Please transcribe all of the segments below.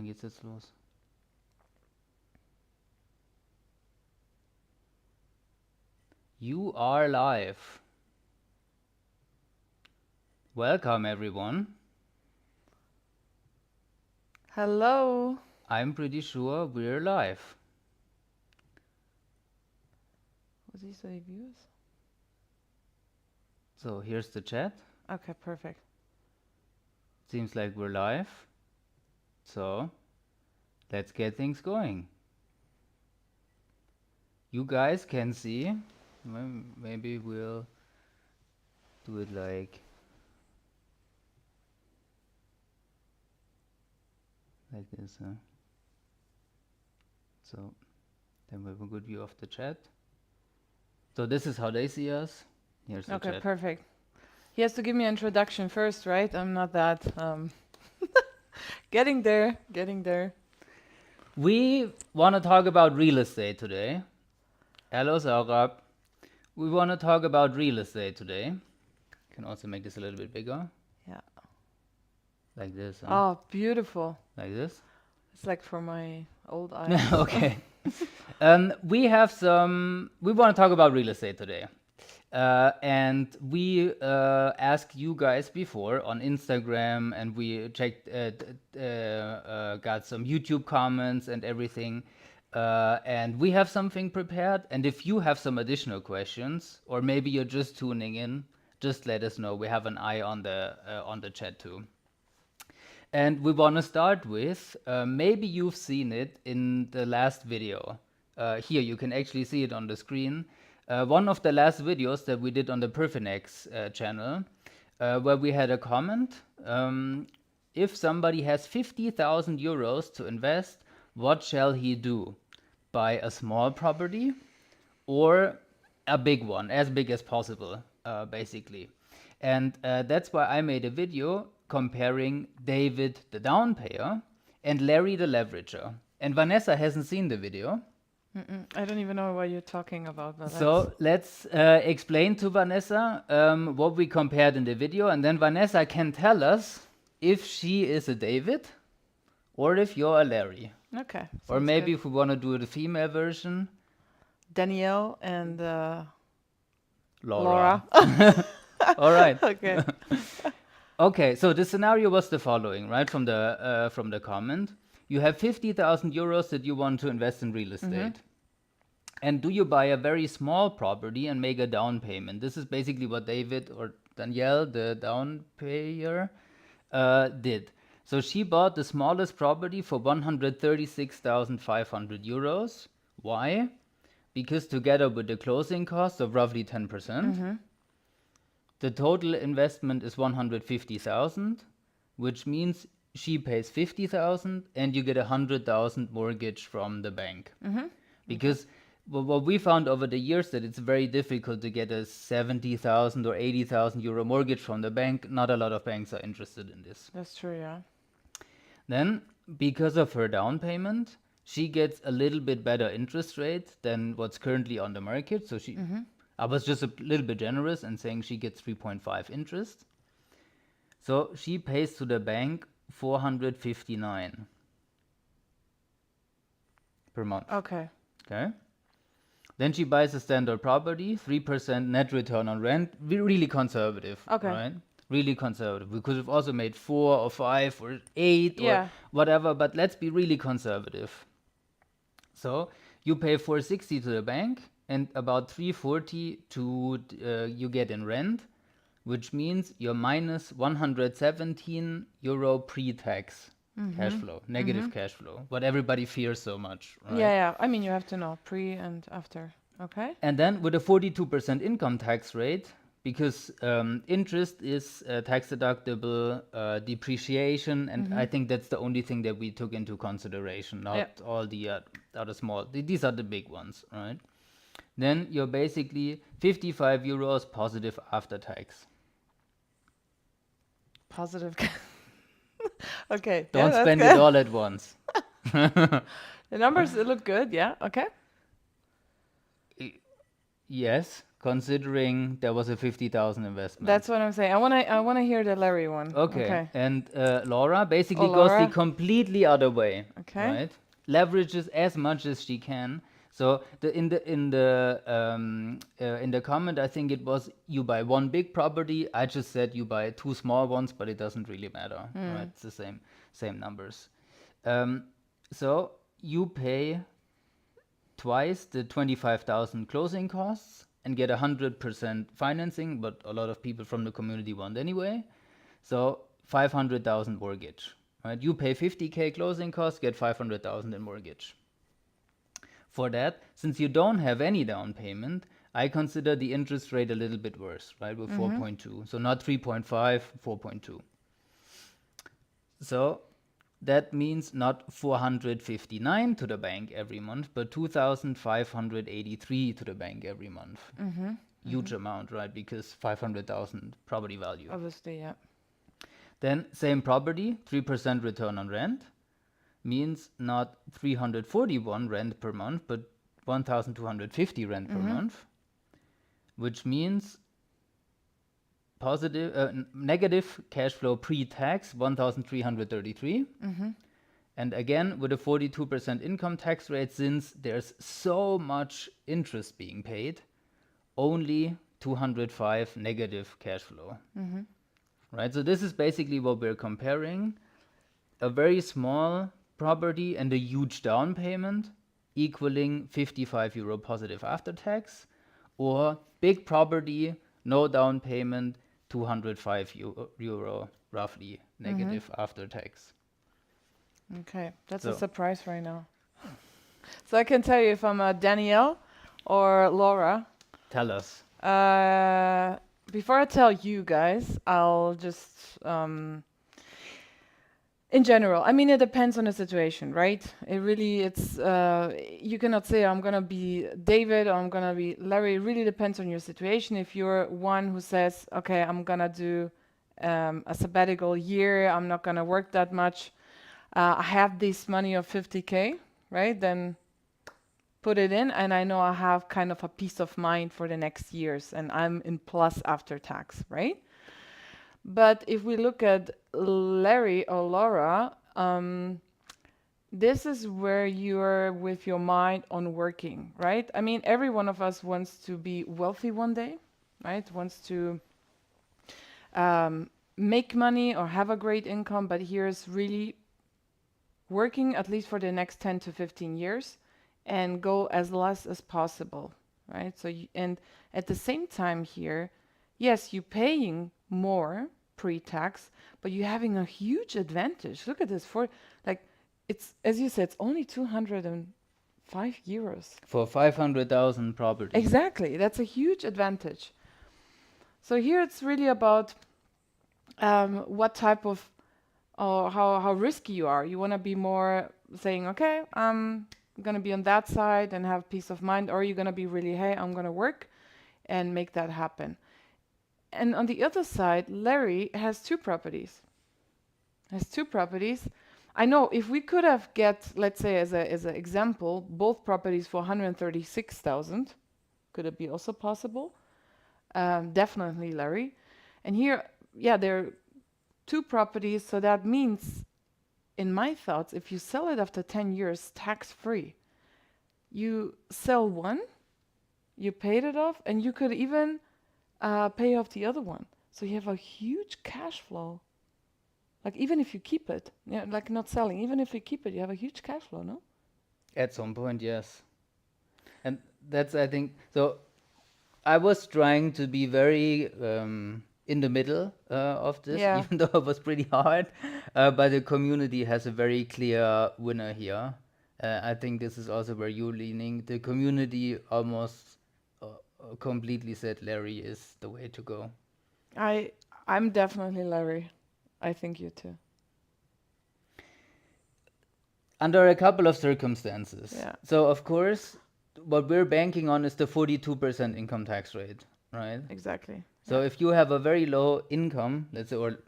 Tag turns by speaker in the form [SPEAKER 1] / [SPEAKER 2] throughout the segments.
[SPEAKER 1] geht's jetzt los? You are live. Welcome, everyone.
[SPEAKER 2] Hello.
[SPEAKER 1] I'm pretty sure we're live.
[SPEAKER 2] Wo siehst du die Views?
[SPEAKER 1] So here's the chat.
[SPEAKER 2] Okay, perfect.
[SPEAKER 1] Seems like we're live. So let's get things going. You guys can see. Maybe we'll do it like this, huh? So then we have a good view of the chat. So this is how they see us. Here's the
[SPEAKER 2] Okay,
[SPEAKER 1] chat.
[SPEAKER 2] perfect. He has to give me an introduction first, right? I'm not that. Getting there.
[SPEAKER 1] We want to talk about real estate today. Hello, Saurabh. We want to talk about real estate today. You can also make this a little bit bigger.
[SPEAKER 2] Yeah.
[SPEAKER 1] Like this, huh?
[SPEAKER 2] Oh, beautiful.
[SPEAKER 1] Like this.
[SPEAKER 2] It's like for my old eyes.
[SPEAKER 1] Okay. We want to talk about real estate today. And we asked you guys before on Instagram, and we checked, got some YouTube comments and everything. And we have something prepared. And if you have some additional questions, or maybe you're just tuning in, just let us know. We have an eye on the chat too. And we want to start with, maybe you've seen it in the last video. Here, you can actually see it on the screen. One of the last videos that we did on the PerFinEx channel, where we had a comment. If somebody has 50,000 euros to invest, what shall he do? Buy a small property or a big one, as big as possible, basically. And that's why I made a video comparing David, the down payer, and Larry, the leverager. And Vanessa hasn't seen the video.
[SPEAKER 2] I don't even know what you're talking about. But
[SPEAKER 1] So let's explain to Vanessa what we compared in the video, and then Vanessa can tell us if she is a David or if you're a Larry.
[SPEAKER 2] Okay.
[SPEAKER 1] Or
[SPEAKER 2] sounds
[SPEAKER 1] maybe
[SPEAKER 2] good.
[SPEAKER 1] if we want to do the female version,
[SPEAKER 2] Danielle and
[SPEAKER 1] Laura.
[SPEAKER 2] Laura.
[SPEAKER 1] All right.
[SPEAKER 2] Okay.
[SPEAKER 1] Okay, so the scenario was the following, right? From the comment, you have 50,000 euros that you want to invest in real estate. And do you buy a very small property and make a down payment? This is basically what David or Danielle, the down payer, did. So she bought the smallest property for 136,500 euros. Why? Because together with the closing costs of roughly 10%, the total investment is 150,000, which means she pays 50,000 and you get 100,000 mortgage from the bank. Because what we found over the years that it's very difficult to get a 70,000 or 80,000 euro mortgage from the bank. Not a lot of banks are interested in this.
[SPEAKER 2] That's true, yeah.
[SPEAKER 1] Then, because of her down payment, she gets a little bit better interest rate than what's currently on the market. So I was just a little bit generous and saying she gets 3.5 interest. So she pays to the bank 459 per month.
[SPEAKER 2] Okay.
[SPEAKER 1] Okay. Then she buys a standard property, 3% net return on rent. Really conservative.
[SPEAKER 2] Okay.
[SPEAKER 1] Right? Really conservative. We could have also made 4 or 5 or 8
[SPEAKER 2] Yeah.
[SPEAKER 1] or whatever, but let's be really conservative. So you pay 460 to the bank and about 340 to you get in rent, which means you're minus 117 euro pre-tax cash flow, negative cash flow, what everybody fears so much. Right?
[SPEAKER 2] Yeah. I mean, you have to know pre and after. Okay.
[SPEAKER 1] And then with a 42% income tax rate, because interest is tax deductible, depreciation, and I think that's the only thing that we took into consideration, not all the other small. These are the big ones, right? Then you're basically 55 euros positive after tax.
[SPEAKER 2] Positive. Okay.
[SPEAKER 1] Don't
[SPEAKER 2] yeah,
[SPEAKER 1] spend
[SPEAKER 2] that's
[SPEAKER 1] it all at once.
[SPEAKER 2] good. The numbers look good. Yeah. Okay.
[SPEAKER 1] Yes, considering there was a 50,000 investment.
[SPEAKER 2] That's what I'm saying. I wanna hear the Larry one.
[SPEAKER 1] Okay. And Laura basically
[SPEAKER 2] Oh,
[SPEAKER 1] goes the
[SPEAKER 2] Laura.
[SPEAKER 1] completely other way.
[SPEAKER 2] Okay.
[SPEAKER 1] Right? Leverages as much as she can. So in the comment, I think it was you buy one big property. I just said you buy two small ones, but it doesn't really matter. Right? It's the same numbers. So you pay twice the 25,000 closing costs and get 100% financing, but a lot of people from the community want anyway. So 500,000 mortgage, right? You pay 50K closing costs, get 500,000 in mortgage. For that, since you don't have any down payment, I consider the interest rate a little bit worse, right? With 4.2. So not 3.5, 4.2. So that means not 459 to the bank every month, but 2,583 to the bank every month. Huge amount, right? Because 500,000 property value.
[SPEAKER 2] Obviously, yeah.
[SPEAKER 1] Then same property, 3% return on rent, means not 341 rent per month, but 1,250 rent per month, which means negative cash flow pre-tax 1,333. And again, with a 42% income tax rate, since there's so much interest being paid, only 205 negative cash flow. Right? So this is basically what we're comparing. A very small property and a huge down payment equaling 55 euro positive after tax, or big property, no down payment, 205 euro roughly negative after tax.
[SPEAKER 2] Okay, that's
[SPEAKER 1] So-
[SPEAKER 2] a surprise right now. So I can tell you if I'm a Danielle or Laura.
[SPEAKER 1] Tell us.
[SPEAKER 2] Before I tell you guys, I'll just in general, I mean, it depends on the situation, right? It's you cannot say I'm gonna be David or I'm gonna be Larry. It really depends on your situation. If you're one who says, okay, I'm gonna do a sabbatical year, I'm not gonna work that much, I have this money of 50K, right? Then put it in, and I know I have kind of a peace of mind for the next years, and I'm in plus after tax, right? But if we look at Larry or Laura, this is where you're with your mind on working, right? I mean, every one of us wants to be wealthy one day, right? Wants to make money or have a great income, but here's really working at least for the next 10 to 15 years and go as less as possible, right? So, and at the same time here, yes, you're paying more pre-tax, but you're having a huge advantage. Look at this, it's, as you said, it's only 205 euros.
[SPEAKER 1] For 500,000 property.
[SPEAKER 2] Exactly, that's a huge advantage. So here it's really about what type of, or how risky you are. You want to be more saying, okay, I'm going to be on that side and have peace of mind, or you're going to be really, hey, I'm going to work and make that happen. And on the other side, Larry has two properties. I know if we could have let's say as an example, both properties for 136,000, could it be also possible? Definitely, Larry. And here, yeah, there are two properties, so that means, in my thoughts, if you sell it after 10 years tax-free, you sell one, you paid it off, and you could even pay off the other one. So you have a huge cash flow. Like even if you keep it, yeah, like not selling, even if you keep it, you have a huge cash flow, no?
[SPEAKER 1] At some point, yes. And that's, I think, so I was trying to be very in the middle of this,
[SPEAKER 2] Yeah.
[SPEAKER 1] even though it was pretty hard. But the community has a very clear winner here. I think this is also where you're leaning. The community almost completely said Larry is the way to go.
[SPEAKER 2] I'm definitely Larry. I think you too.
[SPEAKER 1] Under a couple of circumstances.
[SPEAKER 2] Yeah.
[SPEAKER 1] So, of course, what we're banking on is the 42% income tax rate, right?
[SPEAKER 2] Exactly.
[SPEAKER 1] So if you have a very low income, let's say, or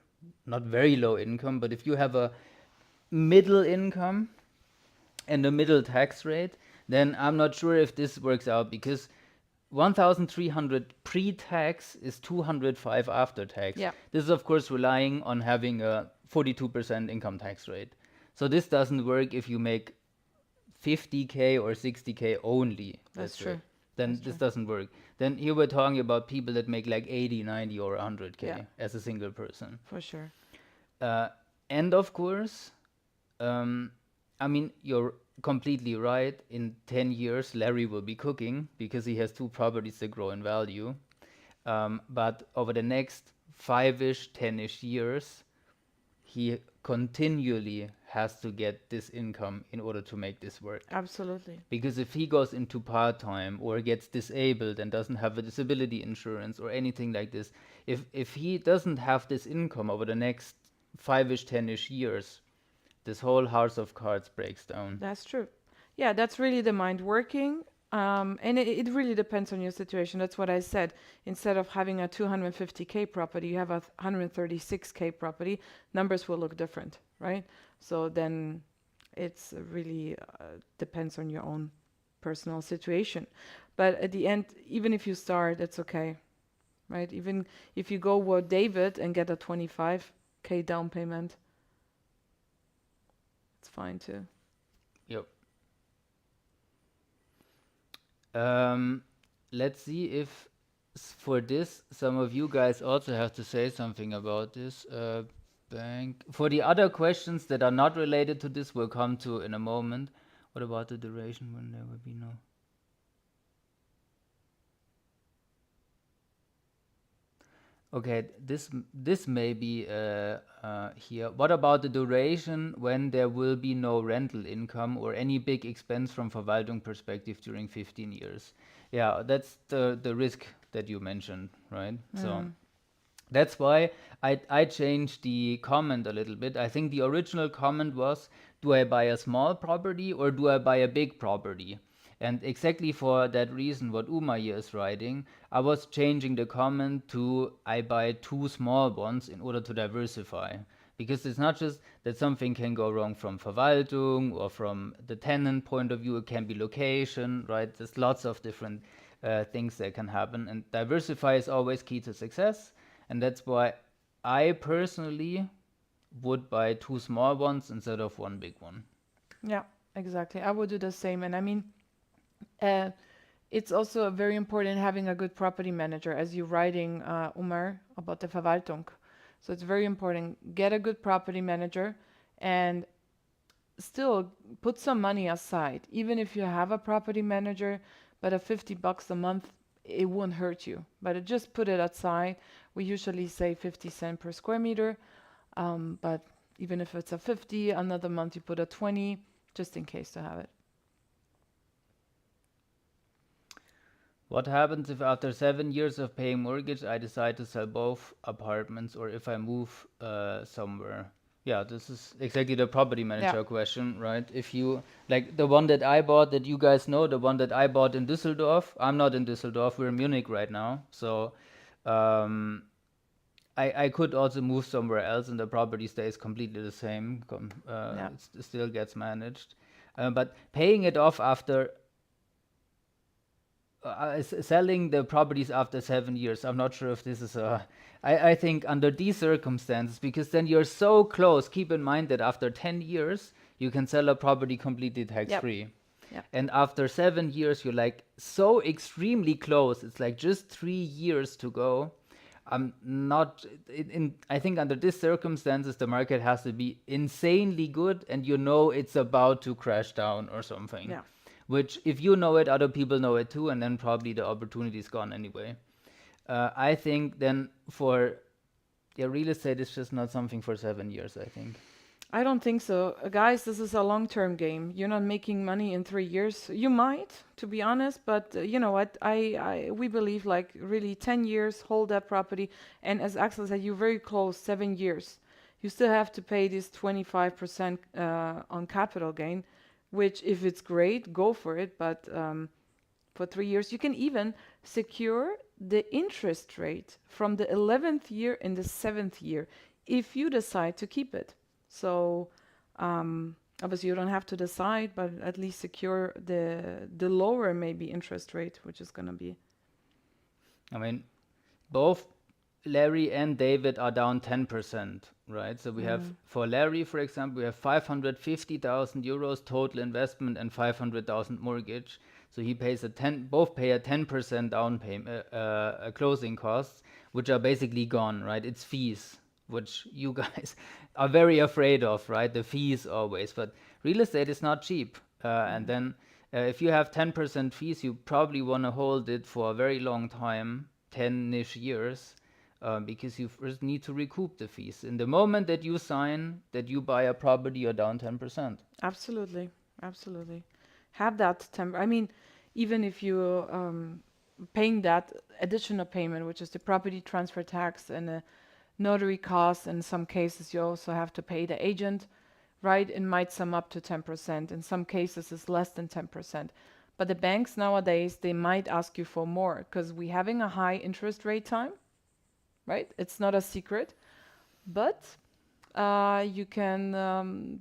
[SPEAKER 1] not very low income, but if you have a middle income and a middle tax rate, then I'm not sure if this works out, because 1,300 pre-tax is 205 after tax.
[SPEAKER 2] Yeah,
[SPEAKER 1] This is of course relying on having a 42% income tax rate. So this doesn't work if you make 50K or 60K only,
[SPEAKER 2] that's
[SPEAKER 1] let's say.
[SPEAKER 2] true.
[SPEAKER 1] Then
[SPEAKER 2] That's
[SPEAKER 1] this
[SPEAKER 2] true.
[SPEAKER 1] doesn't work. Then here we're talking about people that make like 80, 90 or
[SPEAKER 2] Yeah,
[SPEAKER 1] 100K as a single person.
[SPEAKER 2] for sure.
[SPEAKER 1] Uh, and of course, um, I mean, you're completely right. In 10 years, Larry will be cooking because he has two properties that grow in value. But over the next 5-ish, 10-ish years, he continually has to get this income in order to make this work.
[SPEAKER 2] Absolutely.
[SPEAKER 1] Because if he goes into part-time or gets disabled and doesn't have a disability insurance or anything like this, if he doesn't have this income over the next 5-ish, 10-ish years, this whole house of cards breaks down.
[SPEAKER 2] That's true. Yeah, that's really the mind working. And it really depends on your situation. That's what I said. Instead of having a 250K property, you have a 136K property, numbers will look different, right? So then it's really depends on your own personal situation. But at the end, even if you start, it's okay, right? Even if you go with David and get a 25K down payment, it's fine too.
[SPEAKER 1] Yep. Um, let's see if for this some of you guys also have to say something about this. Bank. For the other questions that are not related to this, we'll come to in a moment. What about the duration when there will be no? Okay, this may be here. What about the duration when there will be no rental income or any big expense from Verwaltung perspective during 15 years? Yeah, that's the risk that you mentioned, right? So that's why I changed the comment a little bit. I think the original comment was, do I buy a small property or do I buy a big property? And exactly for that reason, what Uma here is writing, I was changing the comment to I buy two small ones in order to diversify. Because it's not just that something can go wrong from Verwaltung or from the tenant point of view, it can be location, right? There's lots of different things that can happen. And diversify is always key to success. And that's why I personally would buy two small ones instead of one big one.
[SPEAKER 2] Yeah, exactly. I would do the same. And I mean, uh, it's also very important having a good property manager, as you're writing, Umar, about the Verwaltung. So it's very important. Get a good property manager and still put some money aside. Even if you have a property manager, but a $50 a month, it won't hurt you. But just put it aside. We usually say 50 cents per square meter. But even if it's a 50, another month you put a 20, just in case to have it.
[SPEAKER 1] What happens if after 7 years of paying mortgage, I decide to sell both apartments or if I move somewhere? Yeah, this is exactly the property manager
[SPEAKER 2] Yeah.
[SPEAKER 1] question, right? If you, like the one that I bought that you guys know, the one that I bought in Düsseldorf, I'm not in Düsseldorf, we're in Munich right now. So um, I could also move somewhere else and the property stays completely the same.
[SPEAKER 2] Yeah.
[SPEAKER 1] It still gets managed. But paying it off after selling the properties after 7 years, I'm not sure if this is a. I think under these circumstances, because then you're so close. Keep in mind that after 10 years, you can sell a property completely tax
[SPEAKER 2] Yep.
[SPEAKER 1] free.
[SPEAKER 2] Yep.
[SPEAKER 1] And after 7 years, you're like so extremely close. It's like just 3 years to go. I'm not I think under these circumstances, the market has to be insanely good, and you know it's about to crash down or something.
[SPEAKER 2] Yeah.
[SPEAKER 1] Which, if you know it, other people know it too, and then probably the opportunity is gone anyway. I think then for real estate is just not something for 7 years, I think.
[SPEAKER 2] I don't think so. Guys, this is a long-term game. You're not making money in 3 years. You might, to be honest, but you know what? We believe like really 10 years, hold that property. And as Axel said, you're very close, 7 years. You still have to pay this 25% on capital gain, which if it's great, go for it. But for 3 years, you can even secure the interest rate from the 11th year and the 7th year if you decide to keep it. So obviously you don't have to decide, but at least secure the lower maybe interest rate, which is going to be.
[SPEAKER 1] I mean, both Larry and David are down 10%, right? So we have, for Larry, for example, we have 550,000 euros total investment and 500,000 mortgage. So he pays both pay a 10% down payment, closing costs, which are basically gone, right? It's fees, which you guys are very afraid of, right? The fees always, but real estate is not cheap. And then if you have 10% fees, you probably want to hold it for a very long time, 10-ish years, because you first need to recoup the fees. In the moment that you sign, that you buy a property, you're down 10%.
[SPEAKER 2] Absolutely, absolutely. Have that I mean, even if you paying that additional payment, which is the property transfer tax and a notary costs, in some cases you also have to pay the agent, right? It might sum up to 10%. In some cases, it's less than 10%. But the banks nowadays, they might ask you for more because we're having a high interest rate time, right? It's not a secret, but you can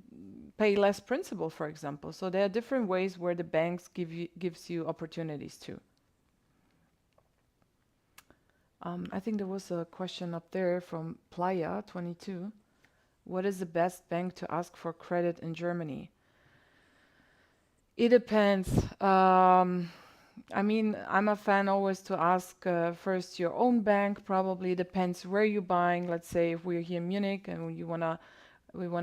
[SPEAKER 2] pay less principal, for example. So there are different ways where the banks gives you opportunities too. I think there was a question up there from Playa 22. What is the best bank to ask for credit in Germany? It depends. I mean, I'm a fan always to ask first your own bank. Probably depends where you're buying. Let's say if we're here in Munich and we wanna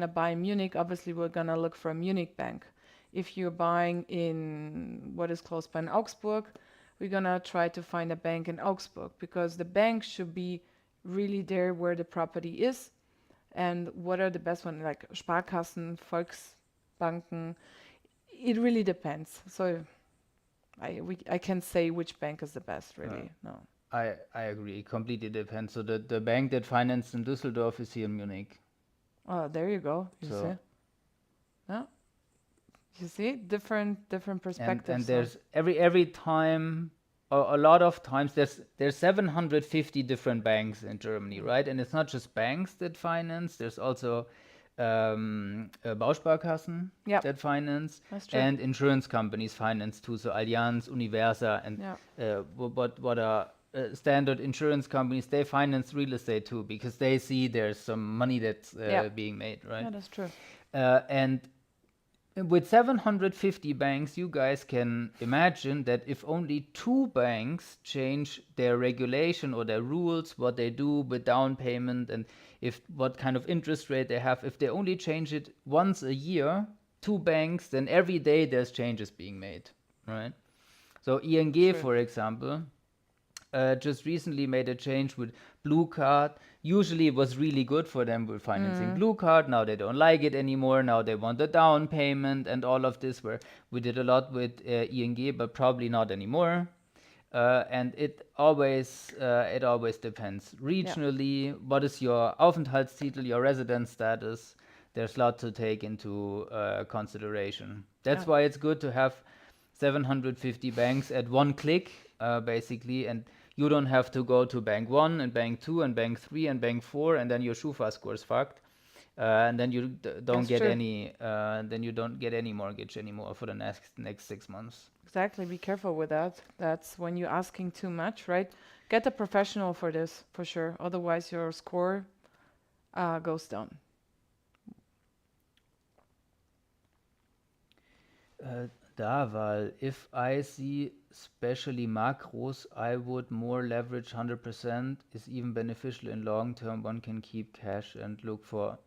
[SPEAKER 2] buy in Munich, obviously we're gonna look for a Munich bank. If you're buying in what is close by in Augsburg, we're gonna try to find a bank in Augsburg because the bank should be really there where the property is. And what are the best ones, like Sparkassen, Volksbanken? It really depends. So I can't say which bank is the best, really. No.
[SPEAKER 1] I agree. It completely depends. So the bank that financed in Düsseldorf is here in Munich.
[SPEAKER 2] Oh, there you go. You
[SPEAKER 1] So-
[SPEAKER 2] see? Yeah. You see, different
[SPEAKER 1] And
[SPEAKER 2] perspectives.
[SPEAKER 1] there's every time, a lot of times, there's 750 different banks in Germany, right? And it's not just banks that finance. There's also Bausparkassen
[SPEAKER 2] Yep.
[SPEAKER 1] that finance,
[SPEAKER 2] That's true.
[SPEAKER 1] and insurance companies finance too. So Allianz, Universa, and
[SPEAKER 2] Yeah.
[SPEAKER 1] what are standard insurance companies? They finance real estate too because they see there's some money that's
[SPEAKER 2] Yeah.
[SPEAKER 1] being made, right?
[SPEAKER 2] Yeah, that's true.
[SPEAKER 1] And with 750 banks, you guys can imagine that if only 2 banks change their regulation or their rules, what they do with down payment and if what kind of interest rate they have, if they only change it once a year, 2 banks, then every day there's changes being made, right? So ING,
[SPEAKER 2] True.
[SPEAKER 1] for example, just recently made a change with Blue Card. Usually it was really good for them with financing Blue Card. Now they don't like it anymore. Now they want the down payment and all of this, where we did a lot with ING, but probably not anymore. And it always depends. Regionally, what is your Aufenthaltstitel, your residence status? There's a lot to take into consideration. That's
[SPEAKER 2] Yeah.
[SPEAKER 1] why it's good to have 750 banks at one click, basically, and you don't have to go to bank 1 and bank 2 and bank 3 and bank 4, and then your Schufa score is fucked. And then you don't
[SPEAKER 2] That's
[SPEAKER 1] get
[SPEAKER 2] true.
[SPEAKER 1] any mortgage anymore for the next 6 months.
[SPEAKER 2] Exactly. Be careful with that. That's when you're asking too much, right? Get a professional for this, for sure. Otherwise, your score goes down.
[SPEAKER 1] Daval, if I see especially macros, I would more leverage 100% is even beneficial in long term. One can keep cash and look for,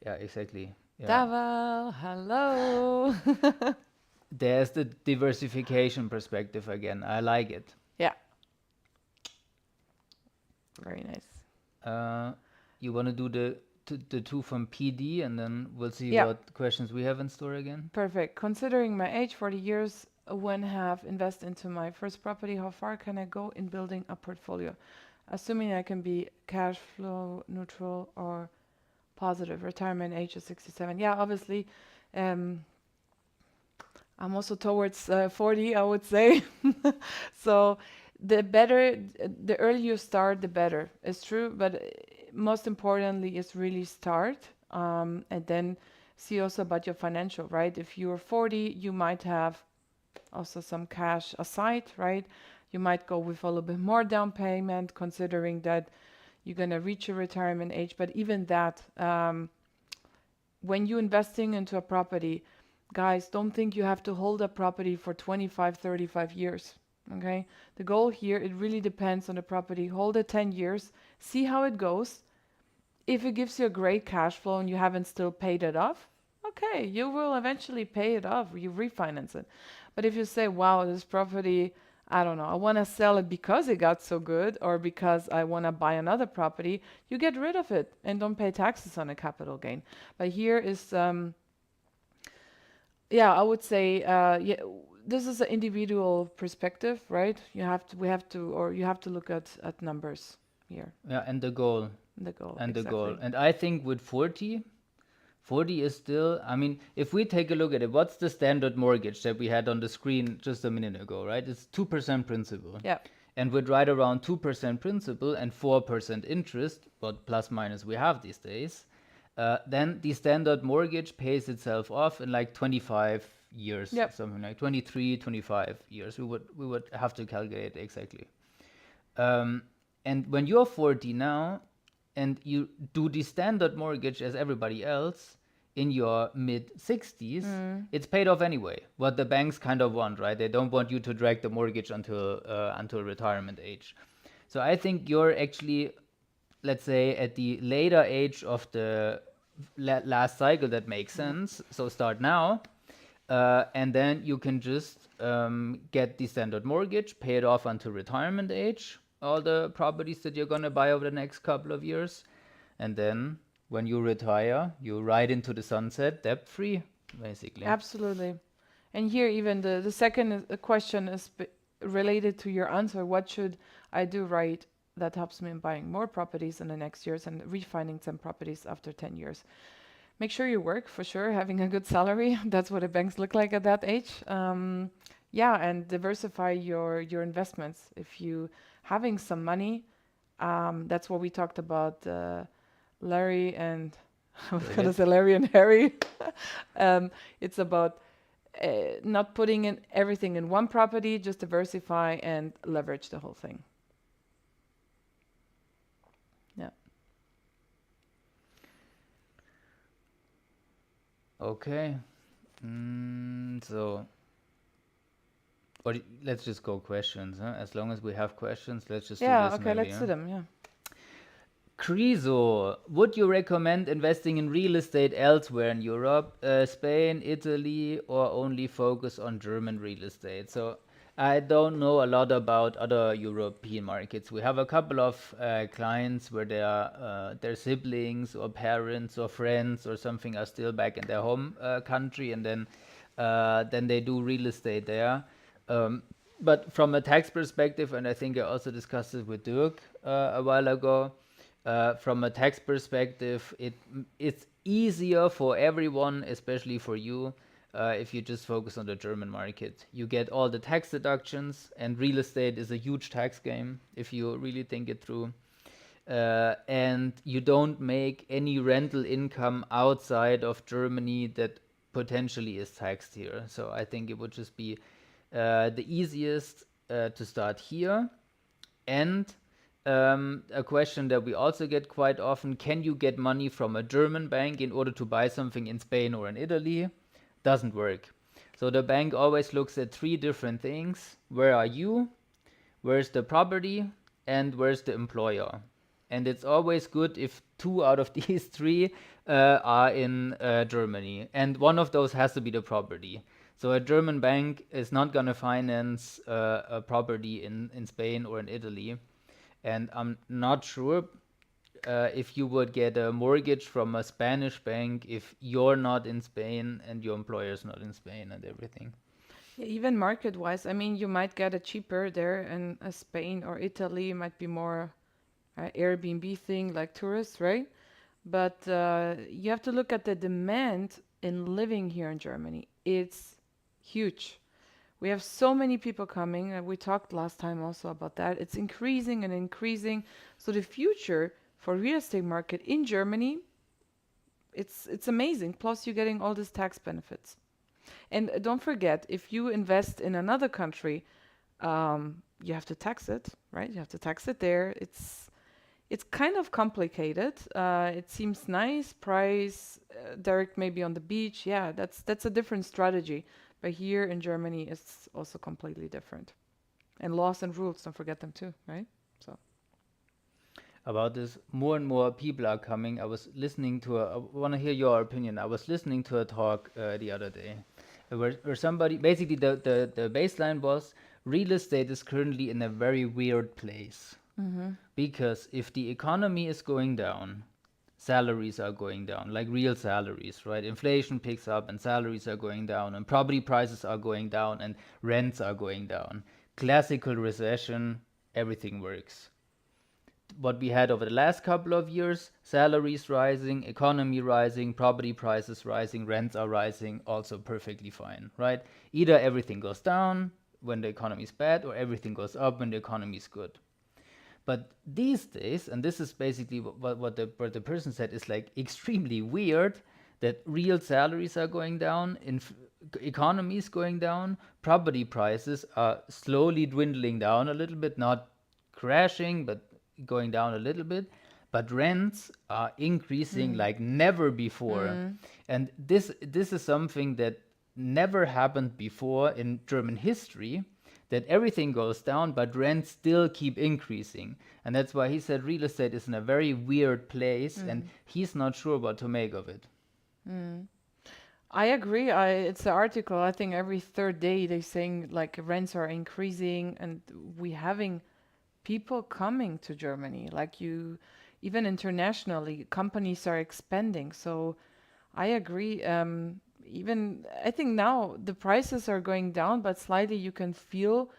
[SPEAKER 1] yeah, exactly. Yeah.
[SPEAKER 2] Daval, hello.
[SPEAKER 1] There's the diversification perspective again. I like it.
[SPEAKER 2] Yeah. Very nice.
[SPEAKER 1] You want to do the two from PD, and then we'll see
[SPEAKER 2] Yeah.
[SPEAKER 1] what questions we have in store again.
[SPEAKER 2] Perfect. Considering my age, 40 years, when have invested into my first property, how far can I go in building a portfolio? Assuming I can be cash flow neutral or positive. Retirement age is 67. Yeah, obviously. I'm also towards 40, I would say. So the earlier you start, the better. It's true, but most importantly is really start, and then see also about your financial, right? If you're 40, you might have also some cash aside, right? You might go with a little bit more down payment, considering that you're going to reach your retirement age. But even that, when you're investing into a property, guys, don't think you have to hold a property for 25, 35 years. Okay? The goal here, it really depends on the property. Hold it 10 years, see how it goes. If it gives you a great cash flow and you haven't still paid it off, okay, you will eventually pay it off, you refinance it. But if you say, wow, this property, I don't know, I want to sell it because it got so good or because I want to buy another property, you get rid of it and don't pay taxes on a capital gain. But here is, yeah, I would say, yeah, this is an individual perspective, right? You have to look at numbers here,
[SPEAKER 1] Yeah, and the goal.
[SPEAKER 2] the goal,
[SPEAKER 1] And the goal.
[SPEAKER 2] exactly.
[SPEAKER 1] And I think with 40 is still, I mean, if we take a look at it, what's the standard mortgage that we had on the screen just a minute ago, right? It's 2% principal.
[SPEAKER 2] Yeah.
[SPEAKER 1] And with right around 2% principal and 4% interest, what plus minus we have these days, then the standard mortgage pays itself off in like 25 years,
[SPEAKER 2] Yep.
[SPEAKER 1] something like 23, 25 years. We would have to calculate exactly. Um, and when you're 40 now and you do the standard mortgage as everybody else in your mid 60s, it's paid off anyway. What the banks kind of want, right? They don't want you to drag the mortgage until retirement age. So I think you're actually, let's say, at the later age of the last cycle that makes sense. So start now, and then you can just get the standard mortgage, pay it off until retirement age, all the properties that you're going to buy over the next couple of years. And then when you retire, you ride into the sunset debt free, basically.
[SPEAKER 2] Absolutely. And here, even the second question is related to your answer. What should I do right that helps me in buying more properties in the next years and refinancing properties after 10 years? Make sure you work for sure, having a good salary. That's what the banks look like at that age. Yeah, and diversify your investments. If you having some money, that's what we talked about, Larry and I was gonna say Larry and Harry. It's about not putting in everything in one property, just diversify and leverage the whole thing. Yeah.
[SPEAKER 1] Okay. So, let's just go questions, huh? As long as we have questions, let's just do
[SPEAKER 2] Yeah,
[SPEAKER 1] this
[SPEAKER 2] okay,
[SPEAKER 1] maybe,
[SPEAKER 2] let's
[SPEAKER 1] huh?
[SPEAKER 2] do them, yeah.
[SPEAKER 1] Criso, would you recommend investing in real estate elsewhere in Europe, Spain, Italy, or only focus on German real estate? So I don't know a lot about other European markets. We have a couple of clients where their siblings or parents or friends or something are still back in their home country, and then they do real estate there. But from a tax perspective, and I think I also discussed it with Dirk a while ago, from a tax perspective, it's easier for everyone, especially for you, if you just focus on the German market. You get all the tax deductions, and real estate is a huge tax game if you really think it through. And you don't make any rental income outside of Germany that potentially is taxed here. So I think it would just be the easiest to start here. And a question that we also get quite often, can you get money from a German bank in order to buy something in Spain or in Italy? Doesn't work. So the bank always looks at three different things. Where are you? Where's the property? And where's the employer? And it's always good if two out of these three are in Germany. And one of those has to be the property. So a German bank is not going to finance a property in Spain or in Italy. And I'm not sure if you would get a mortgage from a Spanish bank if you're not in Spain and your employer's not in Spain and everything.
[SPEAKER 2] Yeah, even market-wise, I mean, you might get it cheaper there in Spain or Italy. It might be more Airbnb thing like tourists, right? But you have to look at the demand in living here in Germany. It's huge. We have so many people coming. We talked last time also about that. It's increasing and increasing. So the future for real estate market in Germany, it's amazing. Plus, you're getting all these tax benefits. And don't forget, if you invest in another country, you have to tax it, right? You have to tax it there. It's kind of complicated. It seems nice, price, direct maybe on the beach. Yeah, that's a different strategy. But here in Germany, it's also completely different. And laws and rules, don't forget them too, right? So
[SPEAKER 1] About this, more and more people are coming. I was listening to I want to hear your opinion. I was listening to a talk the other day where somebody, basically the baseline was, real estate is currently in a very weird place. Because if the economy is going down, salaries are going down, like real salaries, right? Inflation picks up and salaries are going down, and property prices are going down, and rents are going down. Classical recession, everything works. What we had over the last couple of years, salaries rising, economy rising, property prices rising, rents are rising, also perfectly fine, right? Either everything goes down when the economy is bad, or everything goes up when the economy is good. But these days, and this is basically what the person said, is like extremely weird, that real salaries are going down, economy is going down, property prices are slowly dwindling down a little bit, not crashing, but going down a little bit. But rents are increasing like never before. And this is something that never happened before in German history, that everything goes down, but rents still keep increasing. And that's why he said real estate is in a very weird place, and he's not sure what to make of it.
[SPEAKER 2] I agree. It's an article. I think every third day they're saying like rents are increasing, and we having people coming to Germany. Like you, even internationally, companies are expanding. So I agree. Even I think now the prices are going down, but slightly you can feel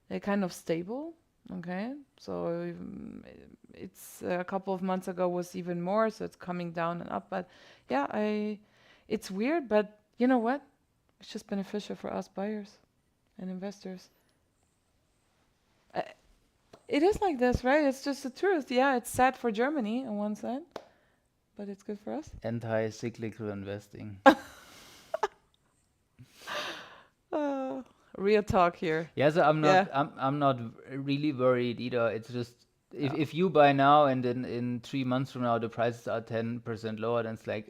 [SPEAKER 2] they're kind of stable. Okay, so it's a couple of months ago was even more, so it's coming down and up. But yeah, it's weird, but you know what? It's just beneficial for us buyers and investors. Uh, it is like this, right? It's just the truth. Yeah, it's sad for Germany on one side, but it's good for us.
[SPEAKER 1] Anti-cyclical investing.
[SPEAKER 2] Uh, Real talk here.
[SPEAKER 1] Yeah, so I'm
[SPEAKER 2] Yeah.
[SPEAKER 1] not I'm not really worried either. It's just
[SPEAKER 2] No.
[SPEAKER 1] if you buy now and then in 3 months from now the prices are 10% lower, then it's like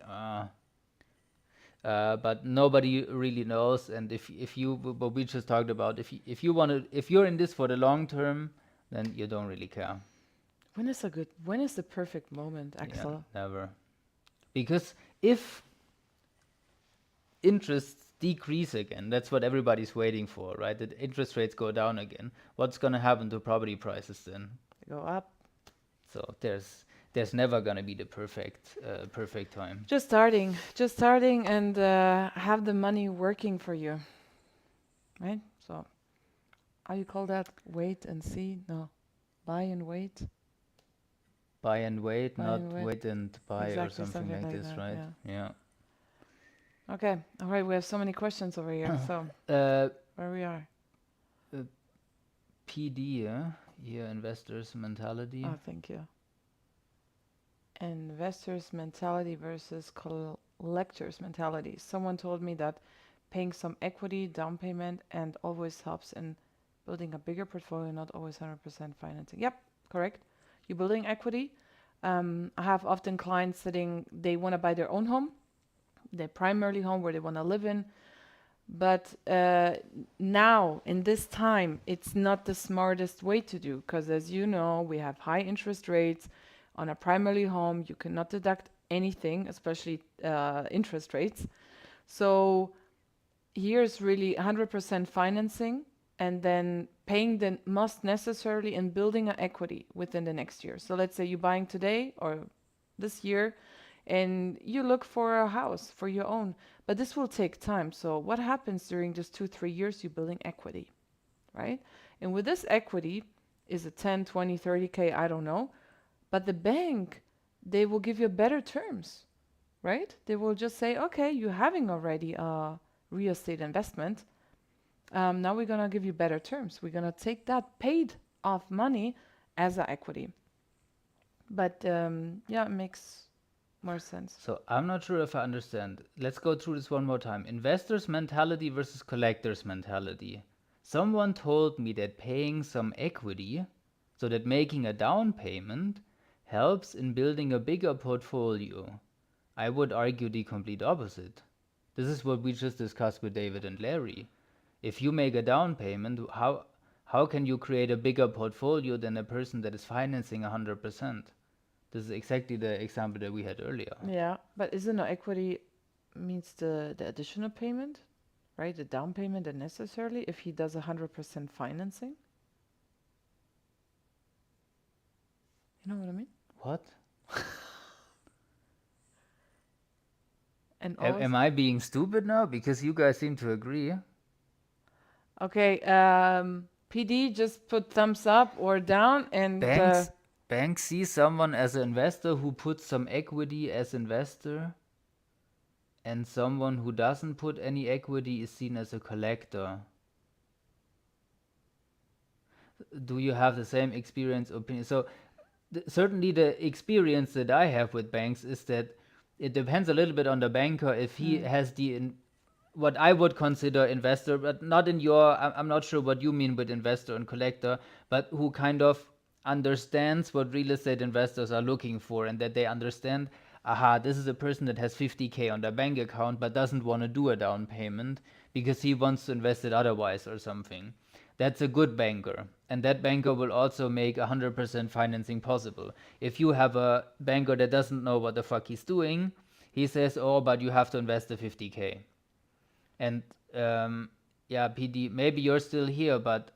[SPEAKER 1] but nobody really knows. And if you, what we just talked about, if you want to, if you're in this for the long term, then you don't really care.
[SPEAKER 2] When is the perfect moment,
[SPEAKER 1] Yeah,
[SPEAKER 2] Axel?
[SPEAKER 1] never. Because if interests decrease again, that's what everybody's waiting for, right? That interest rates go down again. What's going to happen to property prices then?
[SPEAKER 2] Go up.
[SPEAKER 1] So there's never going to be the perfect time.
[SPEAKER 2] Just starting, and have the money working for you, right? So, how you call that? Wait and see? No, buy and wait.
[SPEAKER 1] Buy and wait,
[SPEAKER 2] Buy
[SPEAKER 1] not
[SPEAKER 2] and wait.
[SPEAKER 1] wait and buy, or
[SPEAKER 2] Exactly,
[SPEAKER 1] something like this,
[SPEAKER 2] that.
[SPEAKER 1] right?
[SPEAKER 2] Yeah.
[SPEAKER 1] Yeah.
[SPEAKER 2] Okay. All right. We have so many questions over here. So where we are?
[SPEAKER 1] PD, here, investors mentality.
[SPEAKER 2] Oh, thank you. Investors' mentality versus collectors' mentality. Someone told me that paying some equity down payment and always helps in building a bigger portfolio, not always 100% financing. Yep, correct. You're building equity. I have often clients sitting, they want to buy their own home, their primarily home where they want to live in. But now, in this time, it's not the smartest way to do, because as you know, we have high interest rates. On a primarily home, you cannot deduct anything, especially interest rates. So here's really 100% financing, and then paying the most necessarily and building an equity within the next year. So let's say you're buying today or this year, and you look for a house for your own, but this will take time. So what happens during this 2-3 years? You're building equity, right? And with this equity, is it 10, 20, 30K? I don't know. But the bank, they will give you better terms, right? They will just say, okay, you're having already a real estate investment. Now we're going to give you better terms. We're going to take that paid off money as a equity. But yeah, it makes more sense.
[SPEAKER 1] So I'm not sure if I understand. Let's go through this one more time. Investors' mentality versus collectors' mentality. Someone told me that paying some equity, so that making a down payment, helps in building a bigger portfolio. I would argue the complete opposite. This is what we just discussed with David and Larry. If you make a down payment, how can you create a bigger portfolio than a person that is financing 100%? This is exactly the example that we had earlier.
[SPEAKER 2] Yeah, but isn't equity means the additional payment, right? The down payment unnecessarily if he does 100% financing. You know what I mean?
[SPEAKER 1] What?
[SPEAKER 2] And
[SPEAKER 1] Am I being stupid now? Because you guys seem to agree.
[SPEAKER 2] okay, PD just put thumbs up or down, and
[SPEAKER 1] Banks see someone as an investor who puts some equity as investor, and someone who doesn't put any equity is seen as a collector. Do you have the same experience opinion? So certainly the experience that I have with banks is that it depends a little bit on the banker if he has what I would consider investor, but not in your, I'm not sure what you mean with investor and collector, but who kind of understands what real estate investors are looking for, and that they understand, aha, this is a person that has 50K on their bank account but doesn't want to do a down payment because he wants to invest it otherwise or something. That's a good banker, and that banker will also make 100% financing possible. If you have a banker that doesn't know what the fuck he's doing, he says, oh, but you have to invest the 50K. And yeah, PD, maybe you're still here, but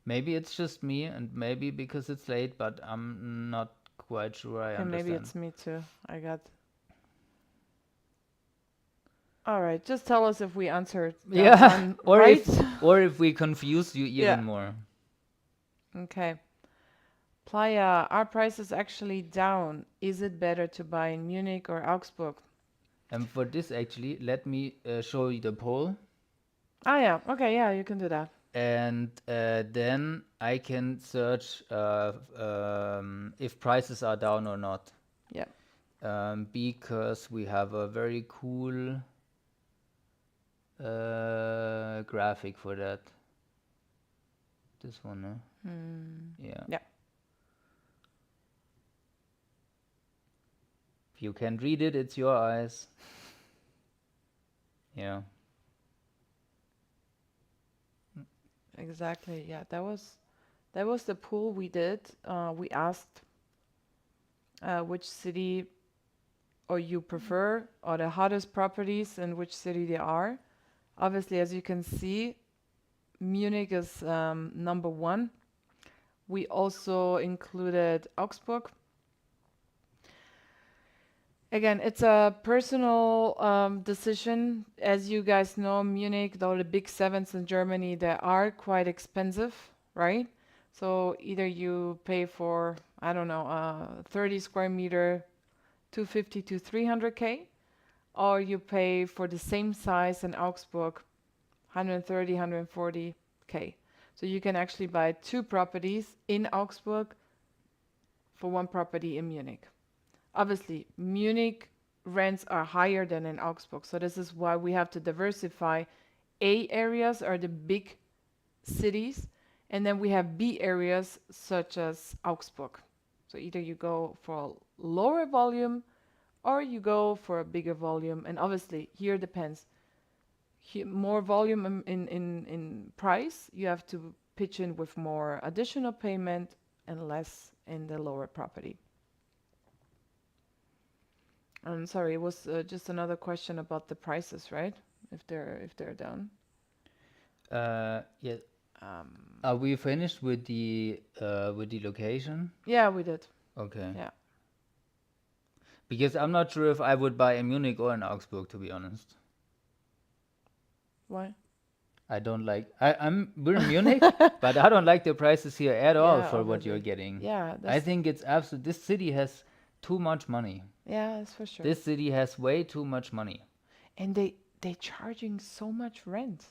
[SPEAKER 1] maybe it's just me, and maybe because it's late, but I'm not quite sure I
[SPEAKER 2] okay,
[SPEAKER 1] understand.
[SPEAKER 2] maybe it's me too. All right, just tell us if we answered
[SPEAKER 1] Yeah, or
[SPEAKER 2] right.
[SPEAKER 1] if we confuse you even
[SPEAKER 2] Yeah.
[SPEAKER 1] more.
[SPEAKER 2] Okay. Playa, are prices actually down? Is it better to buy in Munich or Augsburg?
[SPEAKER 1] And for this, actually, let me show you the poll,
[SPEAKER 2] Ah, yeah. Okay, yeah, you can do that.
[SPEAKER 1] and then I can search if prices are down or not.
[SPEAKER 2] Yeah.
[SPEAKER 1] Because we have a very cool graphic for that. This one, huh? Yeah.
[SPEAKER 2] Yeah.
[SPEAKER 1] If you can read it, it's your eyes. Yeah.
[SPEAKER 2] Exactly. Yeah, that was the poll we did. We asked which city or you prefer, or the hottest properties and which city they are. Obviously, as you can see, Munich is number one. We also included Augsburg. Again, it's a personal decision. As you guys know, Munich, all the big sevens in Germany, they are quite expensive, right? So either you pay for, I don't know, 30 square meter, 250 to 300K, or you pay for the same size in Augsburg, 130, 140K. So you can actually buy two properties in Augsburg for one property in Munich. Obviously, Munich rents are higher than in Augsburg. So this is why we have to diversify. A areas are the big cities, and then we have B areas such as Augsburg. So either you go for a lower volume or you go for a bigger volume. And obviously, here depends. More volume in price, you have to pitch in with more additional payment and less in the lower property. I'm sorry, it was just another question about the prices, right? If they're down.
[SPEAKER 1] Yeah. Are we finished with the location?
[SPEAKER 2] Yeah, we did.
[SPEAKER 1] Okay.
[SPEAKER 2] Yeah.
[SPEAKER 1] Because I'm not sure if I would buy in Munich or in Augsburg, to be honest.
[SPEAKER 2] Why?
[SPEAKER 1] I don't like. We're in Munich, but I don't like the prices here at all
[SPEAKER 2] Yeah,
[SPEAKER 1] for what
[SPEAKER 2] obviously.
[SPEAKER 1] you're getting.
[SPEAKER 2] Yeah,
[SPEAKER 1] I think it's absolute. This city has too much money.
[SPEAKER 2] yeah, that's for sure.
[SPEAKER 1] This city has way too much money.
[SPEAKER 2] And they charging so much rent.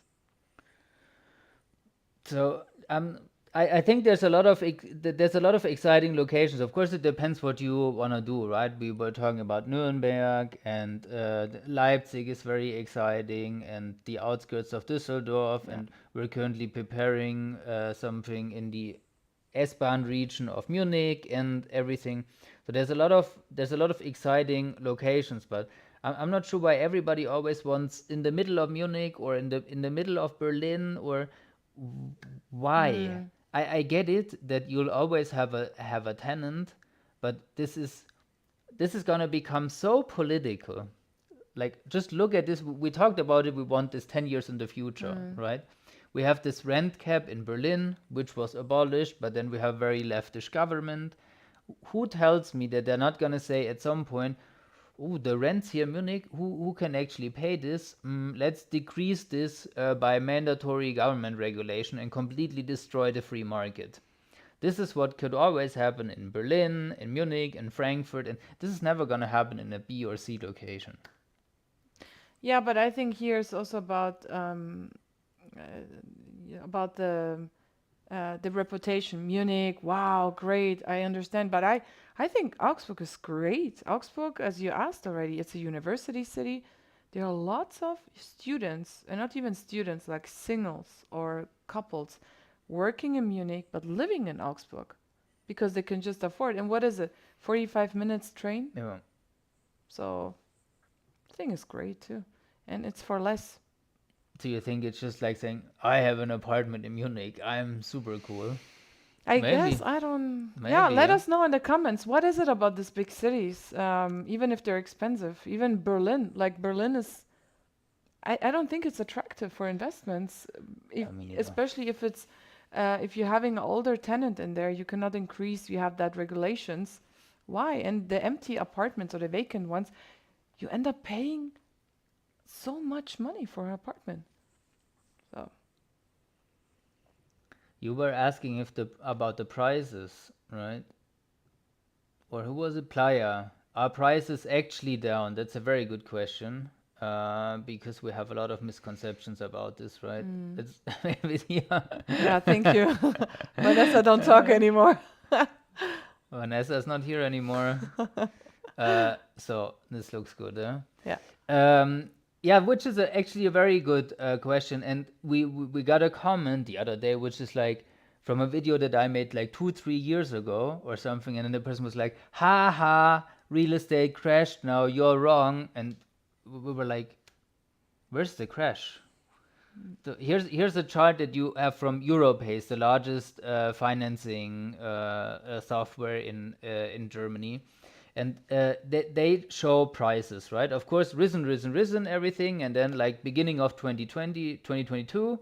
[SPEAKER 1] So I think there's a lot of exciting locations. Of course, it depends what you want to do, right? We were talking about Nuremberg, and Leipzig is very exciting, and the outskirts of Düsseldorf,
[SPEAKER 2] Yeah.
[SPEAKER 1] and we're currently preparing something in the S-Bahn region of Munich and everything. So there's a lot of exciting locations, but I'm not sure why everybody always wants in the middle of Munich or in the middle of Berlin, or why. I get it that you'll always have a tenant, but this is gonna become so political. Like, just look at this. We talked about it. We want this 10 years in the future, right? We have this rent cap in Berlin, which was abolished, but then we have very leftish government. Who tells me that they're not gonna say at some point, "Oh, the rents here in Munich, who can actually pay this? Let's decrease this by mandatory government regulation and completely destroy the free market." This is what could always happen in Berlin, in Munich, in Frankfurt, and this is never gonna happen in a B or C location.
[SPEAKER 2] Yeah, but I think here it's also yeah, about the reputation. Munich, wow, great, I understand. But I think Augsburg is great. Augsburg, as you asked already, it's a university city. There are lots of students, and not even students, like singles or couples, working in Munich but living in Augsburg because they can just afford. And what is it? 45 minutes train?
[SPEAKER 1] Yeah.
[SPEAKER 2] So I think it's great too. And it's for less.
[SPEAKER 1] Do you think it's just like saying, "I have an apartment in Munich, I'm super cool"?
[SPEAKER 2] I
[SPEAKER 1] Maybe,
[SPEAKER 2] guess I don't. Yeah,
[SPEAKER 1] maybe,
[SPEAKER 2] let
[SPEAKER 1] yeah.
[SPEAKER 2] us know in the comments. What is it about these big cities? Even if they're expensive, even Berlin. Like Berlin is, I don't think it's attractive for investments. If,
[SPEAKER 1] I mean, yeah.
[SPEAKER 2] especially if you're having an older tenant in there, you cannot increase. You have that regulations. Why? And the empty apartments or the vacant ones, you end up paying so much money for an apartment. So
[SPEAKER 1] You were asking if about the prices, right? Or who was it? Playa. Are prices actually down? That's a very good question. Because we have a lot of misconceptions about this, right? It's maybe, yeah.
[SPEAKER 2] yeah, thank you, Vanessa. Don't talk anymore.
[SPEAKER 1] Vanessa's not here anymore. So this looks good, huh?
[SPEAKER 2] Yeah.
[SPEAKER 1] Yeah, which is actually a very good question, and we got a comment the other day, which is like from a video that I made like 2-3 years ago or something, and then the person was like, "Ha ha, real estate crashed. Now you're wrong," and we were like, "Where's the crash?" So here's a chart that you have from Europace, the largest financing software in Germany, and they show prices, right? Of course, risen, everything, and then like beginning of 2020, 2022,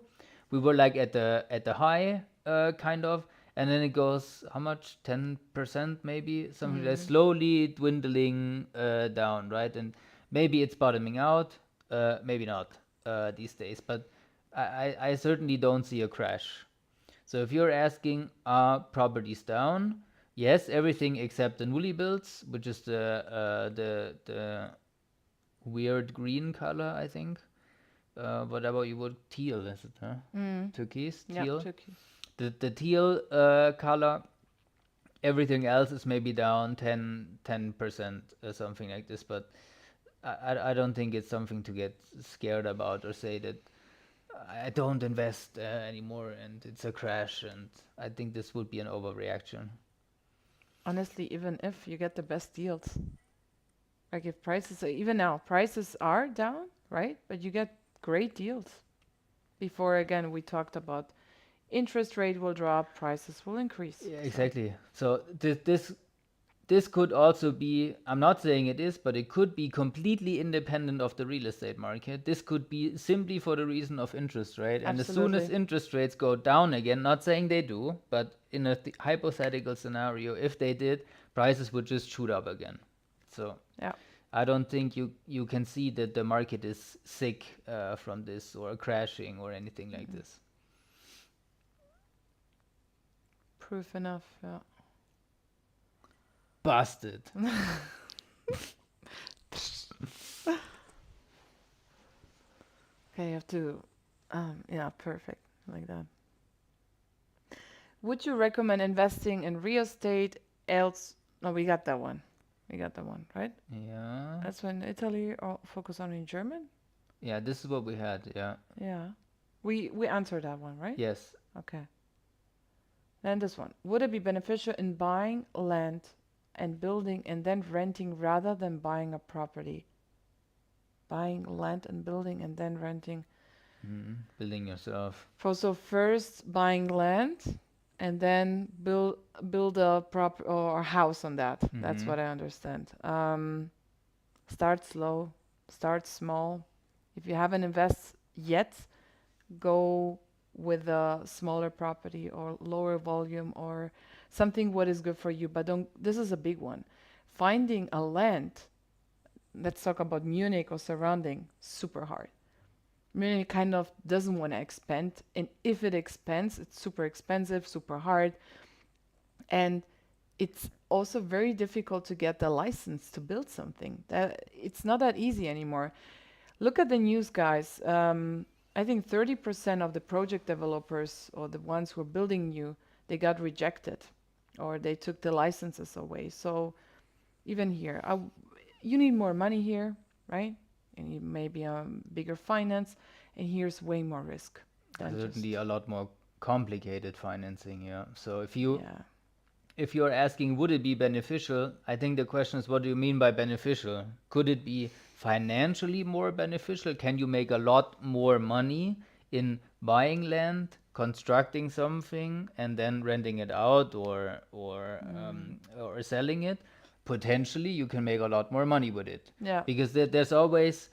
[SPEAKER 1] we were like at the high, kind of, and then it goes how much? 10% maybe, something like slowly dwindling down, right? And maybe it's bottoming out, maybe not these days, but I certainly don't see a crash. So if you're asking, are properties down? Yes, everything except the newly builds, which is the weird green color, I think. Whatever you would teal, is it? Huh? Turquoise,
[SPEAKER 2] Yeah,
[SPEAKER 1] teal.
[SPEAKER 2] Turkey.
[SPEAKER 1] The teal color. Everything else is maybe down 10% or something like this, but I don't think it's something to get scared about or say that I don't invest anymore and it's a crash, and I think this would be an overreaction.
[SPEAKER 2] Honestly, even if you get the best deals, like if prices, even now, prices are down, right? But you get great deals. Before, again, we talked about interest rate will drop, prices will increase.
[SPEAKER 1] Yeah,
[SPEAKER 2] So,
[SPEAKER 1] exactly. So this could also be, I'm not saying it is, but it could be completely independent of the real estate market. This could be simply for the reason of interest rate. And as soon as
[SPEAKER 2] absolutely.
[SPEAKER 1] interest rates go down again, not saying they do, but in a hypothetical scenario, if they did, prices would just shoot up again. So
[SPEAKER 2] Yeah.
[SPEAKER 1] I don't think you can see that the market is sick from this or crashing or anything like this.
[SPEAKER 2] Proof enough. Yeah.
[SPEAKER 1] Busted.
[SPEAKER 2] Okay, you have to, yeah, perfect. Like that. Would you recommend investing in real estate? Else, no, we got that one. We got that one, right?
[SPEAKER 1] Yeah.
[SPEAKER 2] That's when Italy or focus on in German.
[SPEAKER 1] Yeah, this is what we had. Yeah.
[SPEAKER 2] Yeah, we answered that one, right?
[SPEAKER 1] Yes.
[SPEAKER 2] Okay. Then this one. Would it be beneficial in buying land and building and then renting rather than buying a property? Buying land and building and then renting.
[SPEAKER 1] Building yourself.
[SPEAKER 2] So first buying land and then build a prop or a house on that. That's what I understand. Start slow, start small. If you haven't invested yet, go with a smaller property or lower volume or something what is good for you. But don't. This is a big one. Finding a land. Let's talk about Munich or surrounding. Super hard. Munich kind of doesn't want to expand, and if it expands, it's super expensive, super hard, and it's also very difficult to get the license to build something. That it's not that easy anymore. Look at the news, guys. I think 30% of the project developers or the ones who are building new, they got rejected, or they took the licenses away. So even here, you need more money here, right? And you maybe bigger finance, and here's way more risk than
[SPEAKER 1] Certainly
[SPEAKER 2] just
[SPEAKER 1] a lot more complicated financing. Yeah. So if you
[SPEAKER 2] yeah.
[SPEAKER 1] if you're asking would it be beneficial, I think the question is what do you mean by beneficial? Could it be financially more beneficial? Can you make a lot more money in buying land, constructing something, and then renting it out or selling it? Potentially, you can make a lot more money with it
[SPEAKER 2] Yeah,
[SPEAKER 1] because there's always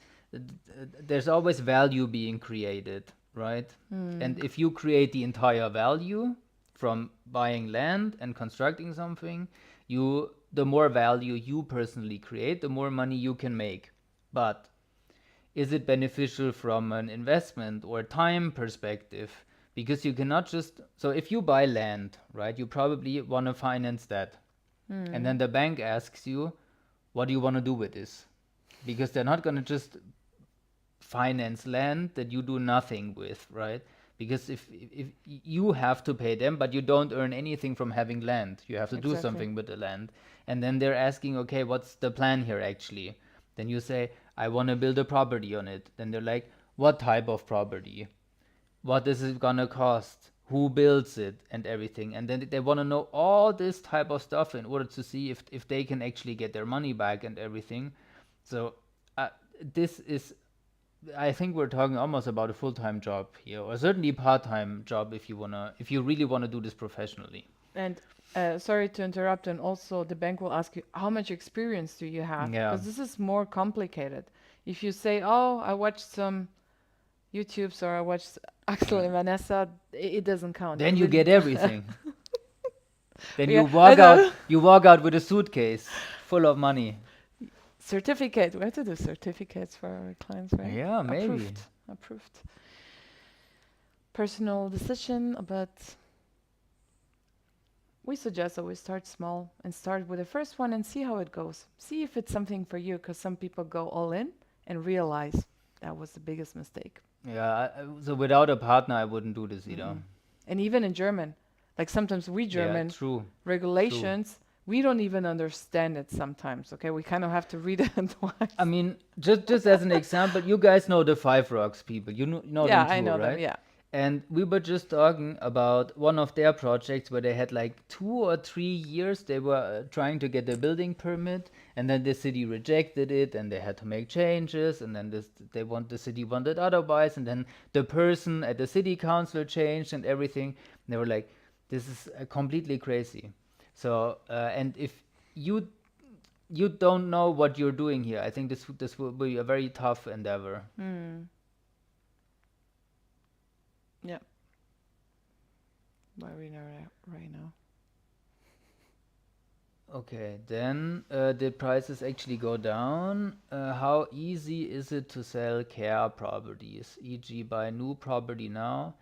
[SPEAKER 1] value being created, right? And if you create the entire value from buying land and constructing something, the more value you personally create, the more money you can make. But is it beneficial from an investment or time perspective? Because you cannot just, so if you buy land, right, you probably want to finance that. And then the bank asks you, what do you want to do with this? Because they're not going to just finance land that you do nothing with, right? Because if you have to pay them, but you don't earn anything from having land, you have to do
[SPEAKER 2] exactly.
[SPEAKER 1] something with the land. And then they're asking, okay, what's the plan here actually? Then you say, I want to build a property on it. Then they're like, what type of property? What is it gonna cost? Who builds it and everything? And then they want to know all this type of stuff in order to see if they can actually get their money back and everything. So uh, this is I think we're talking almost about a full-time job here, or certainly part-time job if you really wanna do this professionally.
[SPEAKER 2] And sorry to interrupt, and also the bank will ask you, how much experience do you have?
[SPEAKER 1] Yeah.
[SPEAKER 2] Because this is more complicated. If you say, oh, I watched some YouTubes or I watched Axel and Vanessa, it doesn't count.
[SPEAKER 1] Then you
[SPEAKER 2] Really,
[SPEAKER 1] get everything. Then
[SPEAKER 2] yeah, I know.
[SPEAKER 1] you walk out with a suitcase full of money.
[SPEAKER 2] Certificate. We have to do certificates for our clients, right?
[SPEAKER 1] Yeah, maybe.
[SPEAKER 2] Approved. Approved. Personal decision, but we suggest that we start small and start with the first one and see how it goes. See if it's something for you, because some people go all in and realize that was the biggest mistake.
[SPEAKER 1] Yeah, so without a partner, I wouldn't do this either.
[SPEAKER 2] Mm-mm. And even in German, like sometimes we
[SPEAKER 1] Yeah,
[SPEAKER 2] German
[SPEAKER 1] true.
[SPEAKER 2] regulations, we don't even understand it sometimes. Okay, we kind of have to read it twice.
[SPEAKER 1] I mean, just as an example, you guys know the Five Rocks people. You know
[SPEAKER 2] Yeah,
[SPEAKER 1] them
[SPEAKER 2] I
[SPEAKER 1] too,
[SPEAKER 2] know them.
[SPEAKER 1] right?
[SPEAKER 2] Yeah.
[SPEAKER 1] And we were just talking about one of their projects where they had like 2 or 3 years they were trying to get the building permit, and then the city rejected it, and they had to make changes, and then the city wanted otherwise, and then the person at the city council changed and everything. And they were like, "This is completely crazy." So, and if you you don't know what you're doing here, I think this will be a very tough endeavor.
[SPEAKER 2] Mm. Yeah. Where we are at right now.
[SPEAKER 1] Okay, then the prices actually go down. How easy is it to sell care properties, e.g., buy new property now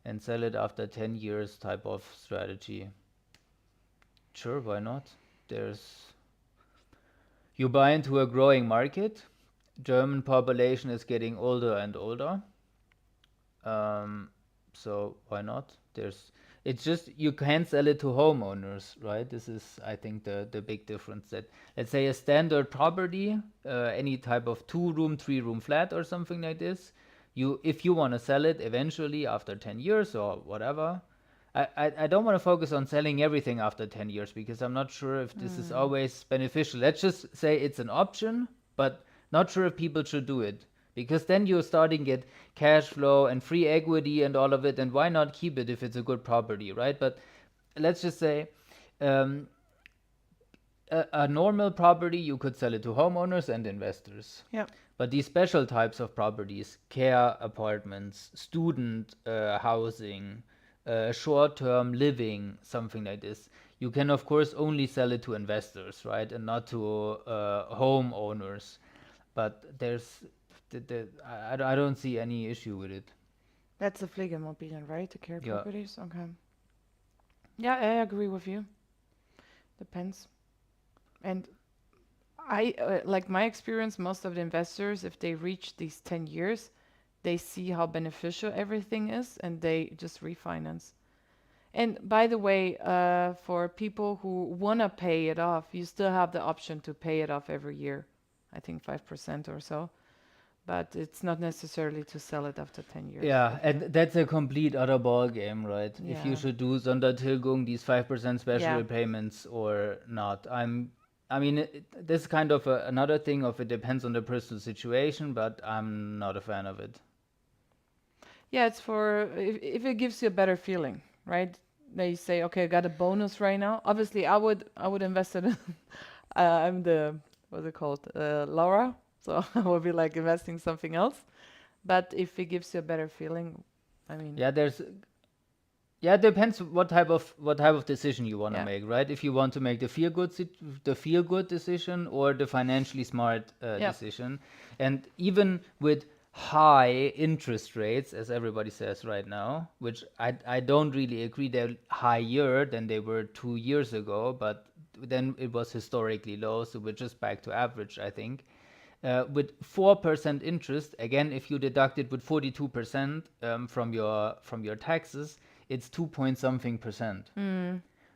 [SPEAKER 1] and sell it after 10 years type of strategy? Sure, why not? There's You buy into a growing market. German population is getting older and older. Um, So why not? It's just you can sell it to homeowners, right? This is, I think, the big difference. That let's say a standard property, any type of 2-room, 3-room flat or something like this, if you want to sell it eventually after 10 years or whatever. I don't want to focus on selling everything after 10 years because I'm not sure if this is always beneficial. Let's just say it's an option, but not sure if people should do it because then you're starting to get cash flow and free equity and all of it. And why not keep it if it's a good property, right? But let's just say um, a normal property, you could sell it to homeowners and investors.
[SPEAKER 2] Yeah.
[SPEAKER 1] But these special types of properties, care apartments, student housing, short-term living, something like this, you can of course only sell it to investors, right, and not to homeowners. But I don't see any issue with it.
[SPEAKER 2] That's the Pflegeimmobilien, right? The care
[SPEAKER 1] Yeah.
[SPEAKER 2] properties. Okay. Yeah, I agree with you. Depends. And like my experience, most of the investors, if they reach these 10 years, they see how beneficial everything is and they just refinance. And by the way, for people who want to pay it off, you still have the option to pay it off every year. I think 5% or so. But it's not necessarily to sell it after 10 years.
[SPEAKER 1] Yeah, and that's a complete other ball game, right? If you
[SPEAKER 2] Yeah.
[SPEAKER 1] should do Sondertilgung, these 5% special
[SPEAKER 2] Yeah.
[SPEAKER 1] repayments or not. I mean, this is kind of another thing of it depends on the personal situation, but I'm not a fan of it.
[SPEAKER 2] Yeah, it's for if it gives you a better feeling, right? They say, okay, I got a bonus right now. Obviously, I would invest it in. I'm the what's it called, Laura. So I would be like investing something else. But if it gives you a better feeling, I mean,
[SPEAKER 1] Yeah, it depends what type of decision you want to
[SPEAKER 2] yeah,
[SPEAKER 1] make, right? If you want to make the feel good decision or the financially smart
[SPEAKER 2] yeah,
[SPEAKER 1] decision, and even with high interest rates, as everybody says right now, which I don't really agree, they're higher than they were 2 years ago, but then it was historically low, so we're just back to average, I think. With 4% interest, again, if you deduct it with 42% from your taxes, it's 2 point something percent.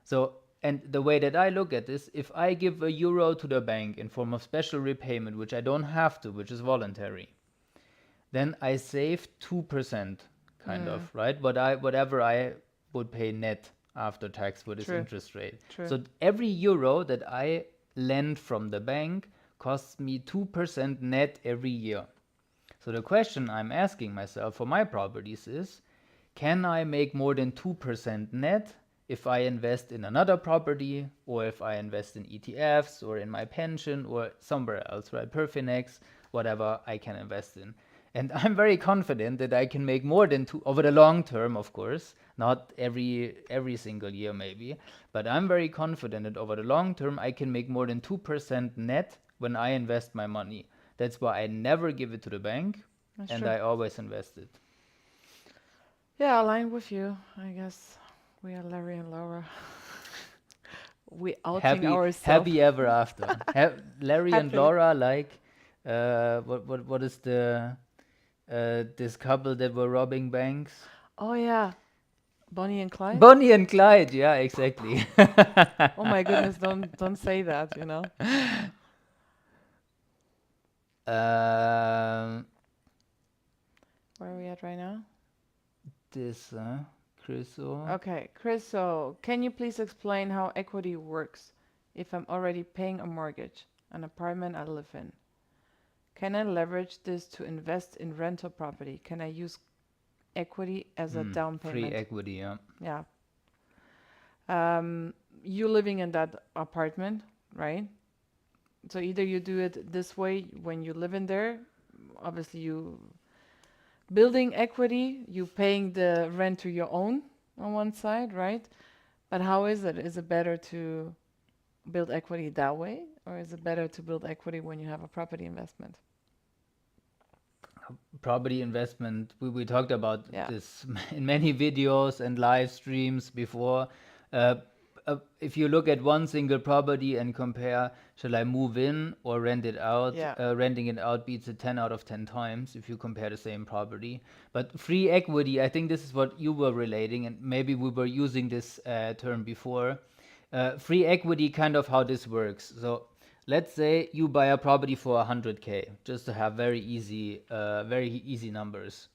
[SPEAKER 1] So, and the way that I look at this, if I give a euro to the bank in form of special repayment, which I don't have to, which is voluntary, then I save 2%, kind of, right? Whatever I would pay net after tax for this
[SPEAKER 2] true,
[SPEAKER 1] interest rate.
[SPEAKER 2] true.
[SPEAKER 1] So every euro that I lend from the bank costs me 2% net every year. So the question I'm asking myself for my properties is, can I make more than 2% net if I invest in another property or if I invest in ETFs or in my pension or somewhere else, right? PerFinEx, whatever I can invest in. And I'm very confident that I can make more than 2 over the long term, of course, not every single year maybe, but I'm very confident that over the long term I can make more than 2% net when I invest my money. That's why I never give it to the bank.
[SPEAKER 2] That's
[SPEAKER 1] And
[SPEAKER 2] true.
[SPEAKER 1] I always invest it.
[SPEAKER 2] Yeah, aligned with you. I guess we are Larry and Laura. We outing ourselves.
[SPEAKER 1] Happy ever after. Larry and
[SPEAKER 2] Happily.
[SPEAKER 1] Laura, like, what is the this couple that were robbing banks?
[SPEAKER 2] Oh yeah, Bonnie and Clyde.
[SPEAKER 1] Bonnie and Clyde, yeah, exactly.
[SPEAKER 2] Oh my goodness, don't say that, you know.
[SPEAKER 1] um,
[SPEAKER 2] Where are we at right now?
[SPEAKER 1] this, Chris.
[SPEAKER 2] Okay, Chris, so can you please explain how equity works if I'm already paying a mortgage, an apartment I live in? Can I leverage this to invest in rental property? Can I use equity as a down
[SPEAKER 1] Free
[SPEAKER 2] payment?
[SPEAKER 1] equity, yeah.
[SPEAKER 2] Yeah. You living in that apartment, right? So either you do it this way when you live in there, obviously you building equity, you paying the rent to your own on one side, right? But how is it? Is it better to build equity that way, or is it better to build equity when you have a property investment?
[SPEAKER 1] Property investment, we talked about
[SPEAKER 2] Yeah.
[SPEAKER 1] this in many videos and live streams before. Uh, if you look at one single property and compare, shall I move in or rent it out?
[SPEAKER 2] Yeah.
[SPEAKER 1] Renting it out beats it 10 out of 10 times if you compare the same property. But free equity, I think this is what you were relating, and maybe we were using this term before. Free equity, kind of how this works. So let's say you buy a property for 100K, just to have very easy numbers.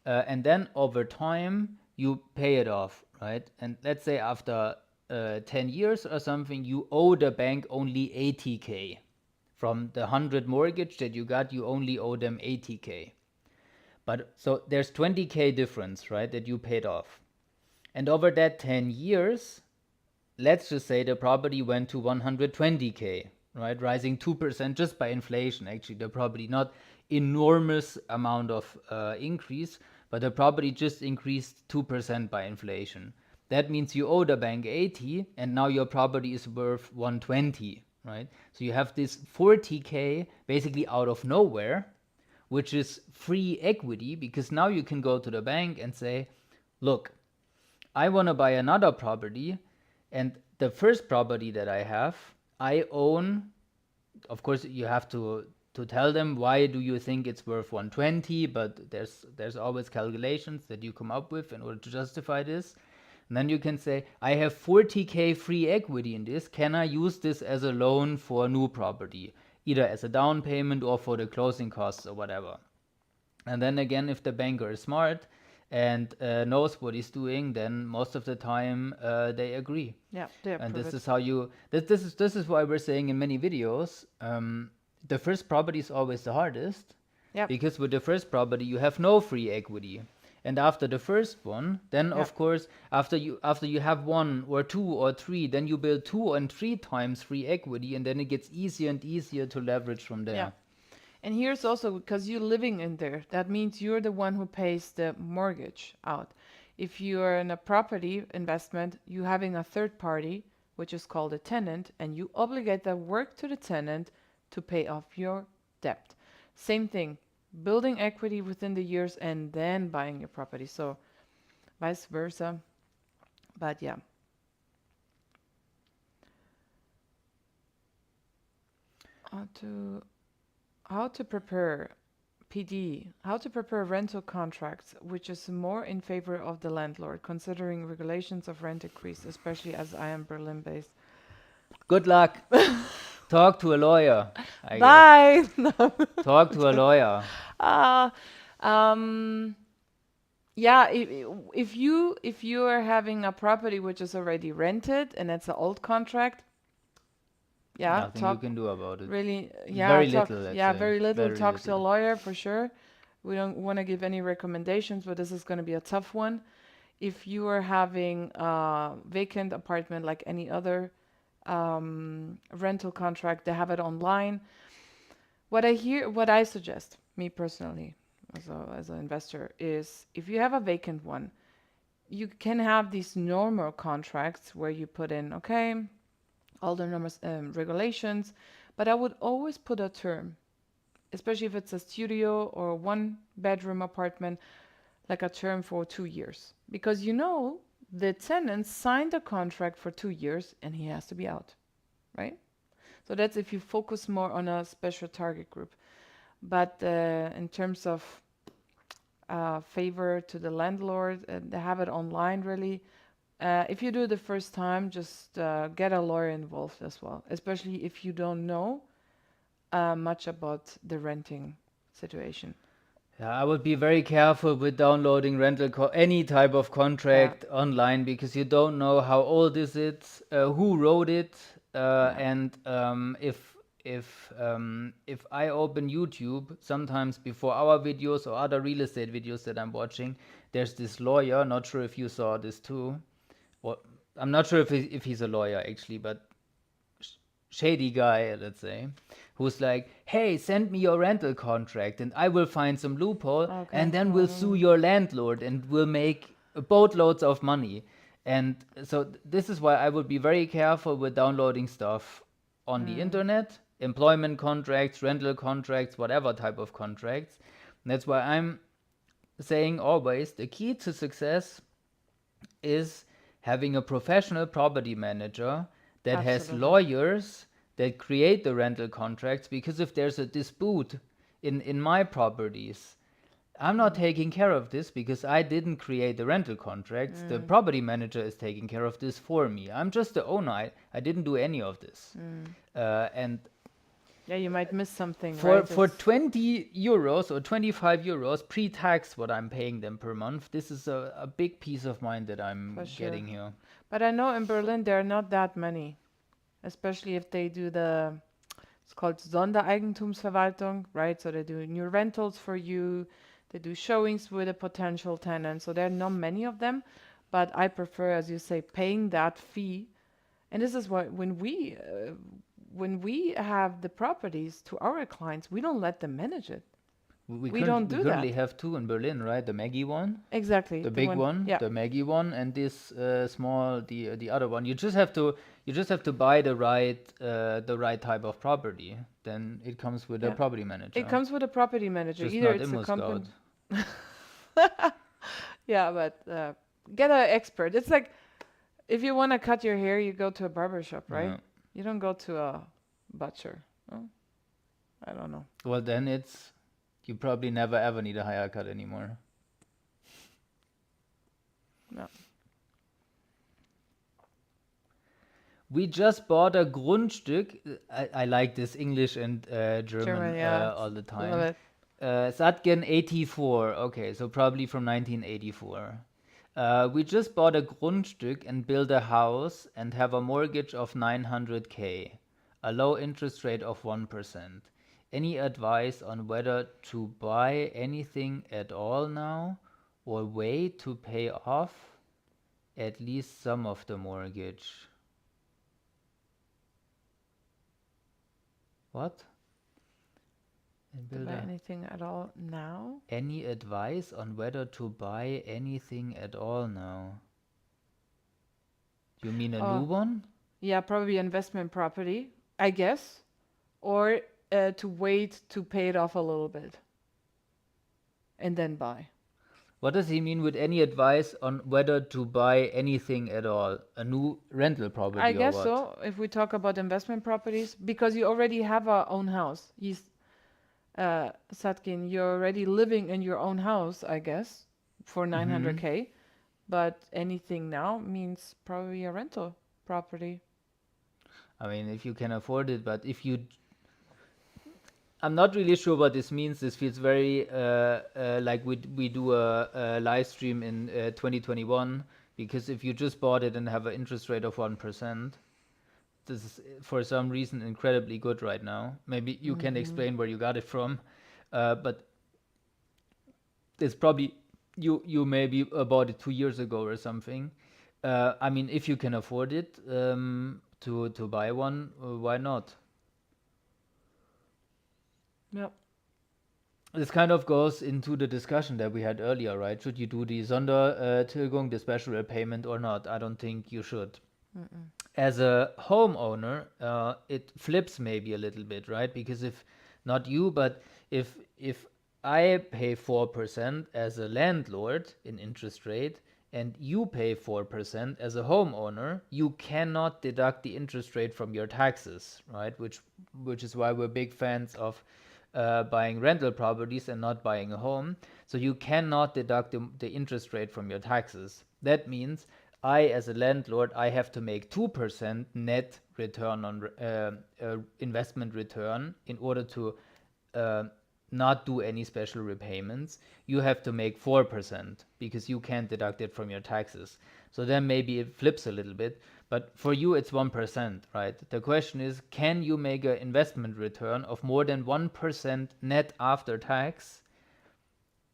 [SPEAKER 1] And then over time, you pay it off, right? And let's say after 10 years or something, you owe the bank only 80K. From the 100 mortgage that you got, you only owe them 80K. But so there's 20K difference, right, that you paid off. And over that 10 years, let's just say the property went to 120K, right, rising 2% just by inflation. Actually, the property not enormous amount of increase, but the property just increased 2% by inflation. That means you owe the bank 80, and now your property is worth 120, right? So you have this 40K basically out of nowhere, which is free equity, because now you can go to the bank and say, look, I want to buy another property, and the first property that I have, I own. Of course, you have to tell them why do you think it's worth 120, but there's always calculations that you come up with in order to justify this. And then you can say, I have 40K free equity in this. Can I use this as a loan for a new property, either as a down payment or for the closing costs or whatever? And then again, if the banker is smart and knows what he's doing, then most of the time they agree.
[SPEAKER 2] Yeah, they
[SPEAKER 1] And
[SPEAKER 2] approve
[SPEAKER 1] this
[SPEAKER 2] it.
[SPEAKER 1] is how you. This is why we're saying in many videos, the first property is always the hardest,
[SPEAKER 2] Yep.
[SPEAKER 1] because with the first property you have no free equity. And after the first one, then
[SPEAKER 2] Yep.
[SPEAKER 1] of course after you have one or two or three, then you build 2 and 3 times free equity, and then it gets easier and easier to leverage from there.
[SPEAKER 2] Yeah. And here's also because you're living in there, that means you're the one who pays the mortgage out. If you're in a property investment, you having a third party, which is called a tenant, and you obligate that work to the tenant to pay off your debt. Same thing, building equity within the years and then buying your property. So vice versa. But yeah. How to prepare PD, how to prepare rental contracts, which is more in favor of the landlord, considering regulations of rent increase, especially as I am Berlin based.
[SPEAKER 1] Good luck. Talk to a lawyer, I guess.
[SPEAKER 2] Bye. No.
[SPEAKER 1] Talk to a lawyer.
[SPEAKER 2] Uh, yeah, if you are having a property which is already rented and it's an old contract, yeah,
[SPEAKER 1] Nothing
[SPEAKER 2] talk
[SPEAKER 1] you can do about it.
[SPEAKER 2] really, yeah,
[SPEAKER 1] Very
[SPEAKER 2] talk,
[SPEAKER 1] little, let's
[SPEAKER 2] yeah,
[SPEAKER 1] say.
[SPEAKER 2] very little.
[SPEAKER 1] Very
[SPEAKER 2] Talk to a
[SPEAKER 1] little.
[SPEAKER 2] lawyer for sure. We don't want to give any recommendations, but this is going to be a tough one. If you are having a vacant apartment like any other rental contract, they have it online. What I suggest, me personally, as an investor, is if you have a vacant one, you can have these normal contracts where you put in, okay, all the numbers, regulations, but I would always put a term, especially if it's a studio or a 1 bedroom apartment, like a term for 2 years, because the tenant signed a contract for 2 years and he has to be out, right? So that's if you focus more on a special target group. But in terms of favor to the landlord, they have it online really. If you do it the first time, just get a lawyer involved as well, especially if you don't know much about the renting situation.
[SPEAKER 1] Yeah, I would be very careful with downloading any type of contract online, because you don't know how old is it, who wrote it, and if I open YouTube, sometimes before our videos or other real estate videos that I'm watching, there's this lawyer. Not sure if you saw this too. Well, I'm not sure if he's a lawyer actually, but shady guy, let's say, who's like, hey, send me your rental contract and I will find some loophole,
[SPEAKER 2] Okay.
[SPEAKER 1] and then we'll sue your landlord and we'll make boatloads of money. And so this is why I would be very careful with downloading stuff on the internet, employment contracts, rental contracts, whatever type of contracts. And that's why I'm saying always the key to success is having a professional property manager that has
[SPEAKER 2] Absolutely.
[SPEAKER 1] lawyers that create the rental contracts, because if there's a dispute in my properties, I'm not taking care of this because I didn't create the rental contracts. The property manager is taking care of this for me. I'm just the owner. I didn't do any of this. And
[SPEAKER 2] Yeah, you might miss something,
[SPEAKER 1] for
[SPEAKER 2] right?
[SPEAKER 1] for
[SPEAKER 2] It's
[SPEAKER 1] 20 euros or 25 euros pre-tax, what I'm paying them per month, this is a big peace of mind that I'm
[SPEAKER 2] for sure.
[SPEAKER 1] getting here.
[SPEAKER 2] But I know in Berlin there are not that many, especially if they do it's called Sondereigentumsverwaltung, right? So they do new rentals for you, they do showings with a potential tenant. So there are not many of them, but I prefer, as you say, paying that fee. And this is why when we have the properties to our clients, we don't let them manage it. We don't do
[SPEAKER 1] currently
[SPEAKER 2] that.
[SPEAKER 1] have two in Berlin, right? The Maggie one,
[SPEAKER 2] Exactly.
[SPEAKER 1] the big one,
[SPEAKER 2] Yeah.
[SPEAKER 1] the Maggie one, and this small, the other one. You just have to buy the right type of property. Then it comes with a
[SPEAKER 2] Yeah.
[SPEAKER 1] property manager.
[SPEAKER 2] It comes with a property manager.
[SPEAKER 1] Just
[SPEAKER 2] Either
[SPEAKER 1] not
[SPEAKER 2] it's a company.
[SPEAKER 1] ImmoScout.
[SPEAKER 2] Yeah, but get an expert. It's like if you want to cut your hair, you go to a barber shop, right?
[SPEAKER 1] Yeah.
[SPEAKER 2] You don't go to a butcher. Oh, I don't know.
[SPEAKER 1] Well, then you probably never ever need a haircut anymore.
[SPEAKER 2] No.
[SPEAKER 1] We just bought a Grundstück. I like this English and German
[SPEAKER 2] yeah.
[SPEAKER 1] all the
[SPEAKER 2] Love
[SPEAKER 1] time.
[SPEAKER 2] it.
[SPEAKER 1] Satgen 84. Okay, so probably from 1984. We just bought a Grundstück and built a house and have a mortgage of 900K, a low interest rate of 1%. Any advice on whether to buy anything at all now or wait to pay off at least some of the mortgage? What? And
[SPEAKER 2] To
[SPEAKER 1] build
[SPEAKER 2] buy
[SPEAKER 1] a-
[SPEAKER 2] anything at all now?
[SPEAKER 1] Any advice on whether to buy anything at all now? You mean a new
[SPEAKER 2] Oh,
[SPEAKER 1] one?
[SPEAKER 2] yeah, probably investment property, I guess, or to wait to pay it off a little bit and then buy.
[SPEAKER 1] What does he mean with any advice on whether to buy anything at all? A new rental property
[SPEAKER 2] I
[SPEAKER 1] or
[SPEAKER 2] guess
[SPEAKER 1] what?
[SPEAKER 2] so, if we talk about investment properties, because you already have our own house. Satkin, you're already living in your own house, I guess, for 900K. But anything now means probably a rental property.
[SPEAKER 1] I mean, if you can afford it, but I'm not really sure what this means. This feels very like we do a live stream in 2021, because if you just bought it and have an interest rate of 1%, this is for some reason incredibly good right now. Maybe you can explain where you got it from, but it's probably you maybe bought it 2 years ago or something. I mean, if you can afford it to buy one, why not?
[SPEAKER 2] Yep.
[SPEAKER 1] This kind of goes into the discussion that we had earlier, right? Should you do the Sondertilgung, the special repayment, or not? I don't think you should. As a homeowner, it flips maybe a little bit, right? Because if not you, but if I pay 4% as a landlord in interest rate, and you pay 4% as a homeowner, you cannot deduct the interest rate from your taxes, right? Which is why we're big fans of buying rental properties and not buying a home. So you cannot deduct the interest rate from your taxes. That means I, as a landlord, I have to make 2% net return on investment return in order to not do any special repayments. You have to make 4% because you can't deduct it from your taxes. So then maybe it flips a little bit, but for you it's 1%, right? The question is, can you make an investment return of more than 1% net after tax?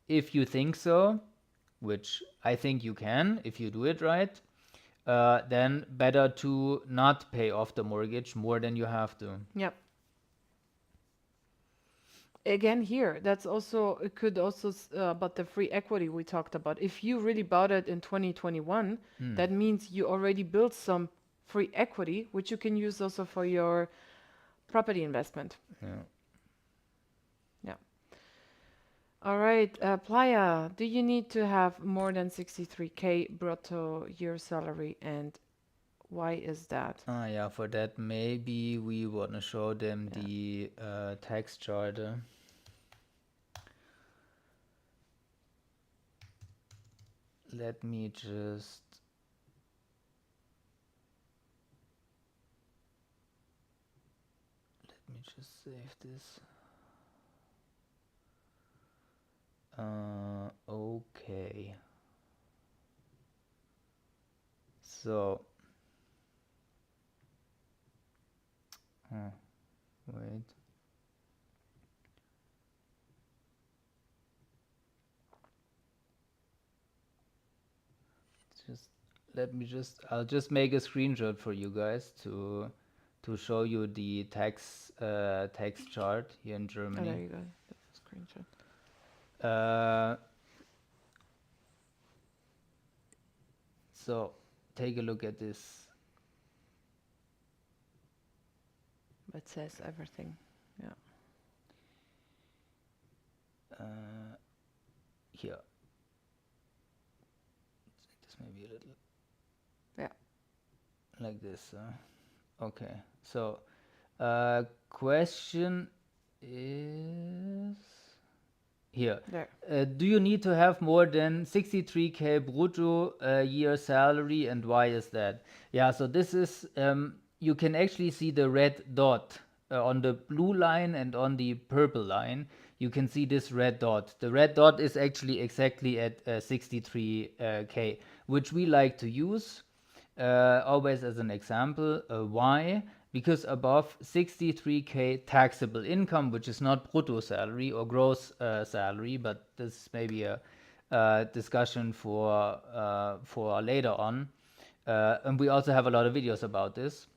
[SPEAKER 1] If you think so, which I think you can if you do it right, then better to not pay off the mortgage more than you have to.
[SPEAKER 2] Yep. Again, here, it could also, about the free equity we talked about. If you really bought it in 2021, that means you already built some free equity, which you can use also for your property investment.
[SPEAKER 1] Yeah.
[SPEAKER 2] Yeah. All right, Playa, do you need to have more than 63K brutto year salary, and why is that?
[SPEAKER 1] Yeah, for that maybe we want to show them
[SPEAKER 2] Yeah.
[SPEAKER 1] the tax chart. Let me just save this. Okay. So, wait. Just I'll just make a screenshot for you guys to show you the tax chart here in
[SPEAKER 2] Oh, there
[SPEAKER 1] Germany.
[SPEAKER 2] you go. The screenshot.
[SPEAKER 1] Uh, so take a look at this.
[SPEAKER 2] It says everything. Yeah.
[SPEAKER 1] Here. This may be a little
[SPEAKER 2] Yeah.
[SPEAKER 1] like this. Okay. So, question is here.
[SPEAKER 2] There.
[SPEAKER 1] Do you need to have more than 63K brutto year salary, and why is that? Yeah, so this is, you can actually see the red dot on the blue line and on the purple line. You can see this red dot. The red dot is actually exactly at 63K, which we like to use always as an example. Why? Because above 63K taxable income, which is not brutto salary or gross salary, but this may be a discussion for later on. And we also have a lot of videos about this.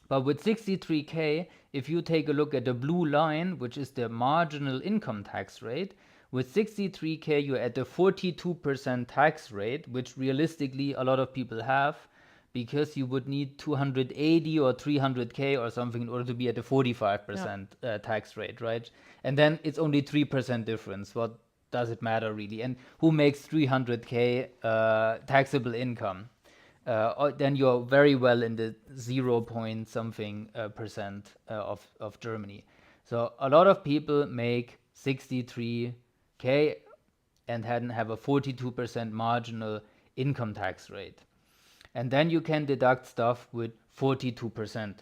[SPEAKER 1] But with 63K, if you take a look at the blue line, which is the marginal income tax rate, with 63K, you're at the 42% tax rate, which realistically a lot of people have, because you would need 280 or 300K or something in order to be at the 45% tax rate, right? And then it's only 3% difference. What does it matter really? And who makes 300K taxable income? Then you're very well in the 0 point something percent of Germany. So a lot of people make 63K and have a 42% marginal income tax rate. And then you can deduct stuff with 42%.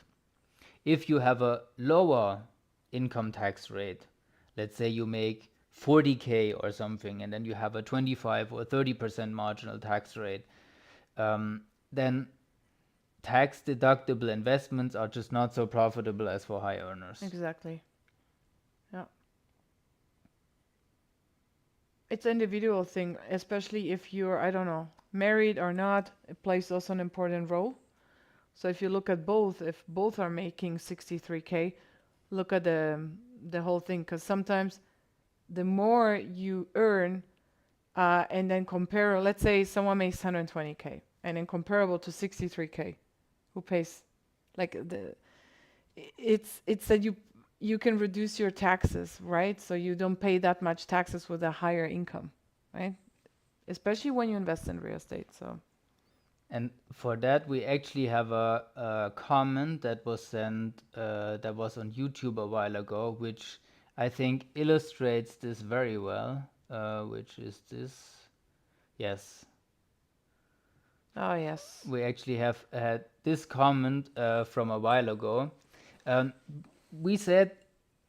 [SPEAKER 1] If you have a lower income tax rate, let's say you make 40K or something, and then you have a 25 or 30% marginal tax rate, then tax deductible investments are just not so profitable as for high earners.
[SPEAKER 2] Exactly. Yeah. It's an individual thing, especially if you're, I don't know, married or not. It plays also an important role. So if you look at both, if both are making 63K, look at the whole thing, because sometimes the more you earn, and then compare, let's say someone makes 120K, and then comparable to 63K, who pays, like it's that you can reduce your taxes, right? So you don't pay that much taxes with a higher income, right? Especially when you invest in real estate. So
[SPEAKER 1] And for that, we actually have a comment that was sent, that was on YouTube a while ago, which I think illustrates this very well, which is this. Yes,
[SPEAKER 2] oh yes,
[SPEAKER 1] we actually have had this comment from a while ago. Um, we said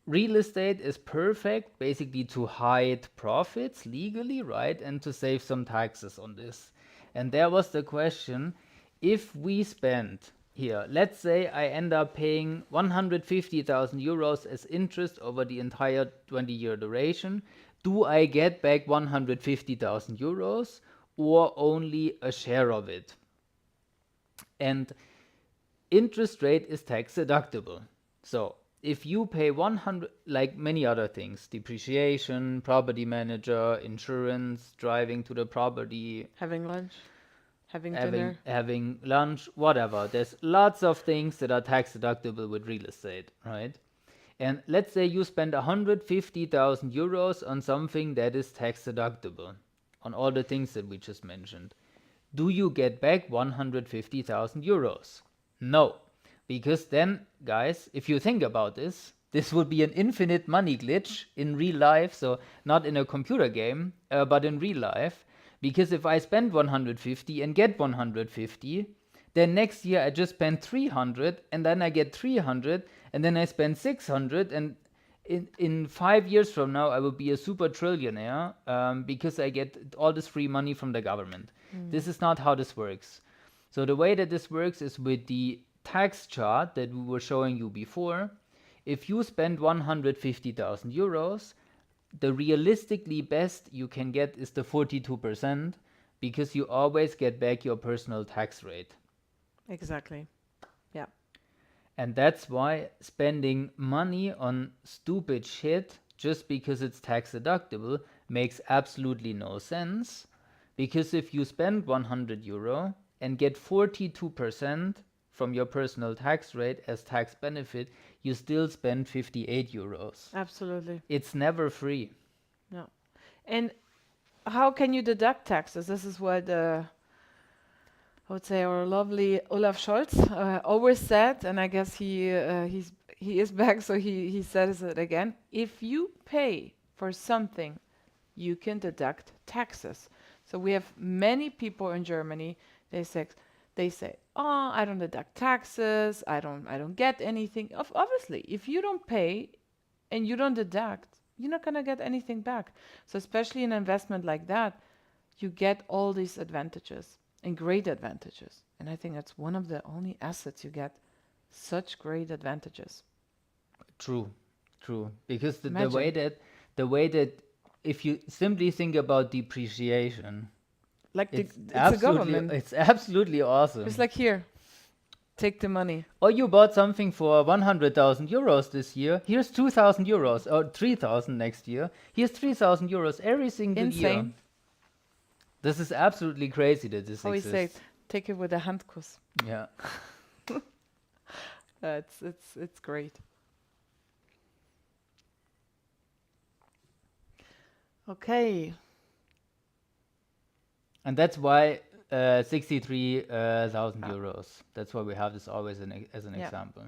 [SPEAKER 1] real estate is perfect basically to hide profits legally, right? And to save some taxes on this. And there was the question, if we spend here, let's say I end up paying 150,000 euros as interest over the entire 20-year duration, do I get back 150,000 euros or only a share of it? And interest rate is tax deductible. So if you pay 100, like many other things, depreciation, property manager, insurance, driving to the property,
[SPEAKER 2] having lunch, having dinner.
[SPEAKER 1] having lunch, whatever. There's lots of things that are tax deductible with real estate, right? And let's say you spend 150,000 euros on something that is tax deductible, on all the things that we just mentioned. Do you get back 150,000 euros? No. Because then, guys, if you think about this, this would be an infinite money glitch in real life, so not in a computer game, but in real life. Because if I spend 150 and get 150, then next year I just spend 300 and then I get 300 and then I spend 600 and in 5 years from now I will be a super trillionaire because I get all this free money from the government. This is not how this works. So the way that this works is with the tax chart that we were showing you before. If you spend 150,000 euros, the realistically best you can get is the 42% because you always get back your personal tax rate.
[SPEAKER 2] Exactly. Yeah.
[SPEAKER 1] And that's why spending money on stupid shit just because it's tax deductible makes absolutely no sense. Because if you spend 100 euro and get 42% from your personal tax rate as tax benefit, you still spend 58 euros.
[SPEAKER 2] Absolutely.
[SPEAKER 1] It's never free.
[SPEAKER 2] No. And how can you deduct taxes? This is what I would say our lovely Olaf Scholz always said, and I guess he is back, so he says it again. If you pay for something, you can deduct taxes. So we have many people in Germany. They say, oh, I don't deduct taxes. I don't get anything. Obviously, if you don't pay and you don't deduct, you're not gonna get anything back. So especially in an investment like that, you get all these advantages and great advantages. And I think that's one of the only assets you get such great advantages.
[SPEAKER 1] True, true. Because the
[SPEAKER 2] Imagine.
[SPEAKER 1] way that if you simply think about depreciation,
[SPEAKER 2] Like
[SPEAKER 1] it's
[SPEAKER 2] it's the
[SPEAKER 1] absolutely
[SPEAKER 2] government.
[SPEAKER 1] it's absolutely awesome.
[SPEAKER 2] It's like here, take the money.
[SPEAKER 1] Or you bought something for 100,000 euros this year. Here's 2,000 euros or 3,000 next year. Here's 3,000 euros every single year.
[SPEAKER 2] Insane.
[SPEAKER 1] This is absolutely crazy that this
[SPEAKER 2] How we say it,
[SPEAKER 1] exists.
[SPEAKER 2] take it with a handkuss.
[SPEAKER 1] Yeah.
[SPEAKER 2] It's great. Okay.
[SPEAKER 1] And that's why 63,000
[SPEAKER 2] Ah.
[SPEAKER 1] euros. That's why we have this always as an
[SPEAKER 2] Yeah.
[SPEAKER 1] example.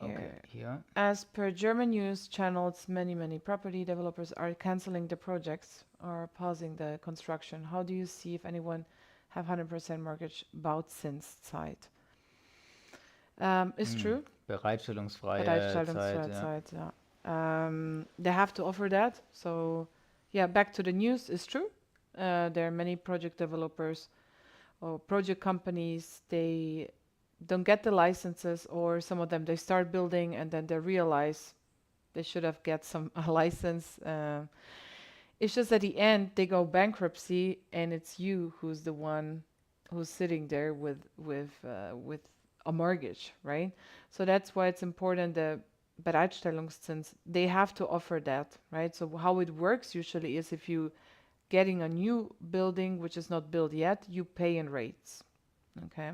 [SPEAKER 1] Okay, here.
[SPEAKER 2] As per German news channels, many property developers are canceling the projects or pausing the construction. How do you see if anyone have 100% mortgage Bauzinszeit? It's true.
[SPEAKER 1] Bereitstellungsfreie
[SPEAKER 2] Bereitstellungsfreie
[SPEAKER 1] Zeit, yeah.
[SPEAKER 2] Zeit, yeah. They have to offer that. So, yeah, back to the news. It's true. There are many project developers or project companies. They don't get the licenses, or some of them they start building and then they realize they should have get some a license. It's just at the end they go bankruptcy, and it's you who's the one who's sitting there with a mortgage, right? So that's why it's important the Bereitstellungszins, they have to offer that, right? So how it works usually is if you getting a new building which is not built yet, you pay in rates, okay?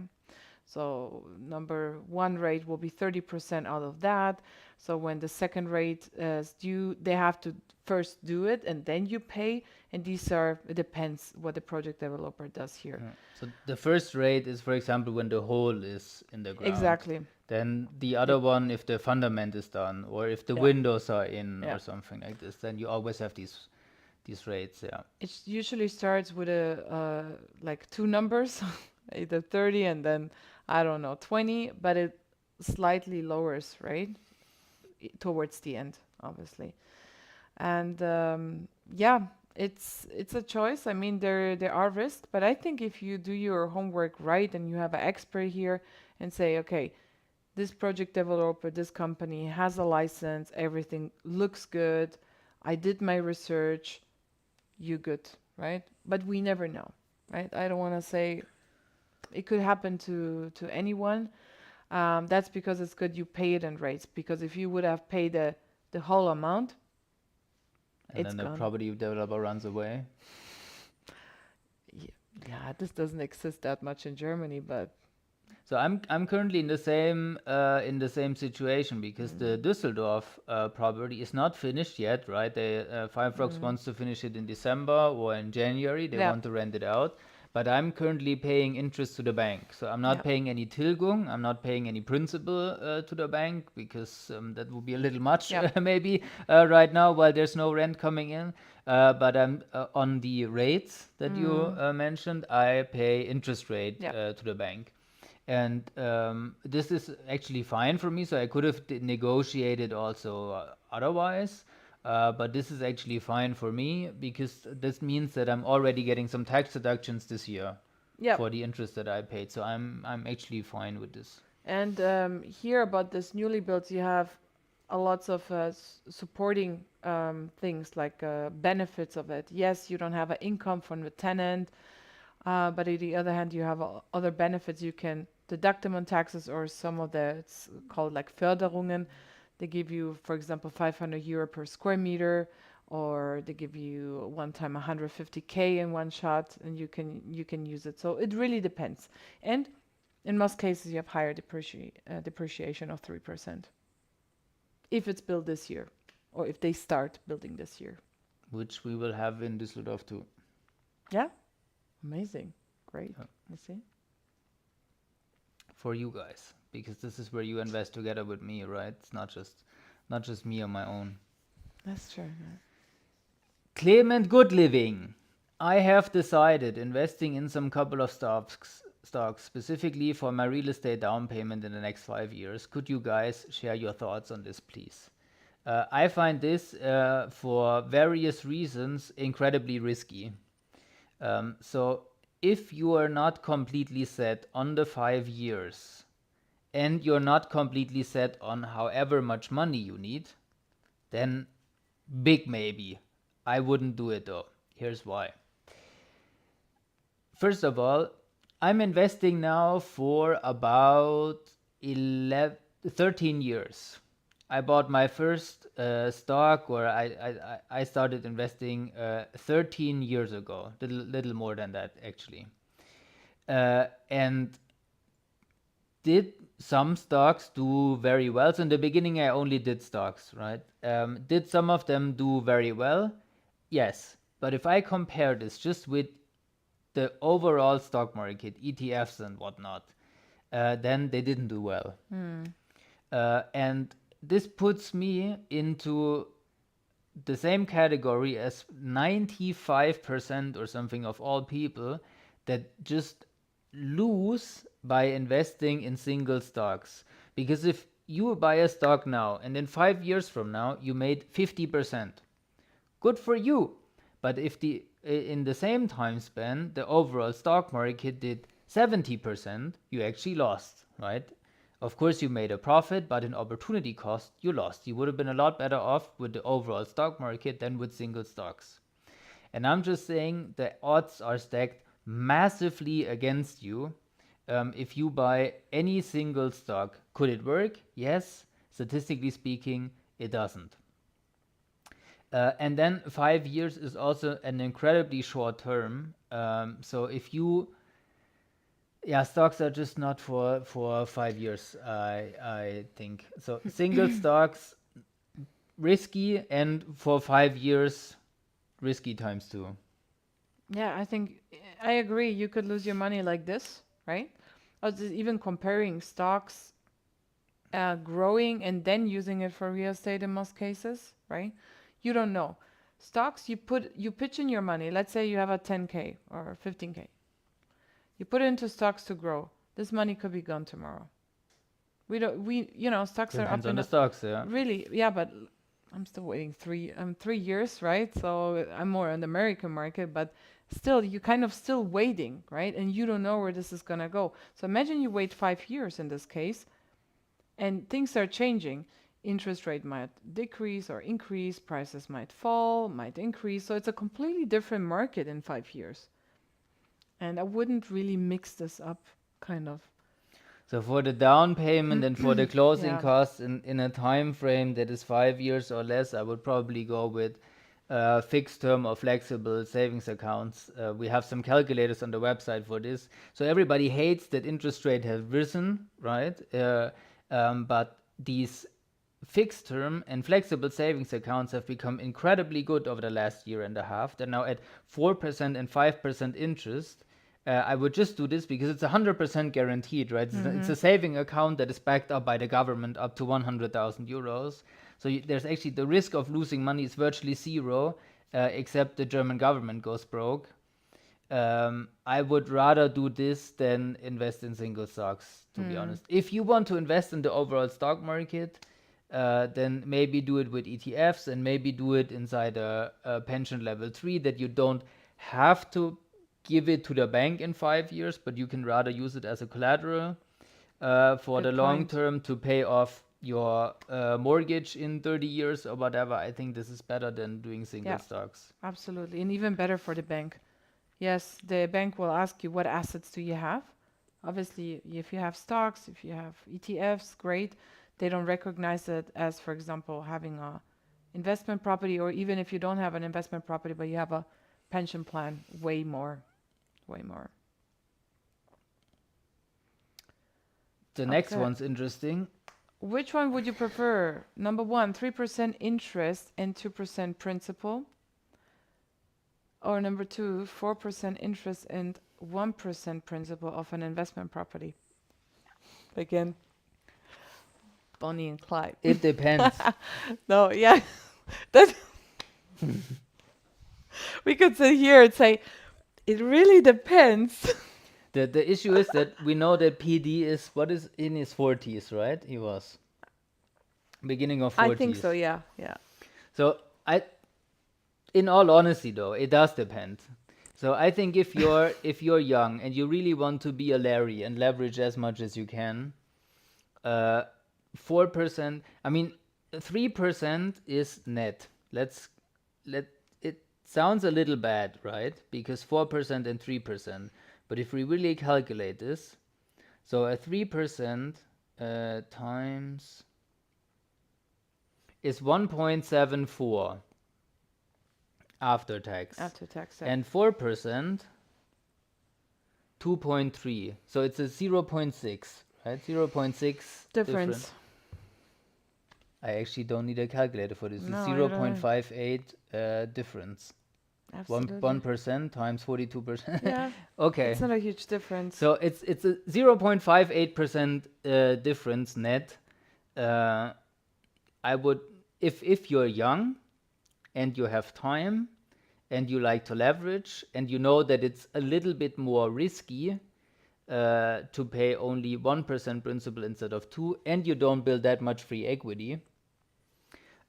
[SPEAKER 2] So number one rate will be 30% out of that. So when the second rate is due, they have to first do it and then you pay. And these are, it depends what the project developer does here.
[SPEAKER 1] Yeah. So the first rate is, for example, when the hole is in the ground.
[SPEAKER 2] Exactly.
[SPEAKER 1] Then the other one, if the fundament is done, or if the windows are in,
[SPEAKER 2] Yeah.
[SPEAKER 1] or something like this, then you always have these rates. Yeah.
[SPEAKER 2] It usually starts with a like two numbers, either 30 and then I don't know 20, but it slightly lowers, right, towards the end, obviously. And yeah, it's a choice. I mean, there are risks, but I think if you do your homework right and you have an expert here and say, okay, this project developer, this company has a license, everything looks good, I did my research, you good, right? But we never know, right? I don't want to say it could happen to anyone. That's because it's good you pay it in rates. Because if you would have paid the whole amount,
[SPEAKER 1] And
[SPEAKER 2] it's
[SPEAKER 1] then the
[SPEAKER 2] gone.
[SPEAKER 1] property developer runs away.
[SPEAKER 2] Yeah, this doesn't exist that much in Germany, but
[SPEAKER 1] So I'm currently in the same situation because the Düsseldorf property is not finished yet, right? They Firefox wants to finish it in December or in January. They
[SPEAKER 2] Yeah.
[SPEAKER 1] want to rent it out, but I'm currently paying interest to the bank, so I'm not
[SPEAKER 2] Yeah.
[SPEAKER 1] paying any Tilgung. I'm not paying any principal to the bank because that would be a little much
[SPEAKER 2] Yeah.
[SPEAKER 1] maybe right now while there's no rent coming in. But I'm on the rates that you mentioned. I pay interest rate
[SPEAKER 2] Yeah.
[SPEAKER 1] to the bank. And this is actually fine for me, so I could have negotiated also otherwise. But this is actually fine for me because this means that I'm already getting some tax deductions this year
[SPEAKER 2] Yeah.
[SPEAKER 1] for the interest that I paid. So I'm actually fine with this.
[SPEAKER 2] And here about this newly built, you have a lots of supporting things like benefits of it. Yes, you don't have an income from the tenant, but on the other hand, you have other benefits. You can deduct them on taxes, or some of the, it's called like Förderungen. They give you, for example, 500 euro per square meter, or they give you one time 150K in one shot, and you can use it. So it really depends. And in most cases, you have higher depreciation of 3% if it's built this year, or if they start building this year.
[SPEAKER 1] Which we will have in Düsseldorf too.
[SPEAKER 2] Yeah, amazing, great.
[SPEAKER 1] Yeah.
[SPEAKER 2] I see.
[SPEAKER 1] For you guys, because this is where you invest together with me, right? It's not just me on my own.
[SPEAKER 2] That's true. Yeah.
[SPEAKER 1] Clement Good Living. I have decided investing in some couple of stocks specifically for my real estate down payment in the next 5 years. Could you guys share your thoughts on this, please? I find this, for various reasons, incredibly risky. So if you are not completely set on the 5 years and you're not completely set on however much money you need, then big maybe. I wouldn't do it though. Here's why. First of all, I'm investing now for about 13 years. I bought my first stock, or I started investing 13 years ago, little more than that actually. And did some stocks do very well? So in the beginning, I only did stocks, right? Did some of them do very well? Yes. But if I compare this just with the overall stock market, ETFs and whatnot, then they didn't do well. And this puts me into the same category as 95% or something of all people that just lose by investing in single stocks. Because if you buy a stock now and in 5 years from now you made 50%, good for you. But if in the same time span the overall stock market did 70%, you actually lost, right? Of course, you made a profit, but in opportunity cost, you lost. You would have been a lot better off with the overall stock market than with single stocks. And I'm just saying the odds are stacked massively against you if you buy any single stock. Could it work? Yes. Statistically speaking, it doesn't. And then 5 years is also an incredibly short term. So if you, yeah, stocks are just not for 5 years, I think. So single stocks, risky, and for 5 years, risky times two.
[SPEAKER 2] Yeah, I think I agree. You could lose your money like this, right? Or just even comparing stocks growing and then using it for real estate in most cases, right? You don't know. Stocks, you pitch in your money. Let's say you have a 10K or 15K. You put it into stocks to grow. This money could be gone tomorrow. Stocks are up
[SPEAKER 1] Depends on
[SPEAKER 2] and
[SPEAKER 1] the
[SPEAKER 2] up.
[SPEAKER 1] stocks, yeah.
[SPEAKER 2] Really, yeah, but I'm still waiting 3 years, right? So I'm more on the American market, but still, you kind of still waiting, right? And you don't know where this is gonna go. So imagine you wait 5 years in this case, and things are changing. Interest rate might decrease or increase, prices might fall, might increase. So it's a completely different market in 5 years. And I wouldn't really mix this up, kind of.
[SPEAKER 1] So for the down payment and for the closing
[SPEAKER 2] Yeah.
[SPEAKER 1] costs in a time frame that is 5 years or less, I would probably go with fixed term or flexible savings accounts. We have some calculators on the website for this. So everybody hates that interest rate has risen, right? But these fixed term and flexible savings accounts have become incredibly good over the last year and a half. They're now at 4% and 5% interest. I would just do this because it's 100% guaranteed, right? It's a saving account that is backed up by the government up to 100,000 euros. So there's actually the risk of losing money is virtually zero, except the German government goes broke. I would rather do this than invest in single stocks, to be honest. If you want to invest in the overall stock market, then maybe do it with ETFs and maybe do it inside a pension level 3 that you don't have to give it to the bank in 5 years, but you can rather use it as a collateral for
[SPEAKER 2] Good
[SPEAKER 1] the long
[SPEAKER 2] point.
[SPEAKER 1] term to pay off your mortgage in 30 years or whatever. I think this is better than doing single
[SPEAKER 2] Yeah.
[SPEAKER 1] stocks.
[SPEAKER 2] Absolutely. And even better for the bank. Yes, the bank will ask you what assets do you have. Obviously, if you have stocks, if you have ETFs, great. They don't recognize it as, for example, having a investment property, or even if you don't have an investment property, but you have a pension plan, way more, way more.
[SPEAKER 1] The next
[SPEAKER 2] Okay.
[SPEAKER 1] one's interesting.
[SPEAKER 2] Which one would you prefer? Number one, 3% interest and 2% principal. Or number two, 4% interest and 1% principal of an investment property. Again, Bonnie and Clyde.
[SPEAKER 1] It depends.
[SPEAKER 2] No, yeah. That we could sit here and say, it really depends.
[SPEAKER 1] The issue is that we know that PD is what is in his 40s, right? He was beginning of 40s.
[SPEAKER 2] I think so, yeah. Yeah.
[SPEAKER 1] So in all honesty, though, it does depend. So I think if you're young and you really want to be a Larry and leverage as much as you can, 4%. I mean, 3% is net. Let it sounds a little bad, right? Because 4% and 3%. But if we really calculate this, so a 3% times is 1.74 after tax.
[SPEAKER 2] After tax. Yeah.
[SPEAKER 1] And 4%, 2.3. So it's a 0.6, right? 0.6
[SPEAKER 2] Difference.
[SPEAKER 1] I actually don't need a calculator for this.
[SPEAKER 2] No,
[SPEAKER 1] It's
[SPEAKER 2] you don't.
[SPEAKER 1] 0.58 difference.
[SPEAKER 2] Absolutely.
[SPEAKER 1] 1% times 42%.
[SPEAKER 2] Yeah.
[SPEAKER 1] Okay.
[SPEAKER 2] It's not a huge difference.
[SPEAKER 1] So it's a 0.58% difference net. I would, if you're young and you have time and you like to leverage and you know that it's a little bit more risky to pay only 1% principal instead of 2, and you don't build that much free equity.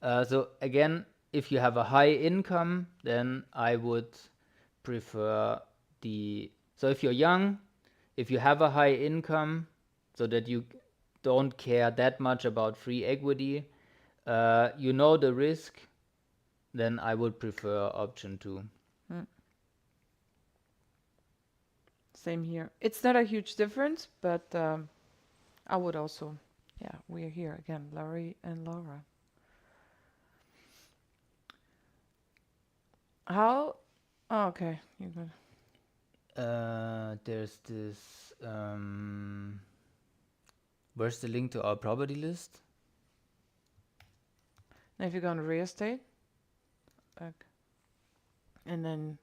[SPEAKER 1] So again, if you have a high income, then I would prefer so if you're young, if you have a high income, so that you don't care that much about free equity, you know the risk, then I would prefer option 2.
[SPEAKER 2] Same here. It's not a huge difference, but I would also, yeah, we're here again, Larry and Laura. How? Oh, okay, you're good.
[SPEAKER 1] There's this. Where's the link to our property list?
[SPEAKER 2] Now, if you go on real estate, back, and then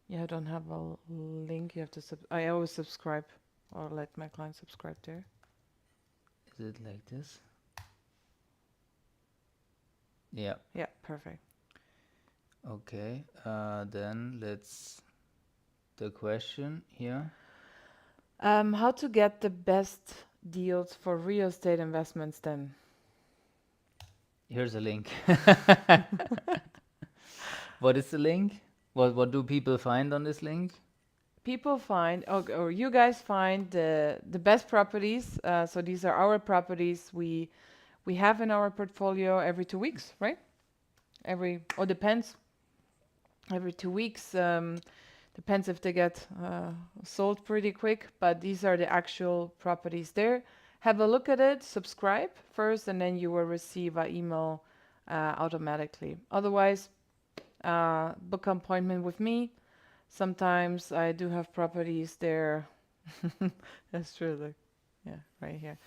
[SPEAKER 2] yeah, I don't have a link. You have to I always subscribe or let my clients subscribe there.
[SPEAKER 1] Is it like this? Yeah.
[SPEAKER 2] Yeah, perfect.
[SPEAKER 1] Okay. Then let's the question here.
[SPEAKER 2] How to get the best deals for real estate investments then?
[SPEAKER 1] Here's a link. What is the link? What do people find on this link?
[SPEAKER 2] People find, or you guys find the best properties. So these are our properties we have in our portfolio every 2 weeks, right? Depends. Every 2 weeks. Depends if they get sold pretty quick, but these are the actual properties there. Have a look at it, subscribe first, and then you will receive an email automatically. Otherwise, book an appointment with me. Sometimes I do have properties there. That's true. Look, yeah, right here.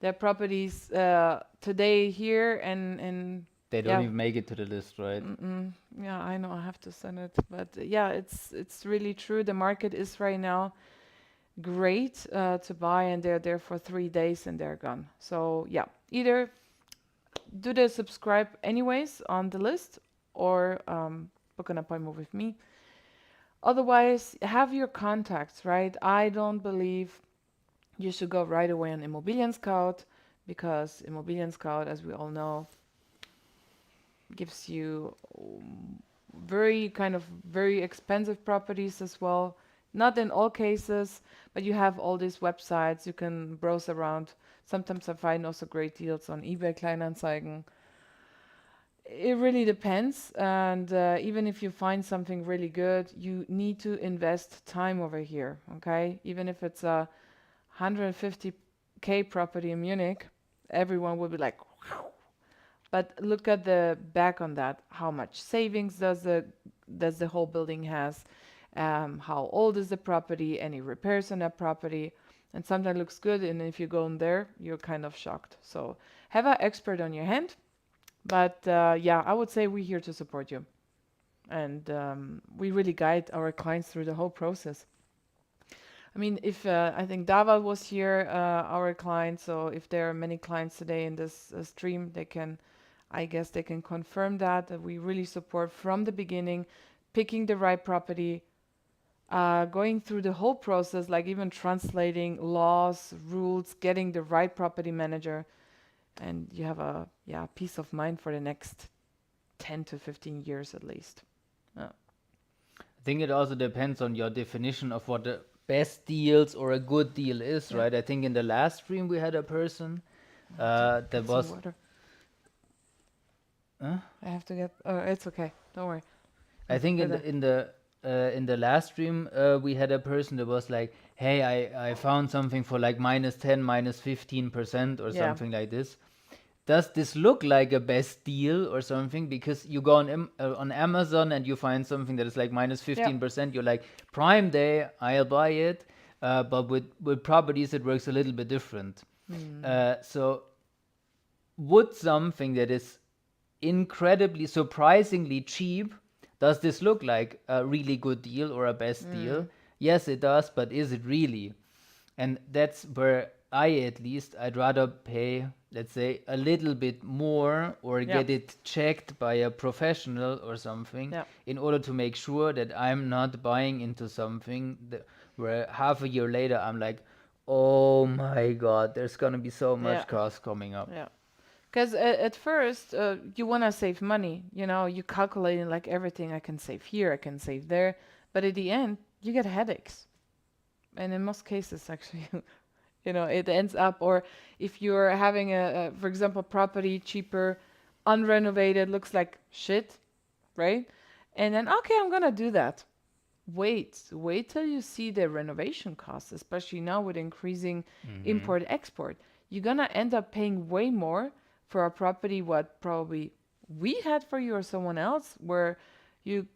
[SPEAKER 2] There are properties today here and
[SPEAKER 1] They don't
[SPEAKER 2] yeah,
[SPEAKER 1] even make it to the list, right?
[SPEAKER 2] yeah. I know I have to send it, but yeah, it's really true. The market is right now great to buy, and they're there for 3 days and they're gone. So yeah, either do the subscribe anyways on the list or book an appointment with me. Otherwise, have your contacts, right? I don't believe you should go right away on Immobilien Scout because Immobilien Scout, as we all know, gives you very expensive properties as well. Not in all cases, but you have all these websites you can browse around. Sometimes I find also great deals on eBay Kleinanzeigen. It really depends, and even if you find something really good, you need to invest time over here, okay? Even if it's a 150K property in Munich, everyone will be like, wow. But look at the back on that. How much savings does the whole building has? How old is the property? Any repairs on that property? And sometimes it looks good, and if you go in there, you're kind of shocked. So have an expert on your hand. But yeah, I would say we're here to support you. And we really guide our clients through the whole process. I mean, if I think Dava was here, our client, so if there are many clients today in this stream, I guess they can confirm that we really support from the beginning, picking the right property, going through the whole process, like even translating laws, rules, getting the right property manager, and you have a peace of mind for the next 10 to 15 years at least.
[SPEAKER 1] I think it also depends on your definition of what the best deals or a good deal is,
[SPEAKER 2] Yeah.
[SPEAKER 1] right? I think in the last stream we had a person that
[SPEAKER 2] Get some
[SPEAKER 1] was.
[SPEAKER 2] water.
[SPEAKER 1] Huh?
[SPEAKER 2] I have to get. Oh, it's okay. Don't worry.
[SPEAKER 1] I think
[SPEAKER 2] Better.
[SPEAKER 1] in the last stream we had a person that was like, "Hey, I found something for like -10, -15% or
[SPEAKER 2] Yeah.
[SPEAKER 1] something like this. Does this look like a best deal or something? Because you go on Amazon and you find something that is like -15%. You're like, Prime Day, I'll buy it. But with properties, it works a little bit different. So would something that is incredibly, surprisingly cheap, does this look like a really good deal or a best deal? Yes, it does, but is it really? And that's where at least, I'd rather pay, let's say, a little bit more or get it checked by a professional or something in order to make sure that I'm not buying into something where half a year later I'm like, oh my god, there's gonna be so much cost coming up.
[SPEAKER 2] Yeah. Because at first, you want to save money. You calculating like everything I can save here, I can save there. But at the end, you get headaches. And in most cases, actually, it ends up, or if you're having for example, property cheaper, unrenovated, looks like shit, right? And then, okay, I'm going to do that. Wait till you see the renovation costs, especially now with increasing import export. You're going to end up paying way more for a property what probably we had for you or someone else, where you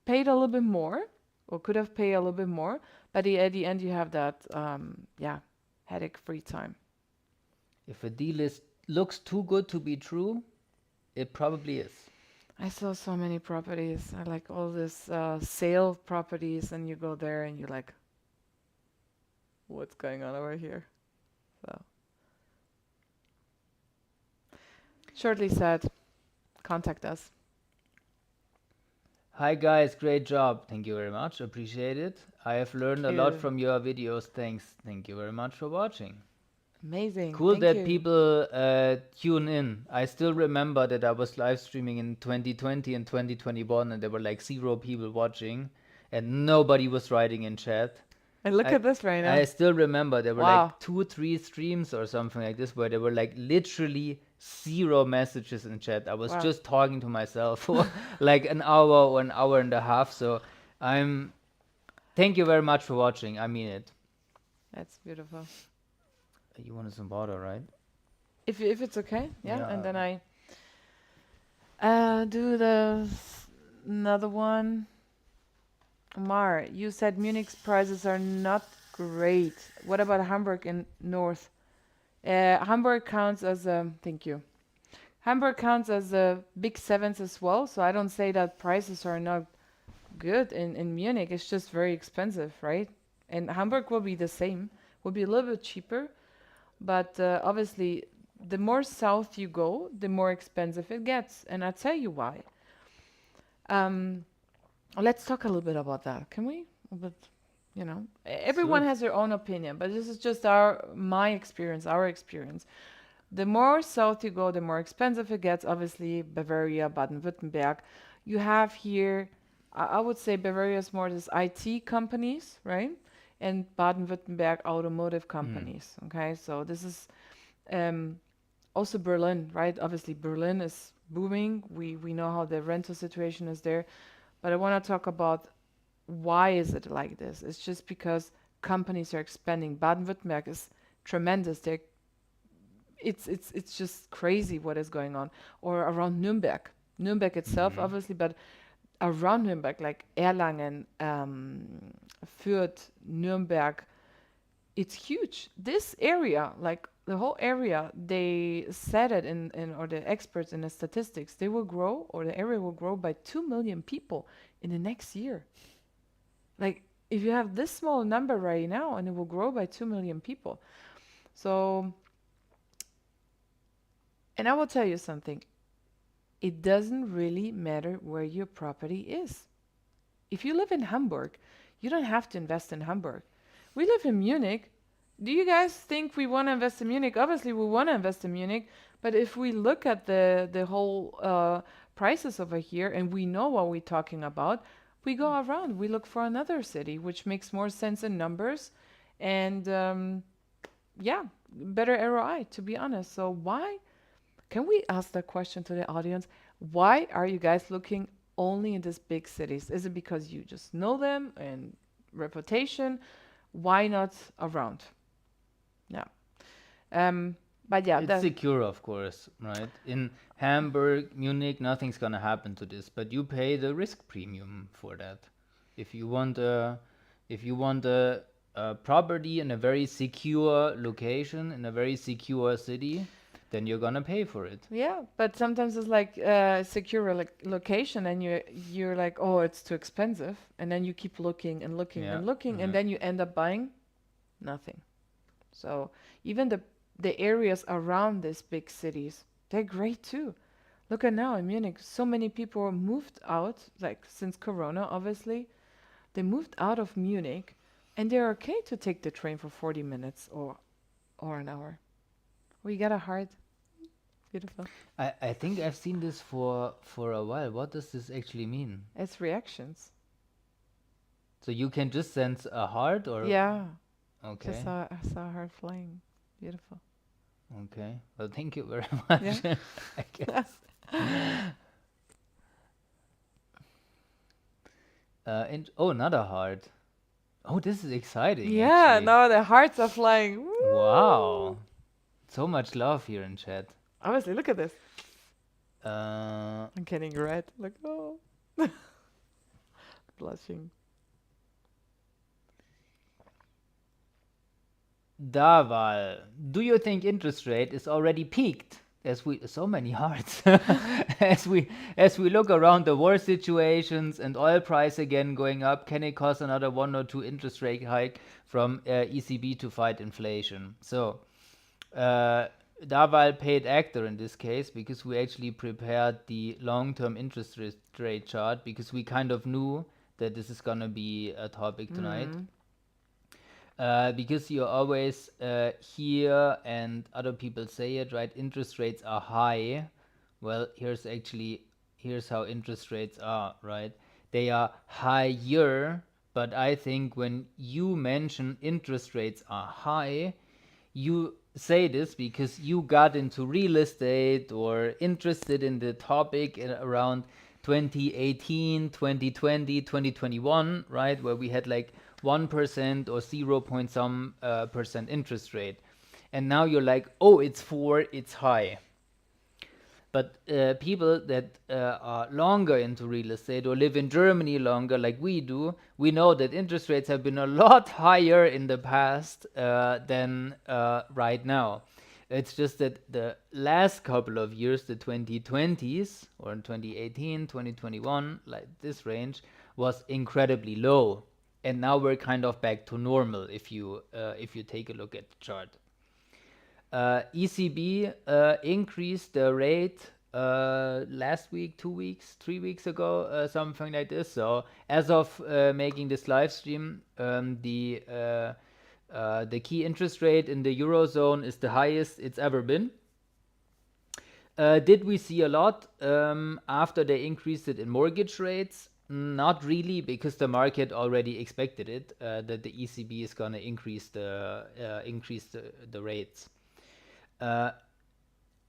[SPEAKER 2] paid a little bit more or could have paid a little bit more, but at the end you have that headache-free time.
[SPEAKER 1] If a deal looks too good to be true, it probably is.
[SPEAKER 2] I saw so many properties. I like all this sale properties, and you go there and you're like, what's going on over here? So, shortly said, contact us.
[SPEAKER 1] Hi guys, great job. Thank you very much. Appreciate it. I have learned a lot from your videos. Thanks. Thank you very much for watching.
[SPEAKER 2] Amazing.
[SPEAKER 1] Cool
[SPEAKER 2] Thank
[SPEAKER 1] that
[SPEAKER 2] you.
[SPEAKER 1] people tune in. I still remember that I was live streaming in 2020 and 2021 and there were like 0 people watching and nobody was writing in chat.
[SPEAKER 2] And look at this right now.
[SPEAKER 1] I still remember there were
[SPEAKER 2] Wow.
[SPEAKER 1] like 2-3 streams or something like this where there were like literally 0 messages in chat. I was just talking to myself for like an hour or an hour and a half. So thank you very much for watching. I mean it.
[SPEAKER 2] That's beautiful.
[SPEAKER 1] You wanted some water, right?
[SPEAKER 2] If it's okay, yeah.
[SPEAKER 1] Yeah.
[SPEAKER 2] And then I do the Another one. Omar, you said Munich's prices are not great. What about Hamburg and North? Hamburg counts as a, thank you. Hamburg counts as a big sevens as well, so I don't say that prices are not good in Munich. It's just very expensive, right? And Hamburg will be the same, will be a little bit cheaper, but obviously, the more south you go, the more expensive it gets. And I'll tell you why. Um, let's talk a little bit about that, can we? But everyone
[SPEAKER 1] Sure.
[SPEAKER 2] has their own opinion, but this is just my experience, our experience. The more south you go, the more expensive it gets. Obviously, Bavaria, Baden-Württemberg. You have here, I would say Bavaria is more this IT companies, right? And Baden-Württemberg automotive
[SPEAKER 1] Mm.
[SPEAKER 2] companies. Okay, so this is um, also Berlin, right? Obviously, Berlin is booming. We know how the rental situation is there, but I want to talk about why is it like this? It's just because companies are expanding. Baden-Württemberg is tremendous. It's just crazy what is going on. Or around Nuremberg. Nuremberg itself,
[SPEAKER 1] Mhm.
[SPEAKER 2] obviously, but around Nuremberg, like Erlangen, Fürth, Nuremberg, it's huge. This area, like the whole area, they said it or the experts in the statistics, they will grow, or the area will grow by 2 million people in the next year. Like, if you have this small number right now, and it will grow by 2 million people. So, and I will tell you something, it doesn't really matter where your property is. If you live in Hamburg, you don't have to invest in Hamburg. We live in Munich. Do you guys think we want to invest in Munich? Obviously, we want to invest in Munich, but if we look at the whole prices over here and we know what we're talking about, we go around. We look for another city, which makes more sense in numbers, and yeah, better ROI, to be honest. So why? Can we ask that question to the audience? Why are you guys looking only in these big cities? Is it because you just know them and reputation? Why not around? Yeah. But yeah,
[SPEAKER 1] It's
[SPEAKER 2] that
[SPEAKER 1] secure, of course, right? In Hamburg, Munich, nothing's gonna happen to this, but you pay the risk premium for that. If you want a, if you want a property in a very secure location in a very secure city, then you're gonna pay for it.
[SPEAKER 2] yeah, but sometimes it's like secure location, and you're like, oh, it's too expensive, and then you keep looking and looking
[SPEAKER 1] Yeah,
[SPEAKER 2] and looking, and
[SPEAKER 1] yeah.
[SPEAKER 2] then you end up buying nothing. So even the areas around these big cities, they're great too. Look at now in Munich, so many people moved out, like since Corona, obviously. They moved out of Munich, and they're okay to take the train for 40 minutes or an hour. We got a heart. Beautiful.
[SPEAKER 1] I think I've seen this for a while. What does this actually mean?
[SPEAKER 2] It's reactions.
[SPEAKER 1] So you can just send a heart or
[SPEAKER 2] Yeah, just
[SPEAKER 1] okay,
[SPEAKER 2] saw I saw her flying. Beautiful.
[SPEAKER 1] okay. Well, thank you very
[SPEAKER 2] Yeah.
[SPEAKER 1] much. I guess. And oh, another heart. Oh, this is exciting,
[SPEAKER 2] Yeah,
[SPEAKER 1] actually.
[SPEAKER 2] no, the hearts are flying.
[SPEAKER 1] Wow.
[SPEAKER 2] Woo!
[SPEAKER 1] So much love here in chat.
[SPEAKER 2] Obviously, look at this.
[SPEAKER 1] Uh,
[SPEAKER 2] I'm getting red. Look, oh, blushing.
[SPEAKER 1] Daval, do you think interest rate is already peaked? As we so many hearts as we look around the war situations and oil price again going up, can it cause another one or two interest rate hike from ECB to fight inflation? So uh, Daval paid actor in this case because we actually prepared the long-term interest rate chart because we kind of knew that this is gonna be a topic tonight.
[SPEAKER 2] Mm.
[SPEAKER 1] Because you always hear and other people say it, right? Interest rates are high. Well, here's how interest rates are, right? They are higher, but I think when you mention interest rates are high, you say this because you got into real estate or interested in the topic around 2018, 2020, 2021, right? Where we had like 1% or 0 point some percent interest rate. And now you're like, oh, it's 4, it's high. But people that are longer into real estate or live in Germany longer, like we do, we know that interest rates have been a lot higher in the past than right now. It's just that the last couple of years, the 2020s or in 2018, 2021, like this range, was incredibly low. And now we're kind of back to normal if you take a look at the chart. ECB increased the rate last week, 2 weeks, 3 weeks ago, something like this. So as of making this live stream, the key interest rate in the Eurozone is the highest it's ever been. Did we see a lot after they increased it in mortgage rates? Not really, because the market already expected it, that the ECB is going to increase the rates.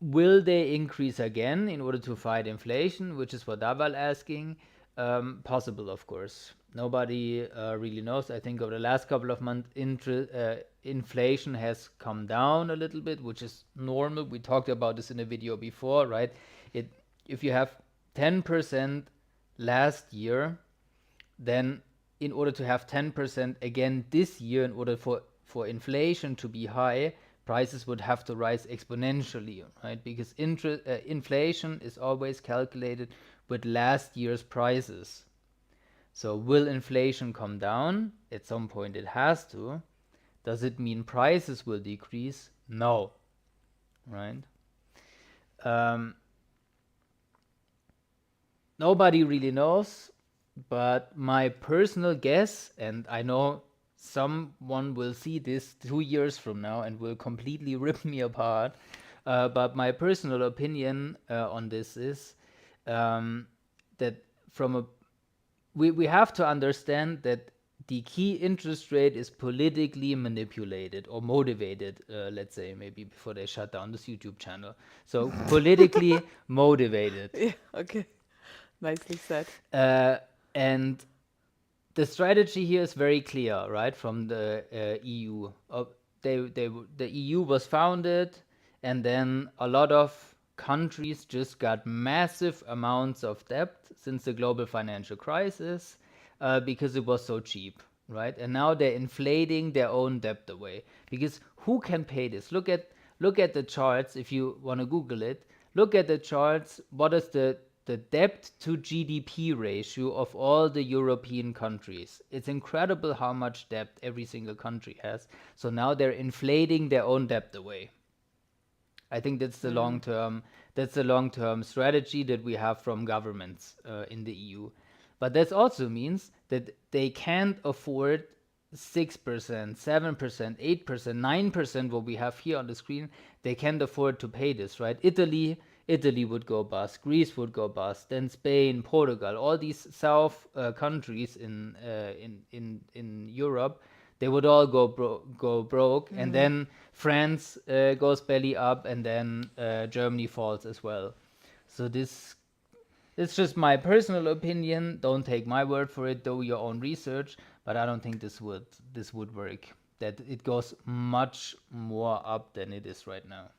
[SPEAKER 1] Will they increase again in order to fight inflation, which is what Daval asking? Possible, of course. Nobody really knows. I think over the last couple of months, inflation has come down a little bit, which is normal. We talked about this in a video before, right? If you have 10% last year, then in order to have 10% again this year, in order for inflation to be high, prices would have to rise exponentially, right? Because inflation is always calculated with last year's prices. So will inflation come down? At some point it has to. Does it mean prices will decrease? No, right? Nobody really knows, but my personal guess, and I know someone will see this 2 years from now and will completely rip me apart, but my personal opinion on this is that we have to understand that the key interest rate is politically manipulated or motivated, let's say, maybe before they shut down this YouTube channel. So politically motivated.
[SPEAKER 2] Yeah, okay. Nicely said.
[SPEAKER 1] And the strategy here is very clear, right, from the EU. The EU was founded, and then a lot of countries just got massive amounts of debt since the global financial crisis because it was so cheap, right? And now they're inflating their own debt away, because who can pay this? Look at the charts. If you want to Google it, look at the charts. What is the debt to GDP ratio of all the European countries? It's incredible how much debt every single country has. So now they're inflating their own debt away. I think that's the long-term strategy that we have from governments in the EU. But that also means that they can't afford 6%, 7%, 8%, 9%, what we have here on the screen. They can't afford to pay this, right? Italy would go bust, Greece would go bust, then Spain, Portugal, all these south countries in Europe, they would all go broke, and then France goes belly up, and then Germany falls as well. So it's just my personal opinion. Don't take my word for it. Do your own research. But I don't think this would work. That it goes much more up than it is right now.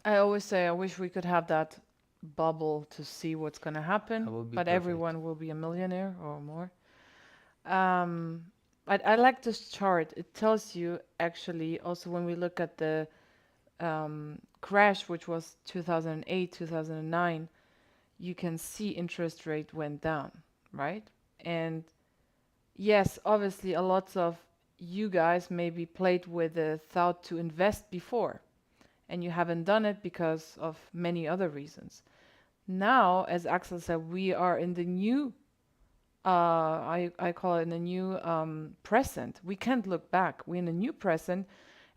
[SPEAKER 2] I always say I wish we could have that bubble to see what's going to happen,
[SPEAKER 1] That would be
[SPEAKER 2] but
[SPEAKER 1] perfect.
[SPEAKER 2] everyone will be a millionaire or more. I like this chart. It tells you actually also when we look at the crash, which was 2008, 2009, you can see interest rate went down, right? And yes, obviously a lot of you guys maybe played with the thought to invest before, and you haven't done it because of many other reasons. Now, as Axel said, we are in the new, I call it in the new present. We can't look back. We're in a new present.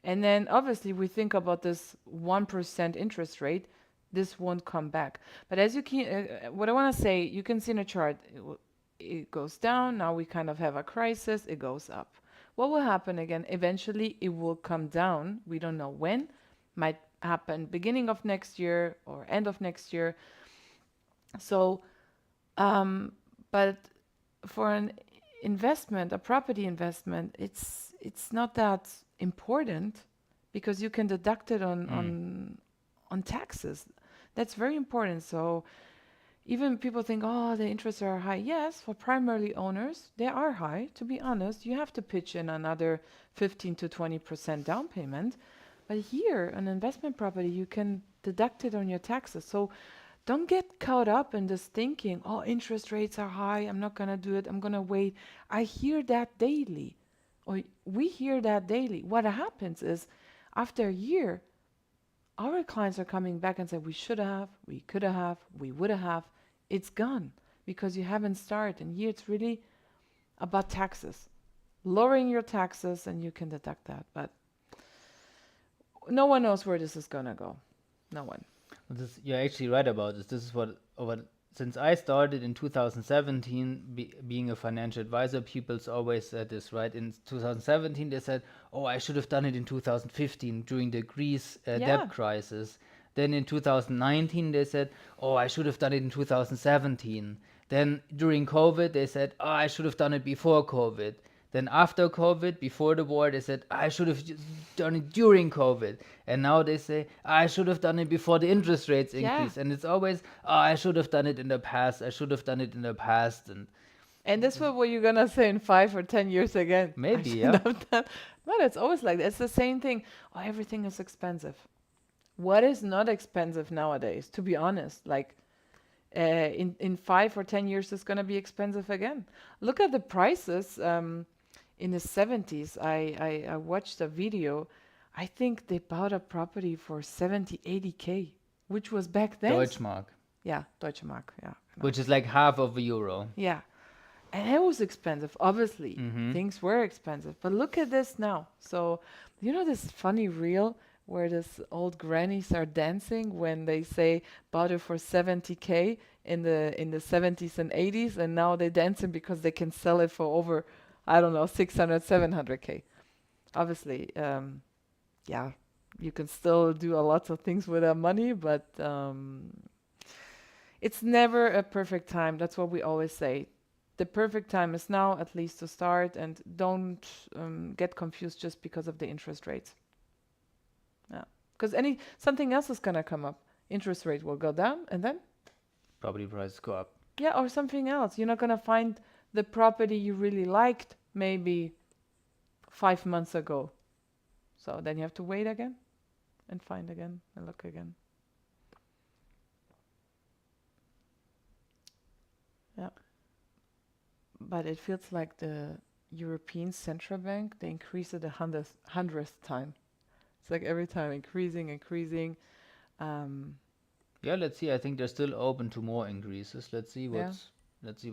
[SPEAKER 2] And then obviously we think about this 1% interest rate. This won't come back. But as you can, what I want to say, you can see in a chart, it goes down. Now we kind of have a crisis. It goes up. What will happen again? Eventually it will come down. We don't know when. Might happen beginning of next year or end of next year. So, but for an investment, a property investment, it's not that important because you can deduct it on taxes. That's very important. So even people think, oh, the interests are high. Yes, for primarily owners, they are high. To be honest, you have to pitch in another 15 to 20% down payment. But here, an investment property, you can deduct it on your taxes. So don't get caught up in this thinking, oh, interest rates are high. I'm not going to do it. I'm going to wait. I hear that daily. Or we hear that daily. What happens is after a year, our clients are coming back and say, we should have, we could have, we would have. It's gone because you haven't started. And here it's really about taxes. Lowering your taxes and you can deduct that. But no one knows where this is going to go. No one.
[SPEAKER 1] You're actually right about this. This is what since I started in 2017 being a financial advisor, people's always said this, right? In 2017, they said, "Oh, I should have done it in 2015 during the Greece
[SPEAKER 2] Yeah.
[SPEAKER 1] debt crisis." Then in 2019, they said, "Oh, I should have done it in 2017." Then during COVID, they said, "Oh, I should have done it before COVID." Then after COVID, before the war, they said, I should have done it during COVID. And now they say, I should have done it before the interest rates
[SPEAKER 2] Yeah.
[SPEAKER 1] increase. And it's always, oh, I should have done it in the past. I should have done it in the past.
[SPEAKER 2] And that's what you're going to say in 5 or 10 years again. I
[SPEAKER 1] Maybe,
[SPEAKER 2] should
[SPEAKER 1] yeah.
[SPEAKER 2] have done. But it's always like that. It's the same thing. Oh, everything is expensive. What is not expensive nowadays, to be honest? Like, in 5 or 10 years, it's going to be expensive again. Look at the prices. In the 70s, I watched a video. I think they bought a property for 70, 80K, which was back then.
[SPEAKER 1] Deutschmark,
[SPEAKER 2] Yeah, Deutsche Mark. Yeah. Genau.
[SPEAKER 1] which is like half of a euro.
[SPEAKER 2] Yeah. And it was expensive, obviously.
[SPEAKER 1] Mhm.
[SPEAKER 2] Things were expensive. But look at this now. So, you know this funny reel where this old grannies are dancing when they say bought it for 70K in the 70s and 80s, and now they're dancing because they can sell it for over, I don't know, 600, 700K. Obviously, yeah, you can still do a lot of things with that money, but it's never a perfect time. That's what we always say. The perfect time is now, at least to start, and don't get confused just because of the interest rates. Yeah, because something else is gonna come up. Interest rate will go down, and then
[SPEAKER 1] Property prices go up.
[SPEAKER 2] yeah, or something else. You're not gonna find the property you really liked maybe 5 months ago. So then you have to wait again, and find again, and look again. Yeah. But it feels like the European Central Bank, they increase it 100th time. It's like every time increasing.
[SPEAKER 1] Yeah, let's see. I think they're still open to more increases. Let's see
[SPEAKER 2] Yeah.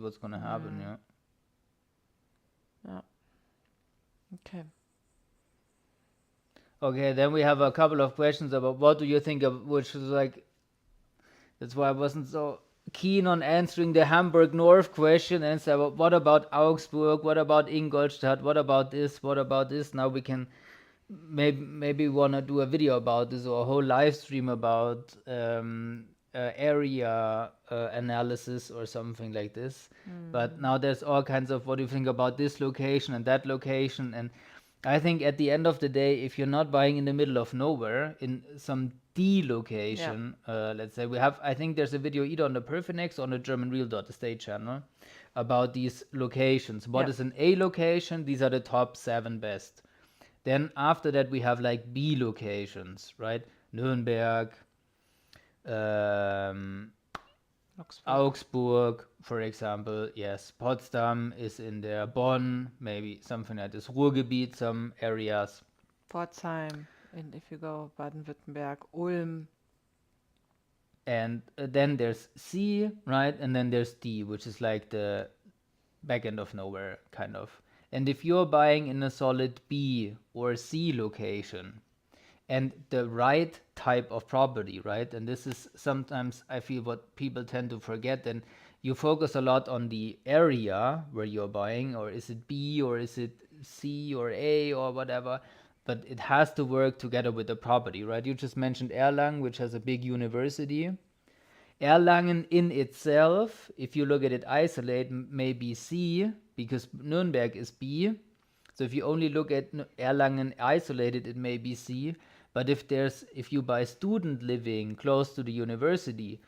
[SPEAKER 1] what's gonna happen.
[SPEAKER 2] Mm.
[SPEAKER 1] Yeah.
[SPEAKER 2] Yeah. Okay.
[SPEAKER 1] Okay, then we have a couple of questions about what do you think of, which is like, that's why I wasn't so keen on answering the Hamburg North question and say, well, what about Augsburg? What about Ingolstadt? What about this? What about this? Now we can maybe want to do a video about this or a whole live stream about area analysis or something like this. But now there's all kinds of what do you think about this location and that location, and I think at the end of the day, if you're not buying in the middle of nowhere in some D location, let's say I think there's a video either on the PerFinEx or on the German Real Estate channel about these locations. What
[SPEAKER 2] Yeah.
[SPEAKER 1] is an A location? These are the top 7 best. Then after that we have like B locations, right? Nuremberg, Augsburg, for example, yes. Potsdam is in there. Bonn, maybe something like this. Ruhrgebiet, some areas.
[SPEAKER 2] Pforzheim, and if you go Baden-Württemberg, Ulm.
[SPEAKER 1] And then there's C, right? And then there's D, which is like the back end of nowhere, kind of. And if you're buying in a solid B or C location, and the right type of property, right? And this is sometimes I feel what people tend to forget. And you focus a lot on the area where you're buying, or is it B or is it C or A or whatever, but it has to work together with the property, right? You just mentioned Erlangen, which has a big university. Erlangen in itself, if you look at it isolate, may be C because Nuremberg is B. So if you only look at Erlangen isolated, it may be C. But if you buy student living close to the university,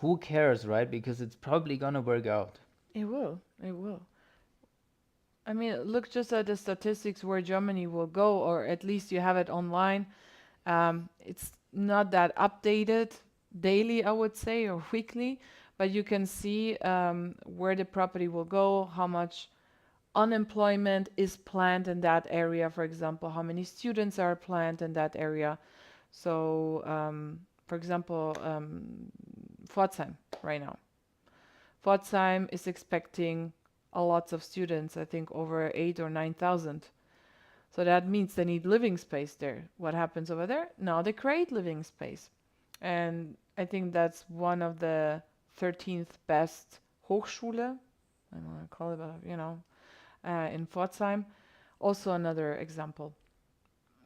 [SPEAKER 1] who cares, right? Because it's probably gonna work out.
[SPEAKER 2] It will. It will. I mean, look just at the statistics where Germany will go, or at least you have it online. It's not that updated daily, I would say, or weekly, but you can see where the property will go, how much unemployment is planned in that area, for example, how many students are planned in that area. So, for example, Pforzheim right now. Pforzheim is expecting a lots of students, I think over 8 or 9,000. So that means they need living space there. What happens over there? Now they create living space. And I think that's one of the 13th best Hochschule, I don't want to call it, but in Pforzheim. Also another example.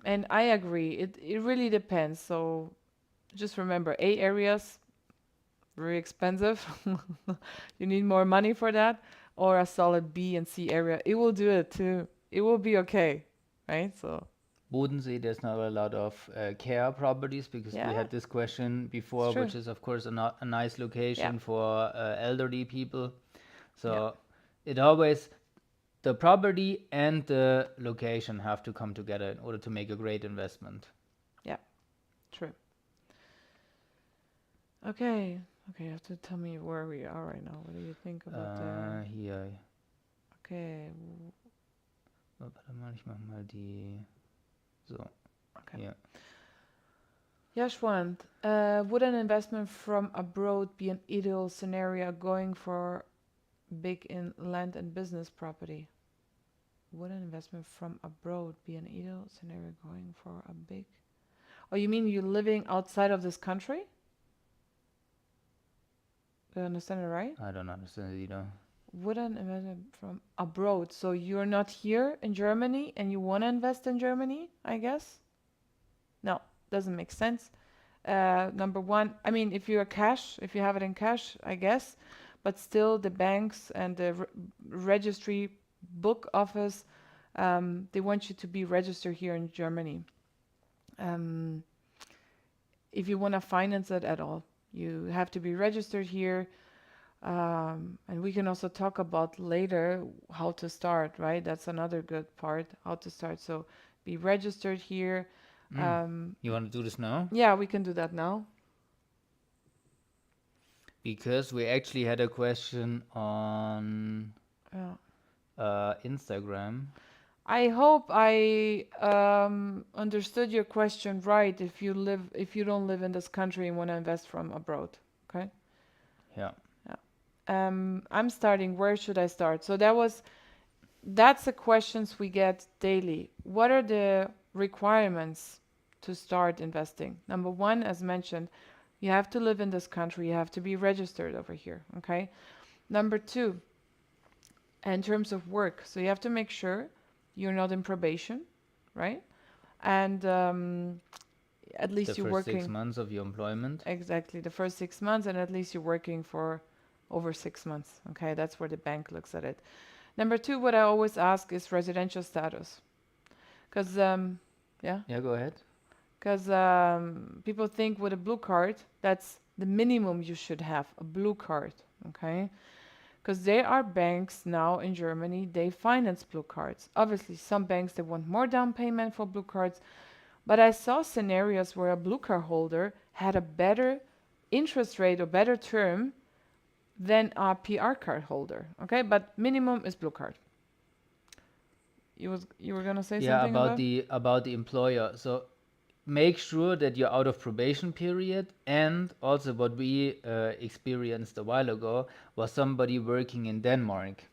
[SPEAKER 2] And I agree, it really depends. So just remember, A areas, very expensive. You need more money for that. Or a solid B and C area. It will do it too. It will be okay, right? So
[SPEAKER 1] Bodensee, there's not a lot of care properties because we
[SPEAKER 2] yeah,
[SPEAKER 1] had this question before,
[SPEAKER 2] it's true.
[SPEAKER 1] which is of course a nice
[SPEAKER 2] Yeah,
[SPEAKER 1] location for elderly people.
[SPEAKER 2] yeah,
[SPEAKER 1] So it always, the property and the location have to come together in order to make a great investment.
[SPEAKER 2] yeah, true. Okay, okay, you have to tell me where we are right now. What do you think about
[SPEAKER 1] Hier.
[SPEAKER 2] Okay,
[SPEAKER 1] Warte mal, ich mach mal die. So,
[SPEAKER 2] okay.
[SPEAKER 1] hier.
[SPEAKER 2] Yashwant, would an investment from abroad be an ideal scenario going for big in land and business property? Would an investment from abroad be an ideal scenario going for a big? Oh, you mean you're living outside of this country? Do I understand it right?
[SPEAKER 1] I don't understand it either.
[SPEAKER 2] Would an investment from abroad? So you're not here in Germany and you want to invest in Germany, I guess? No, doesn't make sense. Number one, I mean, if you're cash, if you have it in cash, I guess, but still the banks and the registry book office, they want you to be registered here in Germany. If you want to finance it at all, you have to be registered here. And we can also talk about later how to start, right? That's another good part, how to start. So be registered here.
[SPEAKER 1] You want to do this now?
[SPEAKER 2] Yeah, we can do that now.
[SPEAKER 1] Because we actually had a question on Instagram.
[SPEAKER 2] I hope I understood your question right. If you don't live in this country and want to invest from abroad, okay?
[SPEAKER 1] Yeah.
[SPEAKER 2] I'm starting. Where should I start? So that's the questions we get daily. What are the requirements to start investing? Number one, as mentioned, you have to live in this country. You have to be registered over here. Okay. Number two, in terms of work, so you have to make sure you're not in probation, right? And at least
[SPEAKER 1] The
[SPEAKER 2] you're
[SPEAKER 1] first
[SPEAKER 2] working
[SPEAKER 1] 6 months of your employment.
[SPEAKER 2] exactly the first 6 months, and at least you're working for over 6 months. Okay, that's where the bank looks at it. Number two, what I always ask is residential status, because
[SPEAKER 1] Yeah, go ahead.
[SPEAKER 2] because people think with a blue card that's the minimum you should have, a blue card. Okay, because there are banks now in Germany, they finance blue cards. Obviously, some banks they want more down payment for blue cards, but I saw scenarios where a blue card holder had a better interest rate or better term than a PR card holder. Okay, but minimum is blue card. You were gonna say
[SPEAKER 1] Yeah,
[SPEAKER 2] something
[SPEAKER 1] about the employer. So make sure that you're out of probation period, and also what we experienced a while ago was somebody working in Denmark.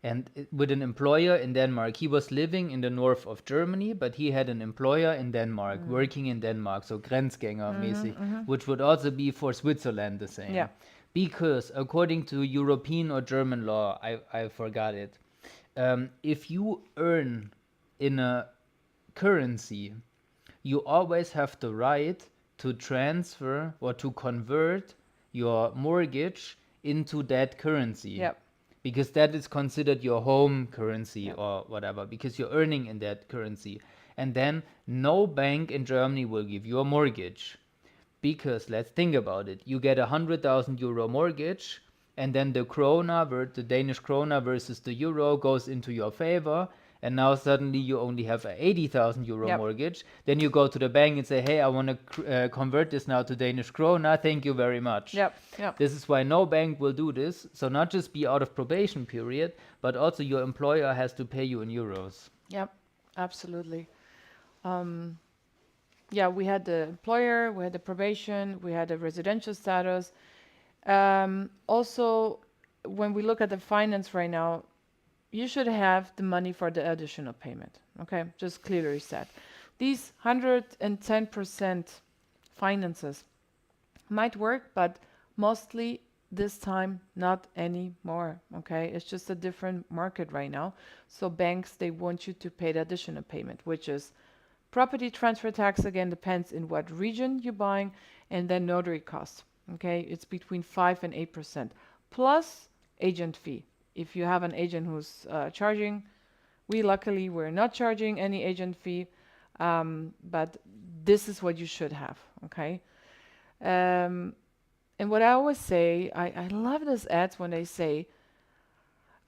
[SPEAKER 1] And with an employer in Denmark, he was living in the north of Germany, but he had an employer in Denmark, working in Denmark, so Grenzgänger-mäßig, which would also be for Switzerland the same.
[SPEAKER 2] Yeah.
[SPEAKER 1] Because according to European or German law, I forgot it, if you earn in a currency, you always have the right to transfer or to convert your mortgage into that currency.
[SPEAKER 2] Yep.
[SPEAKER 1] because that is considered your home currency
[SPEAKER 2] Yeah.
[SPEAKER 1] or whatever, because you're earning in that currency. And then no bank in Germany will give you a mortgage. Because let's think about it. You get a 100,000 euro mortgage, and then the Danish krona versus the euro goes into your favor, and now suddenly you only have a 80,000 euro
[SPEAKER 2] Yep.
[SPEAKER 1] mortgage. Then you go to the bank and say, hey, I want to convert this now to Danish krona. Thank you very much.
[SPEAKER 2] Yep. Yep.
[SPEAKER 1] This is why no bank will do this. So not just be out of probation period, but also your employer has to pay you in euros.
[SPEAKER 2] Yep. Absolutely. Yeah, we had the employer, we had the probation, we had the residential status. Also, when we look at the finance right now, you should have the money for the additional payment. Okay, just clearly said. These 110% finances might work, but mostly this time not anymore. Okay, it's just a different market right now. So banks, they want you to pay the additional payment, which is property transfer tax. Again, depends in what region you're buying, and then notary costs. Okay, it's between 5 and 8% plus agent fee. If you have an agent who's charging, luckily we're not charging any agent fee, but this is what you should have. Okay. And what I always say, I love those ads when they say,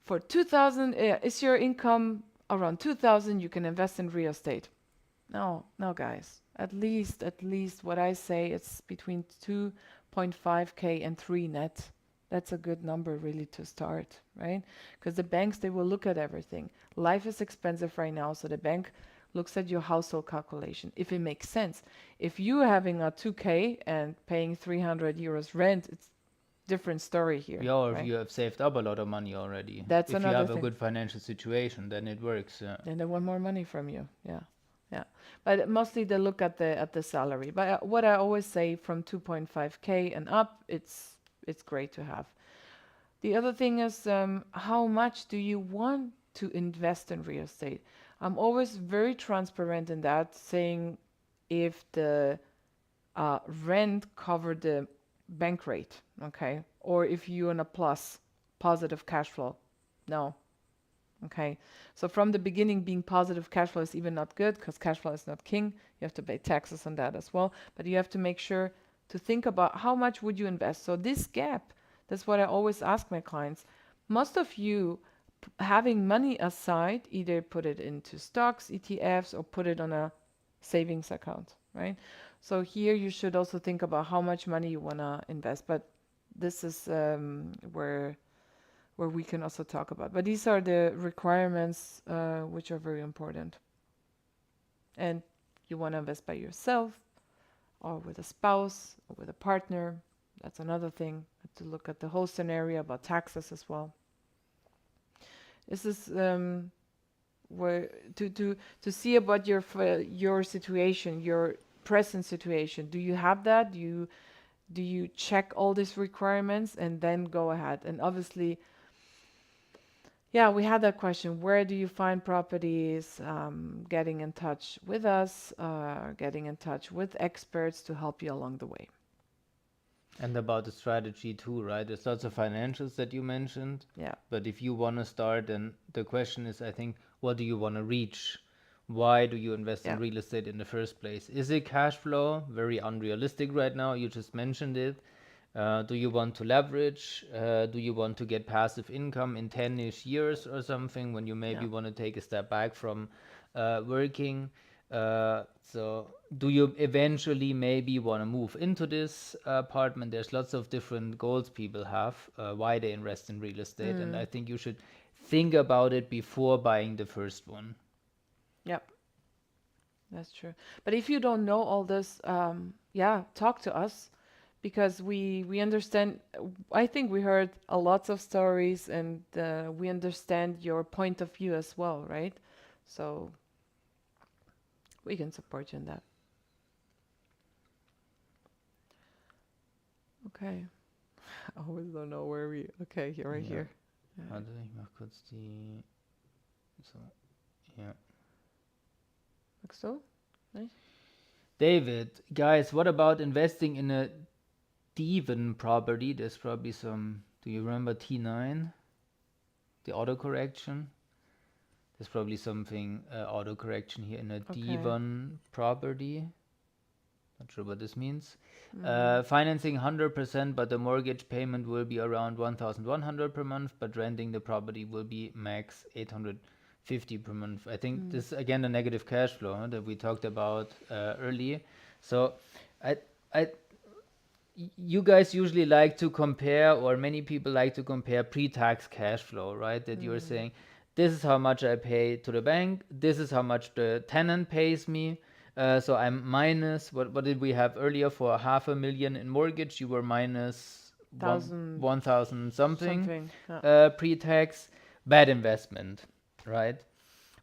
[SPEAKER 2] for 2000, is your income around 2000, you can invest in real estate. No, no, guys. At least what I say, it's between 2.5K and 3 net. That's a good number really to start, right? Because the banks, they will look at everything. Life is expensive right now, so the bank looks at your household calculation, if it makes sense. If you having a 2K and paying 300 euros rent, it's different story here.
[SPEAKER 1] Yeah, or if
[SPEAKER 2] right?
[SPEAKER 1] you have saved up a lot of money already.
[SPEAKER 2] That's
[SPEAKER 1] if you
[SPEAKER 2] another
[SPEAKER 1] have a
[SPEAKER 2] thing.
[SPEAKER 1] good financial situation, then it works. Yeah.
[SPEAKER 2] Then they want more money from you. Yeah. Yeah. But mostly they look at the salary. But what I always say, from 2.5K and up, it's great to have. The other thing is, how much do you want to invest in real estate? I'm always very transparent in that, saying if the rent cover the bank rate, okay, or if you're on a positive cash flow. No. Okay, so from the beginning, being positive cash flow is even not good, because cash flow is not king. You have to pay taxes on that as well. But you have to make sure to think about how much would you invest. So this gap, that's what I always ask my clients. Most of you having money aside, either put it into stocks, ETFs, or put it on a savings account, right? So here you should also think about how much money you want to invest. But this is where we can also talk about. But these are the requirements which are very important. And you want to invest by yourself, or with a spouse, or with a partner. That's another thing, to look at the whole scenario about taxes as well. This is where to see about your situation, your present situation. Do you have that? Do you check all these requirements and then go ahead? And obviously, yeah, we had that question. Where do you find properties? Getting in touch with us, getting in touch with experts to help you along the way.
[SPEAKER 1] And about the strategy too, right? There's lots of financials that you mentioned.
[SPEAKER 2] Yeah.
[SPEAKER 1] But if you want to start, then the question is, I think, what do you want to reach? Why do you invest in
[SPEAKER 2] Yeah.
[SPEAKER 1] real estate in the first place? Is it cash flow? Very unrealistic right now. You just mentioned it. Do you want to leverage? Do you want to get passive income in 10-ish years or something, when you maybe
[SPEAKER 2] Yeah.
[SPEAKER 1] want to take a step back from working? So do you eventually maybe want to move into this apartment? There's lots of different goals people have, why they invest in real estate. And I think you should think about it before buying the first one.
[SPEAKER 2] Yep. That's true. But if you don't know all this, yeah, talk to us, because we understand. I think we heard a lots of stories, and we understand your point of view as well, right? So we can support you in that. Okay. I always don't know where we. Okay, you're right
[SPEAKER 1] Ja.
[SPEAKER 2] here. Yeah.
[SPEAKER 1] Warte, ich mach kurz die. So, yeah.
[SPEAKER 2] Magst du? Nicht?
[SPEAKER 1] David, guys, what about investing in a Devon property? There's probably some. Do you remember T9? the auto correction. There's probably something auto correction here in a
[SPEAKER 2] Okay.
[SPEAKER 1] D1 property. Not sure what this means.
[SPEAKER 2] Mm.
[SPEAKER 1] Financing 100%, but the mortgage payment will be around 1,100 per month, but renting the property will be max 850 per month. I think
[SPEAKER 2] Mm.
[SPEAKER 1] this again the negative cash flow that we talked about earlier. So, I, I, you guys usually like to compare, or many people like to compare pre-tax cash flow, right? That you're saying, this is how much I pay to the bank, this is how much the tenant pays me. So I'm minus, what did we have earlier for 500,000 in mortgage? You were minus
[SPEAKER 2] Thousand
[SPEAKER 1] 1,000 something
[SPEAKER 2] something. Yeah.
[SPEAKER 1] pre-tax, bad investment, right?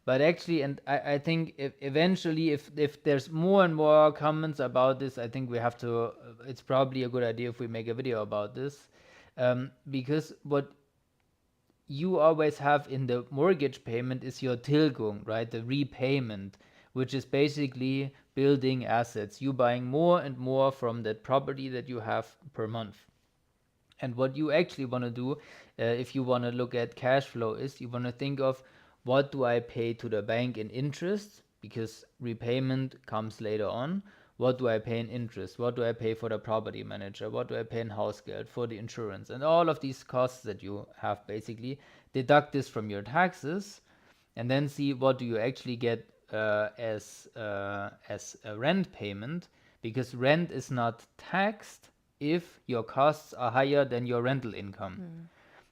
[SPEAKER 1] But actually, and I think eventually, if there's more and more comments about this, I think we have to, it's probably a good idea if we make a video about this. Because what you always have in the mortgage payment is your Tilgung, right? The repayment, which is basically building assets. You buying more and more from that property that you have per month. And what you actually want to do, if you want to look at cash flow, is you want to think of what do I pay to the bank in interest, because repayment comes later on. What do I pay in interest? What do I pay for the property manager? What do I pay in Hausgeld, for the insurance? And all of these costs that you have, basically deduct this from your taxes, and then see what do you actually get as a rent payment, because rent is not taxed if your costs are higher than your rental income.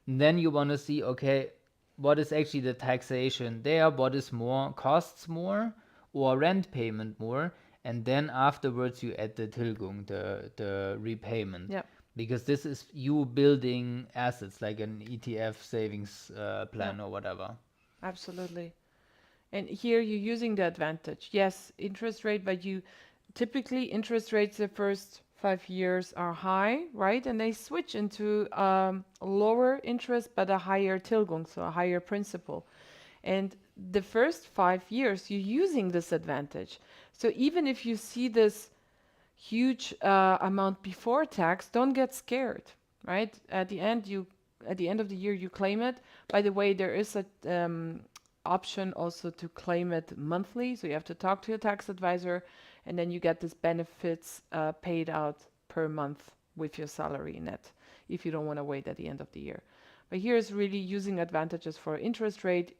[SPEAKER 1] And then you want to see, okay, what is actually the taxation there, what is more, costs more, or rent payment more, and then afterwards you add the Tilgung, the repayment.
[SPEAKER 2] Yeah.
[SPEAKER 1] Because this is you building assets like an ETF savings plan or whatever.
[SPEAKER 2] Absolutely. And here you're using the advantage. Yes, interest rate, but you typically interest rates the first 5 years are high, right? And they switch into lower interest but a higher Tilgung, so a higher principal. And the first 5 years you're using this advantage. So even if you see this huge amount before tax, don't get scared, right? At the end of the year you claim it. By the way, there is a option also to claim it monthly, so you have to talk to your tax advisor, and then you get this benefits paid out per month with your salary net, if you don't want to wait at the end of the year. But here is really using advantages for interest rate,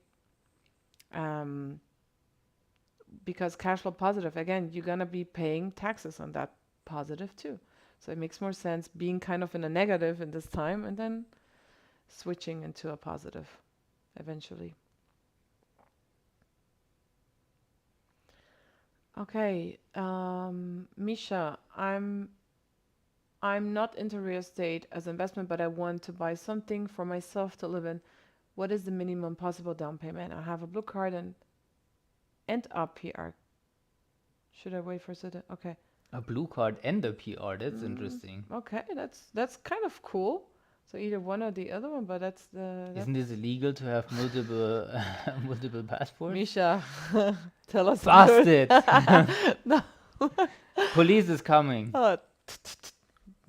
[SPEAKER 2] because cash flow positive, again, you're gonna be paying taxes on that positive too. So it makes more sense being kind of in a negative in this time and then switching into a positive eventually. Okay, Misha, I'm not into real estate as investment, but I want to buy something for myself to live in. What is the minimum possible down payment? I have a blue card and a PR. Should I wait for a okay?
[SPEAKER 1] A blue card and a PR, that's interesting.
[SPEAKER 2] Okay, that's kind of cool. So either one or the other one, but that's
[SPEAKER 1] Isn't it illegal to have multiple multiple passports?
[SPEAKER 2] Misha, tell us.
[SPEAKER 1] Busted!
[SPEAKER 2] No.
[SPEAKER 1] Police is coming.
[SPEAKER 2] Oh,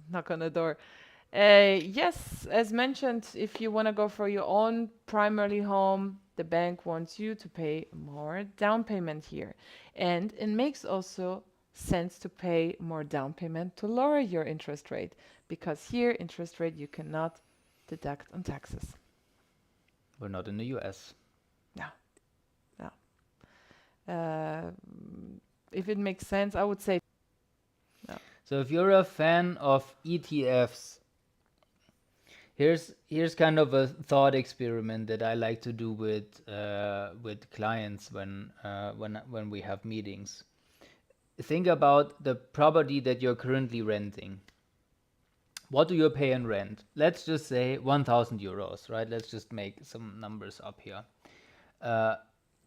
[SPEAKER 2] knock on the door. Yes, as mentioned, if you want to go for your own primarily home, the bank wants you to pay more down payment here. And it makes also sense to pay more down payment to lower your interest rate, because here interest rate you cannot deduct on taxes.
[SPEAKER 1] We're not in the US.
[SPEAKER 2] No, no. If it makes sense, I would say no.
[SPEAKER 1] So if you're a fan of ETFs, here's kind of a thought experiment that I like to do with clients when we have meetings. Think about the property that you're currently renting. What do you pay in rent? Let's just say 1,000 euros, right? Let's just make some numbers up here.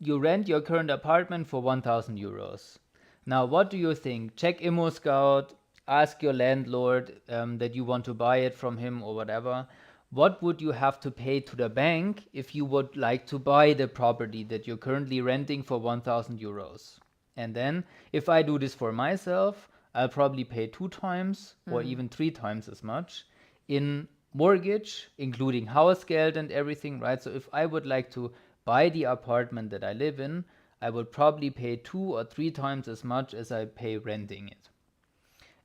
[SPEAKER 1] You rent your current apartment for 1,000 euros. Now, what do you think? Check ImmoScout, ask your landlord that you want to buy it from him or whatever. What would you have to pay to the bank if you would like to buy the property that you're currently renting for 1,000 euros? And then, if I do this for myself, I'll probably pay 2 times or even 3 times as much in mortgage, including house geld and everything, right? So if I would like to buy the apartment that I live in, I would probably pay 2 or 3 times as much as I pay renting it.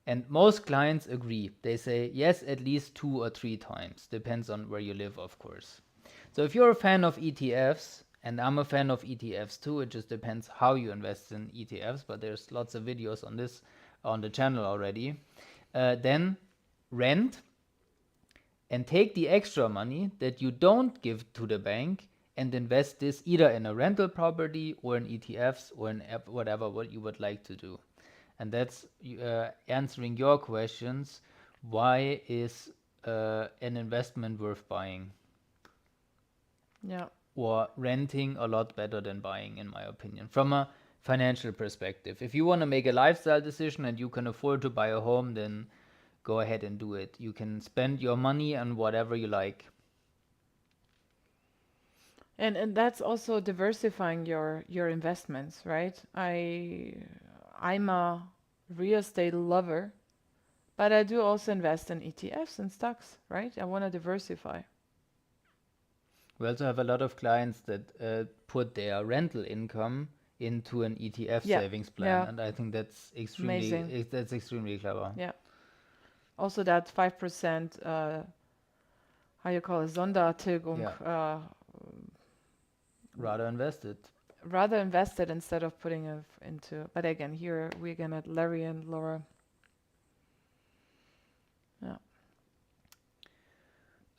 [SPEAKER 1] And most clients agree. They say, yes, at least 2 or 3 times. Depends on where you live, of course. So if you're a fan of ETFs, and I'm a fan of ETFs too, it just depends how you invest in ETFs, but there's lots of videos on this on the channel already. Then rent and take the extra money that you don't give to the bank and invest this either in a rental property or in ETFs or in whatever what you would like to do. And that's answering your questions. Why is an investment worth buying
[SPEAKER 2] Yeah.
[SPEAKER 1] or renting a lot better than buying, in my opinion, from a financial perspective? If you want to make a lifestyle decision and you can afford to buy a home, then go ahead and do it. You can spend your money on whatever you like.
[SPEAKER 2] And that's also diversifying your investments, right? I'm a real estate lover, but I do also invest in ETFs and stocks, right? I want to diversify.
[SPEAKER 1] We also have a lot of clients that put their rental income into an ETF
[SPEAKER 2] Yeah.
[SPEAKER 1] savings plan,
[SPEAKER 2] Yeah.
[SPEAKER 1] and I think that's
[SPEAKER 2] Amazing.
[SPEAKER 1] that's extremely clever.
[SPEAKER 2] Yeah. Also that 5%, how you call it, Sondertilgung,
[SPEAKER 1] Yeah. Rather invested.
[SPEAKER 2] rather invested instead of putting it into. But again, here we're gonna Larry and Laura.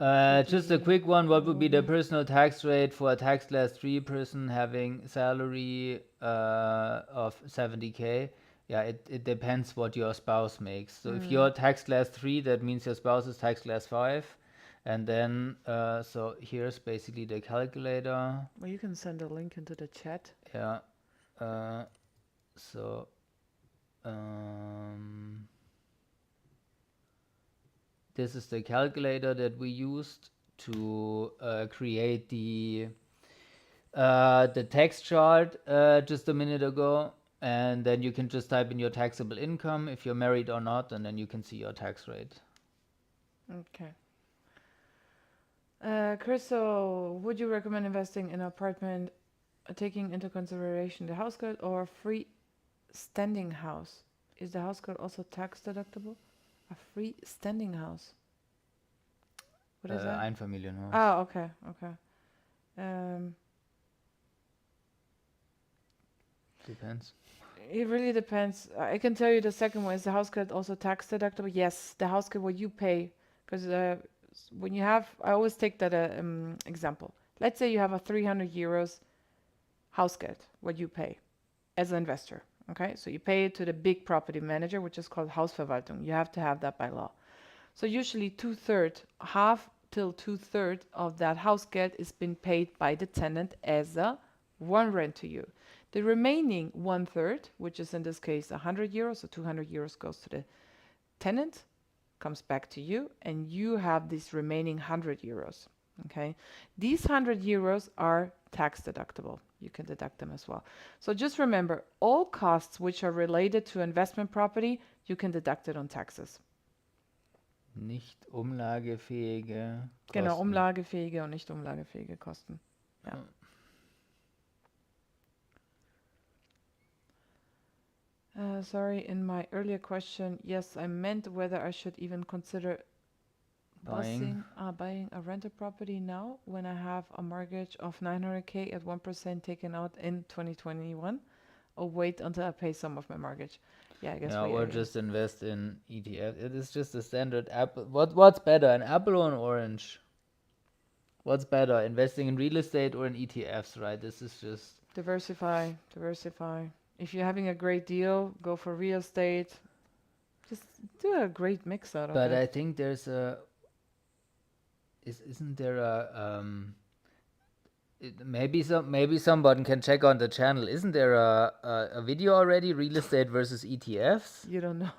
[SPEAKER 2] Yeah.
[SPEAKER 1] Just a quick one. What would be the personal tax rate for a tax class 3 person having salary of 70K? Yeah, it depends what your spouse makes. So if you're tax class 3, that means your spouse is tax class 5. And then, so here's basically the calculator.
[SPEAKER 2] Well, you can send a link into the chat.
[SPEAKER 1] Yeah. So, um, this is the calculator that we used to create the tax chart just a minute ago. And then you can just type in your taxable income, if you're married or not, and then you can see your tax rate.
[SPEAKER 2] Okay. Chris, so would you recommend investing in an apartment taking into consideration the house code or freestanding house? Is the house code also tax deductible? A freestanding house. What is that?
[SPEAKER 1] Einfamilienhaus.
[SPEAKER 2] Ah, okay, okay. Um,
[SPEAKER 1] Depends.
[SPEAKER 2] it really depends. I can tell you the second one is the house code also tax deductible. Yes, the house code what you pay, because when you have, I always take that example. Let's say you have a 300 euros house code, what you pay as an investor. Okay, so you pay it to the big property manager, which is called Hausverwaltung. You have to have that by law. So usually 2/3, half till 2/3 of that house geld is been paid by the tenant as a one rent to you. The remaining 1/3, which is in this case 100 euros, so 200 euros goes to the tenant, comes back to you, and you have this remaining 100 euros. Okay, these 100 euros are tax deductible. You can deduct them as well. So just remember, all costs which are related to investment property, you can deduct it on taxes.
[SPEAKER 1] Nicht umlagefähige Kosten.
[SPEAKER 2] Genau, umlagefähige und nicht umlagefähige Kosten. Ja. Sorry, in my earlier question, yes, I meant whether I should even consider buying a rental property now when I have a mortgage of 900K at 1% taken out in 2021, or wait until I pay some of my mortgage. Yeah, I guess.
[SPEAKER 1] Yeah, or just invest in ETF. It is just a standard apple. What's better, an apple or an orange? What's better, investing in real estate or in ETFs, right? This is just
[SPEAKER 2] diversify. If you're having a great deal, go for real estate. Just do a great mix out of it.
[SPEAKER 1] But I think there's a isn't there a maybe someone can check on the channel. Isn't there a video already, real estate versus ETFs?
[SPEAKER 2] You don't know.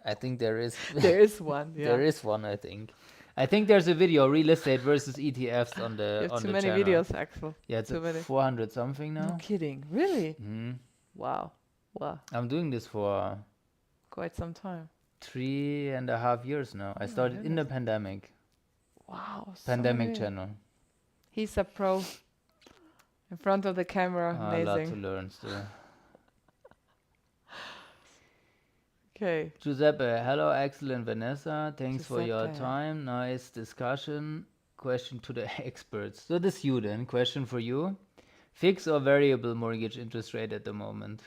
[SPEAKER 1] I think there is.
[SPEAKER 2] There is one. Yeah.
[SPEAKER 1] There is one, I think. I think there's a video, real estate versus ETFs on the
[SPEAKER 2] You have
[SPEAKER 1] on
[SPEAKER 2] too
[SPEAKER 1] the
[SPEAKER 2] many
[SPEAKER 1] channel.
[SPEAKER 2] videos, actually.
[SPEAKER 1] Yeah, it's 400 something now.
[SPEAKER 2] No kidding. Really?
[SPEAKER 1] Mm.
[SPEAKER 2] Wow.
[SPEAKER 1] I'm doing this for
[SPEAKER 2] quite some time.
[SPEAKER 1] 3.5 years now. I started in the pandemic.
[SPEAKER 2] Wow,
[SPEAKER 1] Pandemic
[SPEAKER 2] sorry.
[SPEAKER 1] channel.
[SPEAKER 2] He's a pro in front of the camera.
[SPEAKER 1] A lot to
[SPEAKER 2] Amazing.
[SPEAKER 1] learn still.
[SPEAKER 2] Okay,
[SPEAKER 1] Giuseppe, hello, excellent Vanessa. Thanks for your
[SPEAKER 2] Giuseppe.
[SPEAKER 1] time. Nice discussion. Question to the experts. So the student, question for you. Fixed or variable mortgage interest rate at the moment?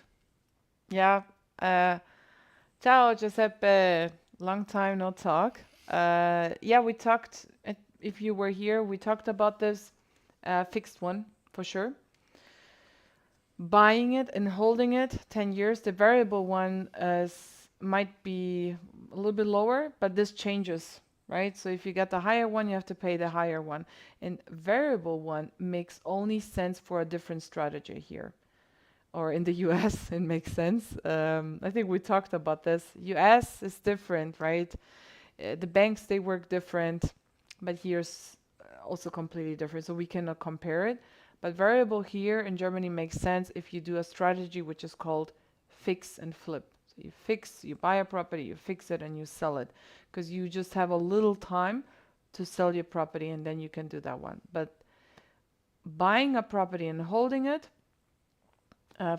[SPEAKER 2] Yeah. Ciao, Giuseppe. Long time no talk. Yeah, we talked. If you were here, we talked about this fixed one for sure. Buying it and holding it 10 years. The variable one might be a little bit lower, but this changes, right? So if you get the higher one, you have to pay the higher one. And variable one makes only sense for a different strategy here. Or in the US, it makes sense. I think we talked about this. US is different, right? The banks, they work different, but here's also completely different. So we cannot compare it. But variable here in Germany makes sense if you do a strategy which is called fix and flip. So you fix, you buy a property, you fix it, and you sell it. Because you just have a little time to sell your property, and then you can do that one. But buying a property and holding it,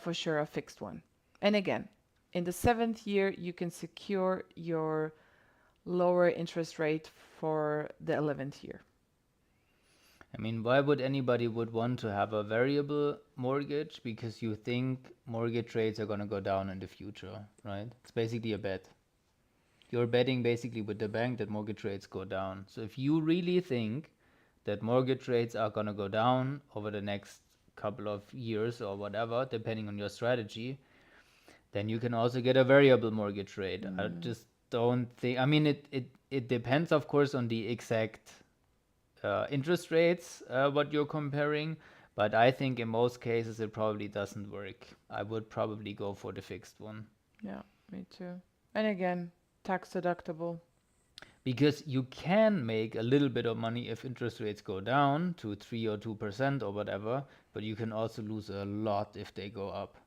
[SPEAKER 2] for sure a fixed one. And again, in the 7th year, you can secure your lower interest rate for the 11th year.
[SPEAKER 1] I mean, why would anybody would want to have a variable mortgage? Because you think mortgage rates are going to go down in the future, right? It's basically a bet. You're betting basically with the bank that mortgage rates go down. So if you really think that mortgage rates are going to go down over the next couple of years or whatever, depending on your strategy, then you can also get a variable mortgage rate. I just don't think, I mean, it depends, of course, on the exact interest rates, what you're comparing, but I think in most cases it probably doesn't work. I would probably go for the fixed one.
[SPEAKER 2] Yeah, me too. And again, tax deductible.
[SPEAKER 1] Because you can make a little bit of money if interest rates go down to 3 or 2% or whatever, but you can also lose a lot if they go up.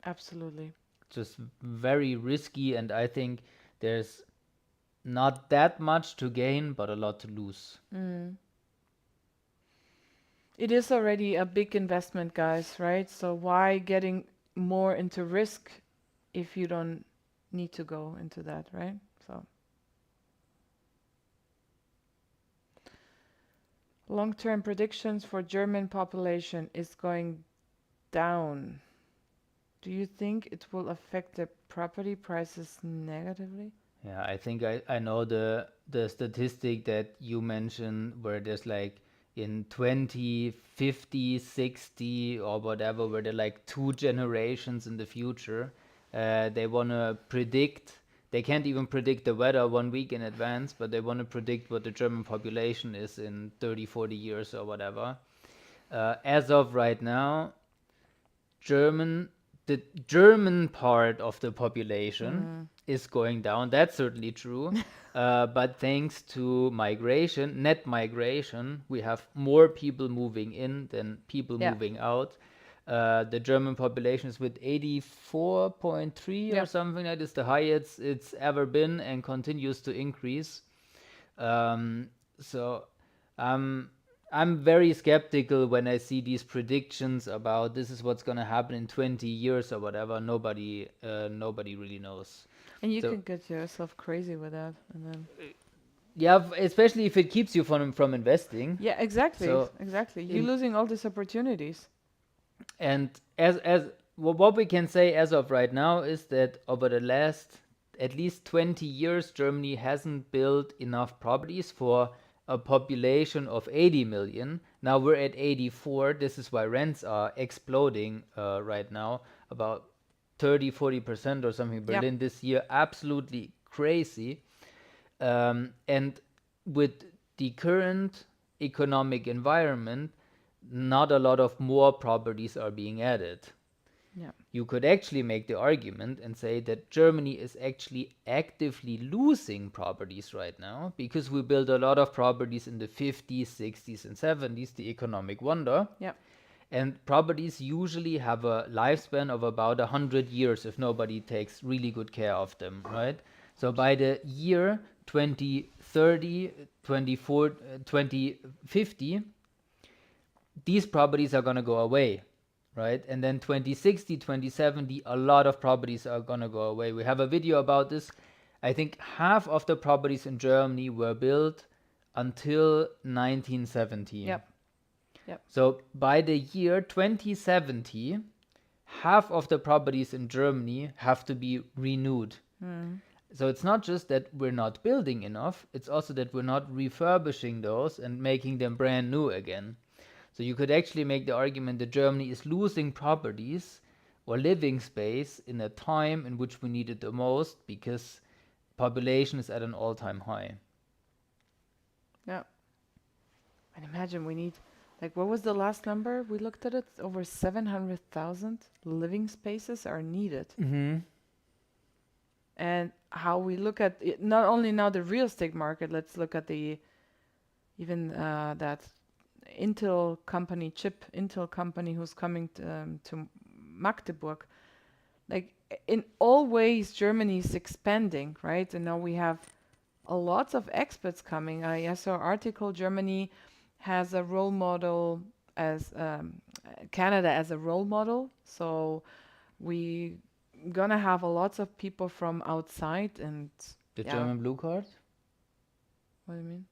[SPEAKER 2] Absolutely.
[SPEAKER 1] Just very risky, and I think there's not that much to gain, but a lot to lose.
[SPEAKER 2] It is already a big investment, guys, right? So why getting more into risk if you don't need to go into that, right? So long-term predictions for German population is going down. Do you think it will affect the property prices negatively?
[SPEAKER 1] Yeah, I think I know the statistic that you mentioned where there's like in 20, 50, 60 or whatever, where they're like 2 generations in the future. They want to predict, they can't even predict the weather 1 week in advance, but they want to predict what the German population is in 30, 40 years or whatever. As of right now, the German part of the population is going down. That's certainly true. But thanks to migration, net migration, we have more people moving in than people
[SPEAKER 2] Yeah.
[SPEAKER 1] moving out. The German population is with 84.3
[SPEAKER 2] Yeah.
[SPEAKER 1] or something like this, the highest it's ever been, and continues to increase. So I'm very skeptical when I see these predictions about this is what's going to happen in 20 years or whatever. Nobody really knows.
[SPEAKER 2] And you
[SPEAKER 1] So
[SPEAKER 2] can get yourself crazy with that, and then
[SPEAKER 1] yeah, especially if it keeps you from investing.
[SPEAKER 2] yeah, exactly,
[SPEAKER 1] So
[SPEAKER 2] exactly. You're
[SPEAKER 1] in
[SPEAKER 2] losing all these opportunities.
[SPEAKER 1] and as what we can say as of right now is that over the last at least 20 years, Germany hasn't built enough properties for a population of 80 million. Now we're at 84. This is why rents are exploding right now, about 30-40% or something.
[SPEAKER 2] Yeah.
[SPEAKER 1] Berlin this year, absolutely crazy. And with the current economic environment, not a lot of more properties are being added.
[SPEAKER 2] Yeah.
[SPEAKER 1] You could actually make the argument and say that Germany is actually actively losing properties right now because we built a lot of properties in the 50s, 60s, and 70s, the economic wonder.
[SPEAKER 2] Yeah.
[SPEAKER 1] And properties usually have a lifespan of about 100 years if nobody takes really good care of them, right? So by the year 2030, 2050, these properties are going to go away, right? And then 2060, 2070, a lot of properties are going to go away. We have a video about this. I think half of the properties in Germany were built until 1970.
[SPEAKER 2] Yep. Yep.
[SPEAKER 1] So by the year 2070, half of the properties in Germany have to be renewed. So it's not just that we're not building enough, it's also that we're not refurbishing those and making them brand new again. So you could actually make the argument that Germany is losing properties or living space in a time in which we need it the most because population is at an all-time high.
[SPEAKER 2] Yeah. And imagine we need, like, what was the last number? We looked at it. Over 700,000 living spaces are needed.
[SPEAKER 1] Mm-hmm.
[SPEAKER 2] And how we look at it, not only now the real estate market, let's look at the, even that Intel company, Intel company who's coming to Magdeburg. Like, in all ways, Germany is expanding, right? And now we have a lots of expats coming. I saw an article, Germany has a role model as Canada as a role model. So we gonna have a lots of people from outside and
[SPEAKER 1] The
[SPEAKER 2] yeah.
[SPEAKER 1] German blue card?
[SPEAKER 2] What do you mean?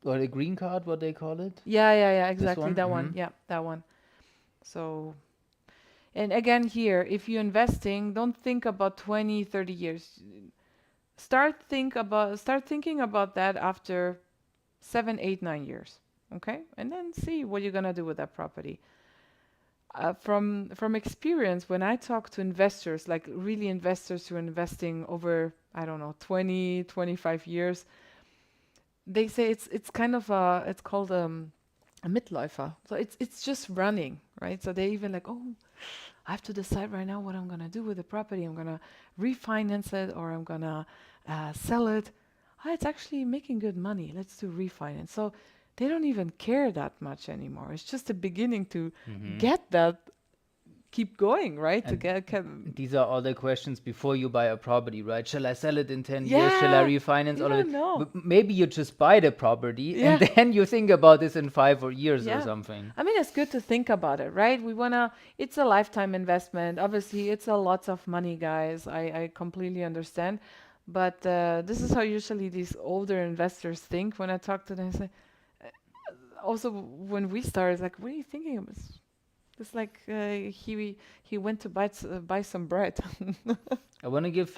[SPEAKER 1] Or the green card, what they call it?
[SPEAKER 2] Yeah, exactly.
[SPEAKER 1] one?
[SPEAKER 2] That one.
[SPEAKER 1] Mhm.
[SPEAKER 2] Yeah, that one. So, and again here, if you're investing, don't think about 20, 30 years. Start thinking about that after 7, 8, 9 years. Okay? And then see what you're gonna do with that property. From experience, when I talk to investors, like really investors who are investing over, I don't know, 20, 25 years, they say it's kind of it's called a Mitläufer. So it's just running, right? So they even like, oh, I have to decide right now what I'm gonna do with the property. I'm gonna refinance it or I'm gonna sell it. Ah, it's actually making good money. Let's do refinance. So they don't even care that much anymore. It's just the beginning to get that, keep going, right? To
[SPEAKER 1] And
[SPEAKER 2] get
[SPEAKER 1] these are all the questions before you buy a property, right? Shall I sell it in 10 years? Shall I
[SPEAKER 2] yeah,
[SPEAKER 1] refinance
[SPEAKER 2] you
[SPEAKER 1] all of
[SPEAKER 2] don't
[SPEAKER 1] it?
[SPEAKER 2] know.
[SPEAKER 1] Maybe you just buy the property and
[SPEAKER 2] Yeah.
[SPEAKER 1] then you think about this in 5 or years or
[SPEAKER 2] Yeah.
[SPEAKER 1] something.
[SPEAKER 2] I mean, it's good to think about it, right? It's a lifetime investment. Obviously, it's a lots of money, guys. I completely understand. But this is how usually these older investors think when I talk to them. I say, also, when we started, like, what are you thinking of? It's like he went to buy some bread.
[SPEAKER 1] I want to give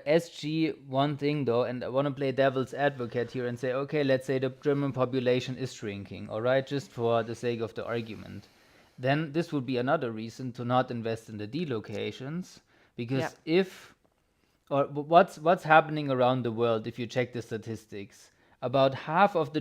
[SPEAKER 1] SG one thing though, and I want to play devil's advocate here and say, okay, let's say the German population is shrinking, all right, just for the sake of the argument. Then this would be another reason to not invest in the D locations, because
[SPEAKER 2] Yeah.
[SPEAKER 1] what's happening around the world if you check the statistics? About half of the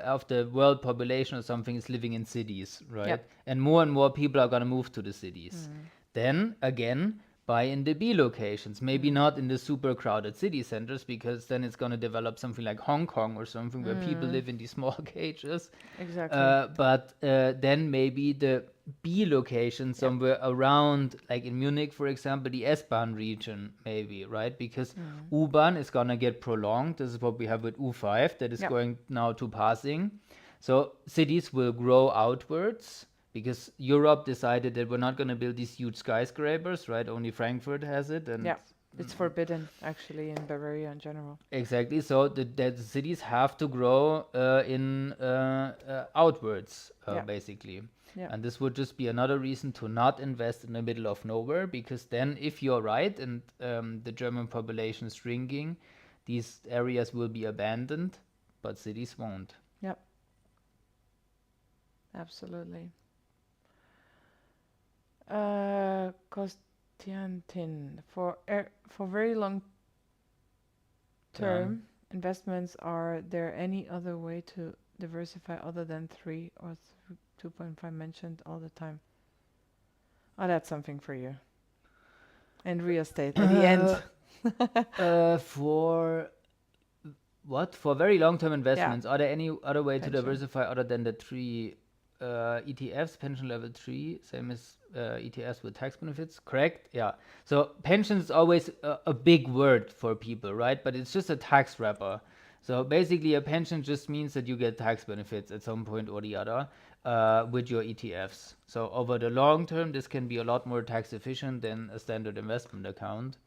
[SPEAKER 1] of the world population or something is living in cities, right?
[SPEAKER 2] Yep.
[SPEAKER 1] And more people are gonna move to the cities. Then again, buy in the B locations, maybe not in the super crowded city centers, because then it's gonna develop something like Hong Kong or something where people live in these small cages.
[SPEAKER 2] Exactly.
[SPEAKER 1] But then maybe the B location somewhere around, like in Munich, for example, the S-Bahn region, maybe, right? Because U-Bahn is gonna get prolonged. This is what we have with U5 that is
[SPEAKER 2] Yep.
[SPEAKER 1] going now to passing. So cities will grow outwards because Europe decided that we're not going to build these huge skyscrapers, right? Only Frankfurt has it, and
[SPEAKER 2] Yeah. It's forbidden actually in Bavaria in general.
[SPEAKER 1] exactly. So the cities have to grow in outwards,
[SPEAKER 2] Yeah.
[SPEAKER 1] basically.
[SPEAKER 2] Yeah.
[SPEAKER 1] And this would just be another reason to not invest in the middle of nowhere, because then, if you're right and the German population is shrinking, these areas will be abandoned, but cities won't.
[SPEAKER 2] Yep. Absolutely. Konstantin, for very long term investments, are there any other way to diversify other than 3 or 2.5 mentioned all the time? Oh, that's something for you. And real estate at the end.
[SPEAKER 1] For what? For very long-term investments, are there any other way to
[SPEAKER 2] Pension.
[SPEAKER 1] diversify other than the 3 ETFs, pension level 3, same as ETFs with tax benefits, correct? Yeah. So pension is always a big word for people, right? But it's just a tax wrapper. So basically, a pension just means that you get tax benefits at some point or the other with your ETFs. So over the long term, this can be a lot more tax efficient than a standard investment account.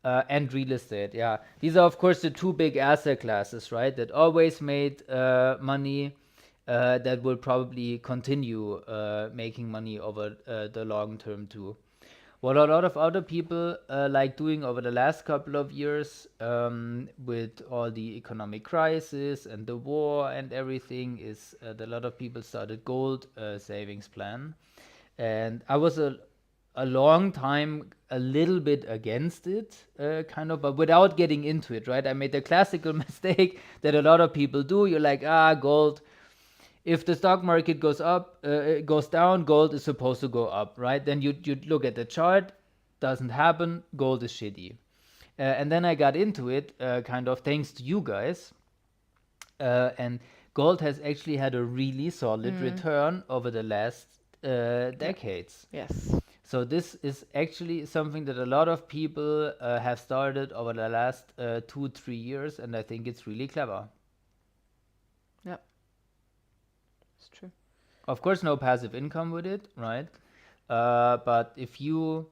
[SPEAKER 1] And real estate, yeah. These are, of course, the two big asset classes, right? That always made money, that will probably continue making money over the long term too. What a lot of other people like doing over the last couple of years with all the economic crisis and the war and everything is that a lot of people started gold savings plan. And I was a long time a little bit against it, kind of, but without getting into it, right? I made the classical mistake that a lot of people do. You're like, gold. If the stock market goes up, it goes down, gold is supposed to go up, right? Then you look at the chart, doesn't happen, gold is shitty. And then I got into it, kind of thanks to you guys. And gold has actually had a really solid return over the last decades.
[SPEAKER 2] Yes.
[SPEAKER 1] So this is actually something that a lot of people have started over the last 2-3 years, and I think it's really clever.
[SPEAKER 2] Yeah. It's true.
[SPEAKER 1] Of course, no passive income with it, right? But if you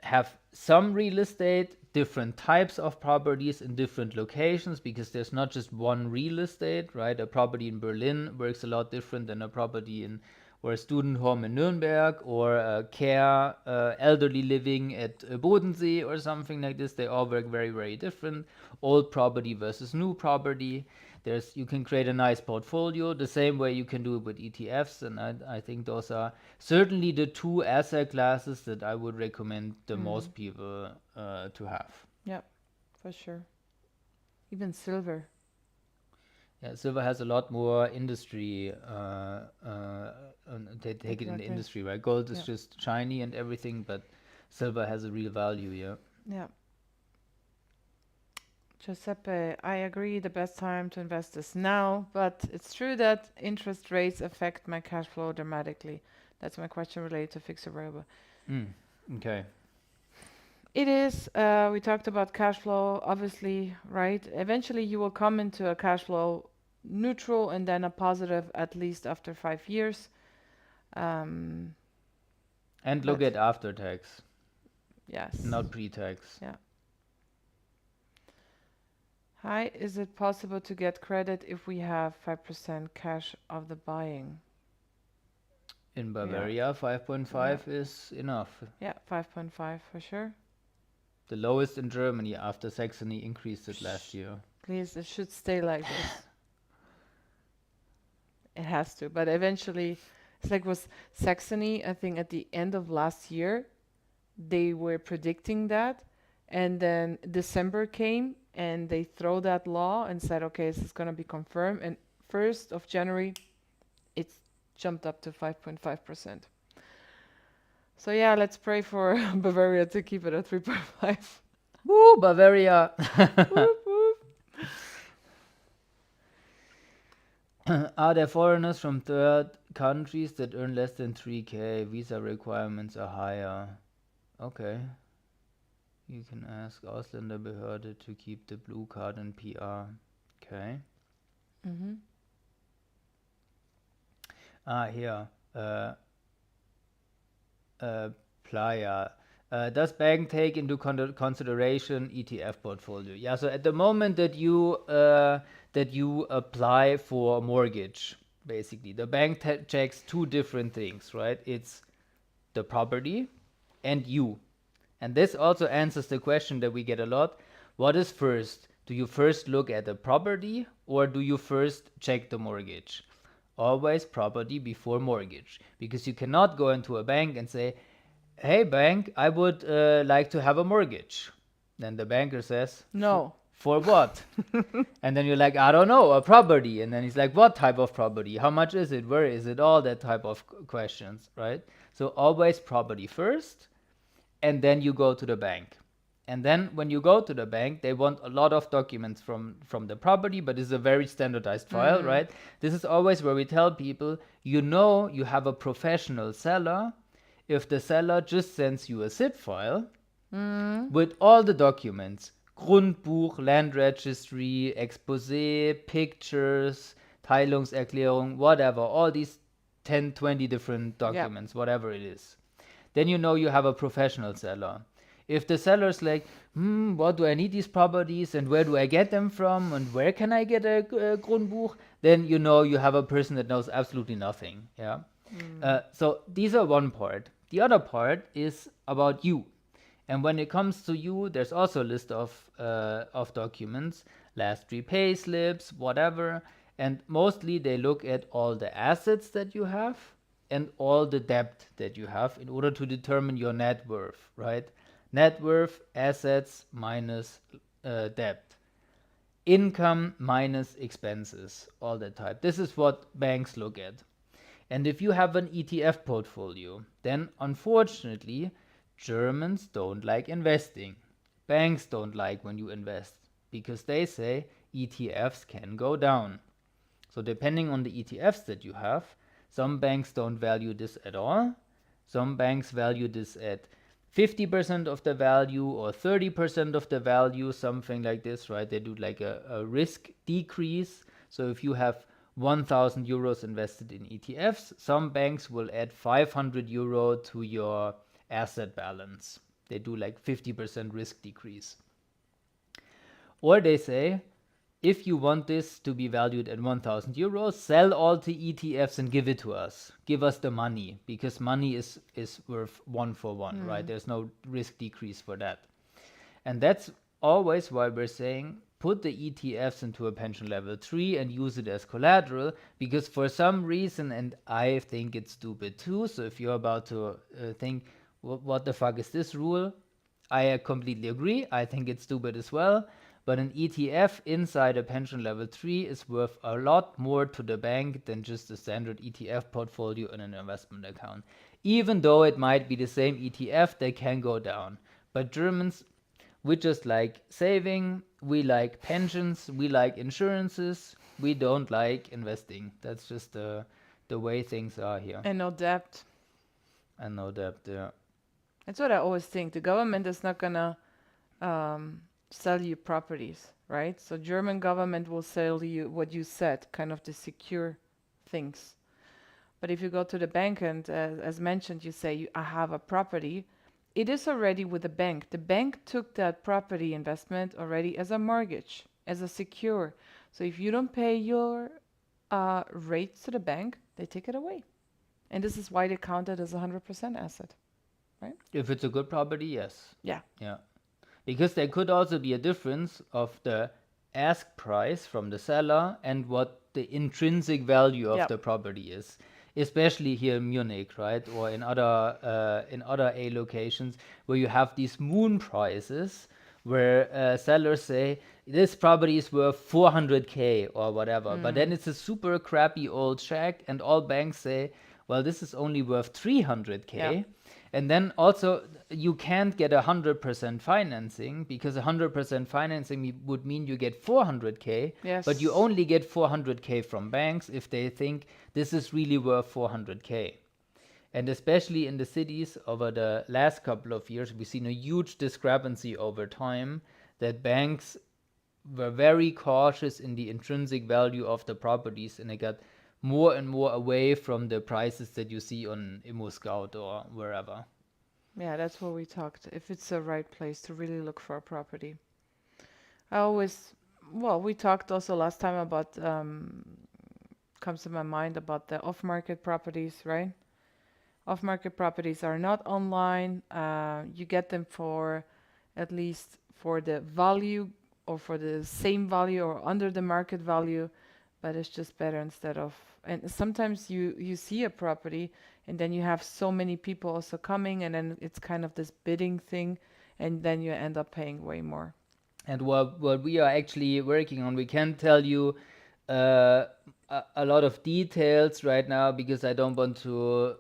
[SPEAKER 1] have some real estate, different types of properties in different locations, because there's not just one real estate, right? A property in Berlin works a lot different than a property in or a student home in Nuremberg or a care elderly living at Bodensee or something like this. They all work very, very different. Old property versus new property. You can create a nice portfolio the same way you can do it with ETFs, and I think those are certainly the two asset classes that I would recommend the most people to have.
[SPEAKER 2] Yeah, for sure. Even silver.
[SPEAKER 1] Yeah, silver has a lot more industry. They take it in the
[SPEAKER 2] Exactly.
[SPEAKER 1] industry, right? Gold is
[SPEAKER 2] Yeah.
[SPEAKER 1] just shiny and everything, but silver has a real value. Yeah.
[SPEAKER 2] Yeah. Giuseppe, I agree the best time to invest is now, but it's true that interest rates affect my cash flow dramatically. That's my question related to fixed variable.
[SPEAKER 1] Okay.
[SPEAKER 2] It is, we talked about cash flow, obviously, right? Eventually you will come into a cash flow neutral and then a positive at least after 5 years.
[SPEAKER 1] And look
[SPEAKER 2] But
[SPEAKER 1] at after tax,
[SPEAKER 2] yes.
[SPEAKER 1] not pre-tax.
[SPEAKER 2] Yeah. Hi, is it possible to get credit if we have 5% cash of the buying?
[SPEAKER 1] In Bavaria, 5.5 is enough.
[SPEAKER 2] Yeah, 5.5 for sure.
[SPEAKER 1] The lowest in Germany after Saxony increased it last year.
[SPEAKER 2] Please, it should stay like this. It has to, but eventually, it's like with Saxony, I think at the end of last year, they were predicting that, and then December came and they throw that law and said, okay, this is going to be confirmed, and 1st of January, it's jumped up to 5.5%. So yeah, let's pray for Bavaria to keep it at 3.5.
[SPEAKER 1] Woo, Bavaria!
[SPEAKER 2] Whoop, whoop.
[SPEAKER 1] Are there foreigners from third countries that earn less than 3K? Visa requirements are higher. Okay. You can ask Ausländerbehörde to keep the blue card in PR. Okay. Here. Playa. Does bank take into consideration ETF portfolio? Yeah, so at the moment that you apply for a mortgage, basically, the bank checks two different things, right? It's the property and you. And this also answers the question that we get a lot. What is first? Do you first look at the property or do you first check the mortgage? Always property before mortgage, because you cannot go into a bank and say, hey bank, I would like to have a mortgage. Then the banker says,
[SPEAKER 2] No.
[SPEAKER 1] For what? And then you're like, I don't know, a property. And then he's like, what type of property? How much is it? Where is it? All that type of questions, right? So always property first, and then you go to the bank. And then when you go to the bank, they want a lot of documents from the property, but it's a very standardized file, right? This is always where we tell people, you know you have a professional seller if the seller just sends you a zip file with all the documents, Grundbuch, Land Registry, Exposé, pictures, Teilungserklärung, whatever, all these 10, 20 different documents, whatever it is. Then you know you have a professional seller. If the seller's like, what do I need these properties and where do I get them from and where can I get a Grundbuch, then you know you have a person that knows absolutely nothing. Yeah. So these are one part. The other part is about you. And when it comes to you, there's also a list of documents, last three pay slips, whatever. And mostly they look at all the assets that you have and all the debt that you have in order to determine your net worth, right? Net worth, assets minus debt. Income minus expenses, all that type. This is what banks look at. And if you have an ETF portfolio, then unfortunately, Germans don't like investing. Banks don't like when you invest because they say ETFs can go down. So depending on the ETFs that you have, some banks don't value this at all. Some banks value this at 50% of the value or 30% of the value, something like this, right? They do like a risk decrease. So if you have 1,000 euros invested in ETFs, some banks will add 500 euro to your asset balance. They do like 50% risk decrease. Or they say, if you want this to be valued at 1,000 euros, sell all the ETFs and give it to us. Give us the money, because money is worth 1 for 1, right? There's no risk decrease for that. And that's always why we're saying put the ETFs into a pension level 3 and use it as collateral, because for some reason, and I think it's stupid too, so if you're about to think, what the fuck is this rule? I completely agree. I think it's stupid as well. But an ETF inside a pension level 3 is worth a lot more to the bank than just a standard ETF portfolio in an investment account. Even though it might be the same ETF, they can go down. But Germans, we just like saving, we like pensions, we like insurances, we don't like investing. That's just the way things are here.
[SPEAKER 2] And no debt.
[SPEAKER 1] And no debt, yeah.
[SPEAKER 2] That's what I always think. The government is not gonna sell you properties, right? So German government will sell you what you said, kind of the secure things. But if you go to the bank and, as mentioned, you say, I have a property, it is already with the bank. The bank took that property investment already as a mortgage, as a secure. So if you don't pay your rates to the bank, they take it away. And this is why they count it as a 100% asset, right?
[SPEAKER 1] If it's a good property, yes.
[SPEAKER 2] Yeah.
[SPEAKER 1] Yeah. Because there could also be a difference of the ask price from the seller and what the intrinsic value of the property is, especially here in Munich, right, or in other A locations where you have these moon prices where sellers say this property is worth 400k or whatever, but then it's a super crappy old shack, and all banks say, well, this is only worth 300k.
[SPEAKER 2] Yeah.
[SPEAKER 1] And then also you can't get 100% financing, because 100% financing would mean you get 400k,
[SPEAKER 2] Yes.
[SPEAKER 1] but you only get 400k from banks if they think this is really worth 400k. And especially in the cities over the last couple of years, we've seen a huge discrepancy over time that banks were very cautious in the intrinsic value of the properties, and they got more and more away from the prices that you see on ImmoScout or wherever.
[SPEAKER 2] Yeah, that's what we talked. If it's the right place to really look for a property. We talked also last time about, comes to my mind about the off-market properties, right? Off-market properties are not online. You get them for at least for the value or for the same value or under the market value, but it's just better instead of. And sometimes you see a property and then you have so many people also coming, and then it's kind of this bidding thing, and then you end up paying way more.
[SPEAKER 1] And what we are actually working on, we can't tell you a lot of details right now because I don't want to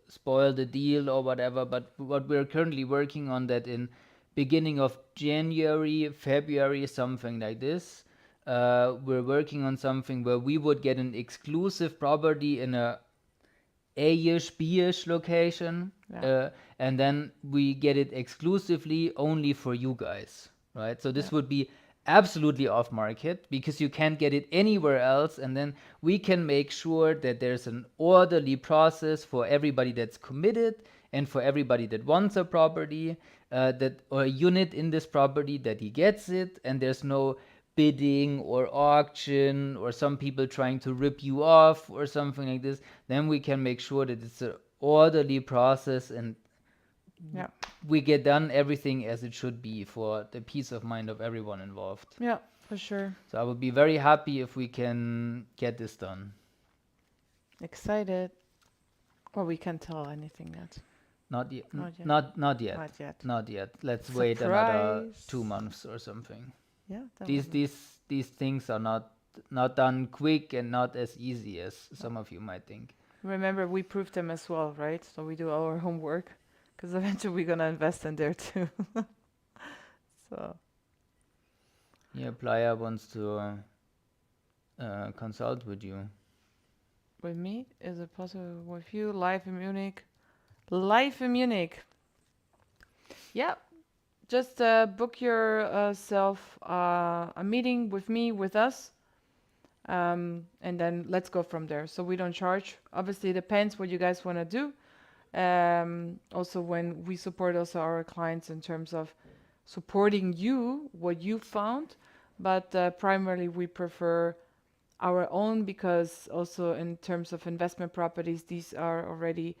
[SPEAKER 1] spoil the deal or whatever, but what we're currently working on, that in beginning of January, February, something like this. We're working on something where we would get an exclusive property in a A-ish, B-ish location,
[SPEAKER 2] Yeah.
[SPEAKER 1] and then we get it exclusively only for you guys, right? So this
[SPEAKER 2] Yeah.
[SPEAKER 1] would be absolutely off market because you can't get it anywhere else, and then we can make sure that there's an orderly process for everybody that's committed and for everybody that wants a property, that or a unit in this property, that he gets it, and there's no bidding or auction or some people trying to rip you off or something like this. Then we can make sure that it's an orderly process and
[SPEAKER 2] Yeah.
[SPEAKER 1] we get done everything as it should be for the peace of mind of everyone involved.
[SPEAKER 2] Yeah, for sure.
[SPEAKER 1] So I would be very happy if we can get this done.
[SPEAKER 2] Excited. Well, we can't tell anything yet.
[SPEAKER 1] Not yet.
[SPEAKER 2] Not yet.
[SPEAKER 1] Not yet.
[SPEAKER 2] Not yet.
[SPEAKER 1] Not yet. Let's wait another
[SPEAKER 2] Surprise.
[SPEAKER 1] 2 months or something.
[SPEAKER 2] Yeah. That
[SPEAKER 1] These
[SPEAKER 2] would-
[SPEAKER 1] these things are not done quick and not as easy as some of you might think.
[SPEAKER 2] Remember, we proved them as well, right? So we do our homework, because eventually we're gonna invest in there too. So
[SPEAKER 1] Yeah, Playa wants to consult with you.
[SPEAKER 2] with me, is it possible with you? Live in Munich. Live in Munich. Yeah. Just book yourself a meeting with me, with us, and then let's go from there. So we don't charge. Obviously, it depends what you guys want to do. Also, when we support also our clients in terms of supporting you, what you found, but primarily we prefer our own, because also in terms of investment properties, these are already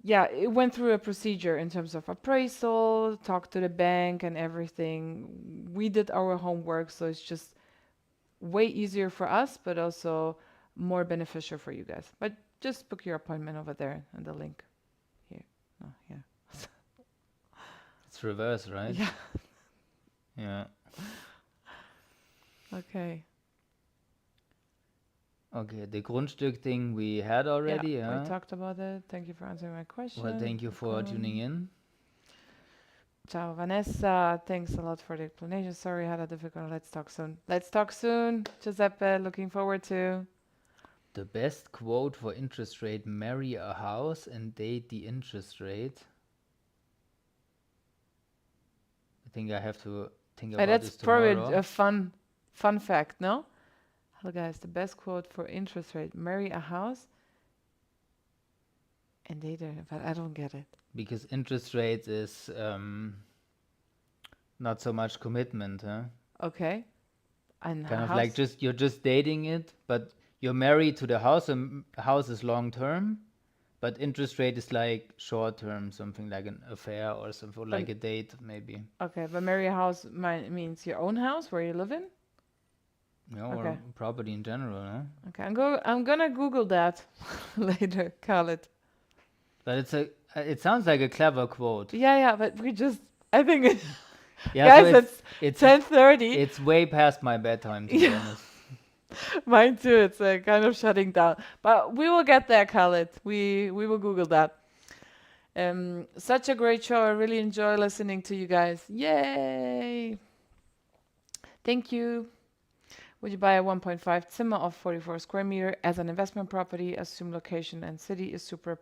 [SPEAKER 2] yeah, it went through a procedure in terms of appraisal, talk to the bank and everything. We did our homework, so it's just way easier for us, but also more beneficial for you guys. But just book your appointment over there and the link here. Oh, here.
[SPEAKER 1] It's reverse, right?
[SPEAKER 2] Yeah.
[SPEAKER 1] Yeah.
[SPEAKER 2] Okay.
[SPEAKER 1] Okay, the Grundstück thing we had already,
[SPEAKER 2] Yeah,
[SPEAKER 1] yeah.
[SPEAKER 2] we talked about it. Thank you for answering my question.
[SPEAKER 1] Well, thank you for tuning in.
[SPEAKER 2] Ciao, Vanessa. Thanks a lot for the explanation. Sorry, I had a difficult. Let's talk soon. Let's talk soon. Giuseppe, looking forward to.
[SPEAKER 1] The best quote for interest rate: marry a house and date the interest rate. I think I have to think about
[SPEAKER 2] That's
[SPEAKER 1] this
[SPEAKER 2] probably
[SPEAKER 1] tomorrow.
[SPEAKER 2] a fun fact, no? Hello, guys. The best quote for interest rate: marry a house and date her. But I don't get it.
[SPEAKER 1] Because interest rate is not so much commitment, huh?
[SPEAKER 2] Okay. And
[SPEAKER 1] Kind of
[SPEAKER 2] house?
[SPEAKER 1] like you're just dating it, but you're married to the house, and house is long term, but interest rate is like short term, something like an affair or something, like a date maybe.
[SPEAKER 2] Okay, but marry a house means your own house where you live in?
[SPEAKER 1] Yeah, or
[SPEAKER 2] Okay.
[SPEAKER 1] property in general, huh?
[SPEAKER 2] Okay, I'm gonna Google that later, Khaled.
[SPEAKER 1] But it sounds like a clever quote.
[SPEAKER 2] Yeah, but I think it,
[SPEAKER 1] Yeah,
[SPEAKER 2] guys,
[SPEAKER 1] so
[SPEAKER 2] it's 10:30.
[SPEAKER 1] it's way past my bedtime, to be honest.
[SPEAKER 2] Mine too. It's kind of shutting down, but we will get there, Khaled. We will Google that. Such a great show. I really enjoy listening to you guys. Yay! Thank you. Would you buy a 1.5 Zimmer of 44 square meter as an investment property? Assume location and city is super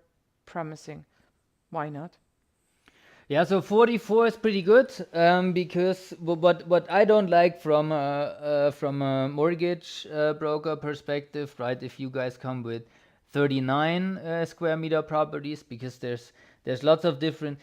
[SPEAKER 2] promising. Why not?
[SPEAKER 1] Yeah, so 44 is pretty good, because what I don't like from a mortgage broker perspective, right? If you guys come with 39 square meter properties, because there's lots of different,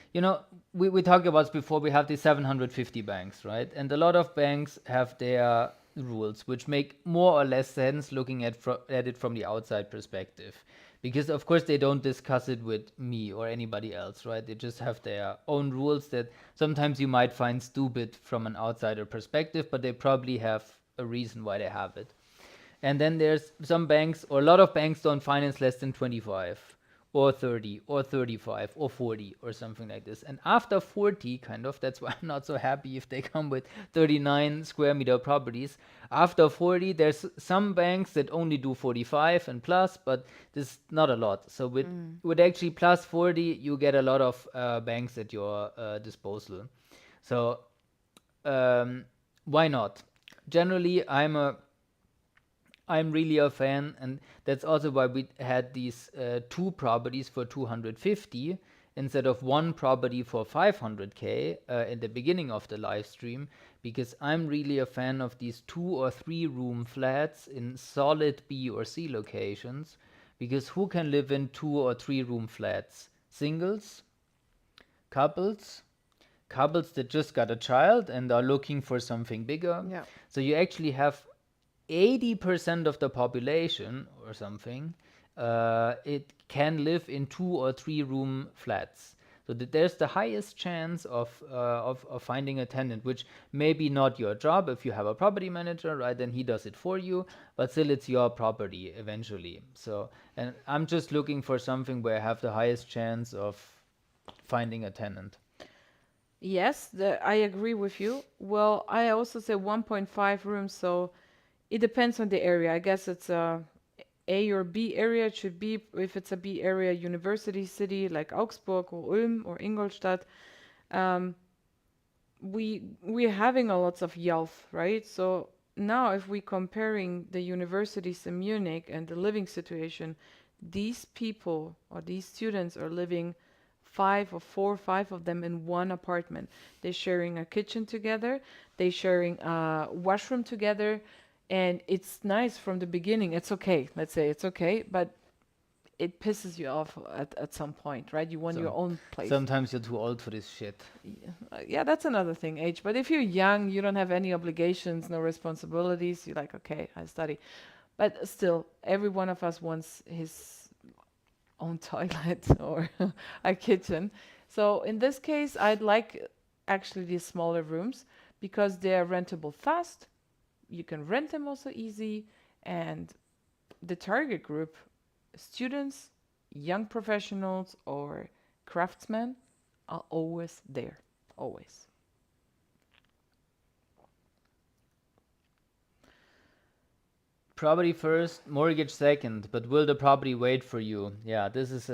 [SPEAKER 1] we talked about this before. We have the 750 banks, right? And a lot of banks have their rules, which make more or less sense looking at it from the outside perspective. Because of course they don't discuss it with me or anybody else, right? They just have their own rules that sometimes you might find stupid from an outsider perspective, but they probably have a reason why they have it. And then there's some banks, or a lot of banks, don't finance less than 25, or 30 or 35 or 40 or something like this. And after 40, kind of, that's why I'm not so happy if they come with 39 square meter properties. After 40, there's some banks that only do 45 and plus, but this is not a lot. So with actually plus 40, you get a lot of banks at your disposal. So why not? Generally, I'm really a fan, and that's also why we had these two properties for 250 instead of one property for 500k in the beginning of the live stream, because I'm really a fan of these 2 or 3 room flats in solid B or C locations. Because who can live in 2 or 3 room flats? Singles, couples, couples that just got a child and are looking for something bigger.
[SPEAKER 2] Yeah.
[SPEAKER 1] So you actually have 80% of the population or something, it can live in 2 or 3 room flats. So that there's the highest chance of finding a tenant, which may be not your job. If you have a property manager, right, then he does it for you, but still it's your property eventually. So, and I'm just looking for something where I have the highest chance of finding a tenant.
[SPEAKER 2] Yes, I agree with you. Well, I also say 1.5 rooms, so it depends on the area. I guess it's A or B area. It should be, if it's a B area, university city like Augsburg or Ulm or Ingolstadt. Um, we're having a lots of YALF, right? So now if we're comparing the universities in Munich and the living situation, these people or these students are living 5 of them in one apartment. They're sharing a kitchen together, they're sharing a washroom together, and it's nice from the beginning. It's okay, let's say it's okay, but it pisses you off at some point, right? You want your own place.
[SPEAKER 1] Sometimes you're too old for this shit.
[SPEAKER 2] Yeah, that's another thing, age. But if you're young, you don't have any obligations, no responsibilities. You're like, okay, I study. But still, every one of us wants his own toilet or a kitchen. So in this case, I'd like actually these smaller rooms because they are rentable fast. You can rent them also easy. And the target group, students, young professionals, or craftsmen, are always there. Always.
[SPEAKER 1] Property first, mortgage second, but will the property wait for you? Yeah, this is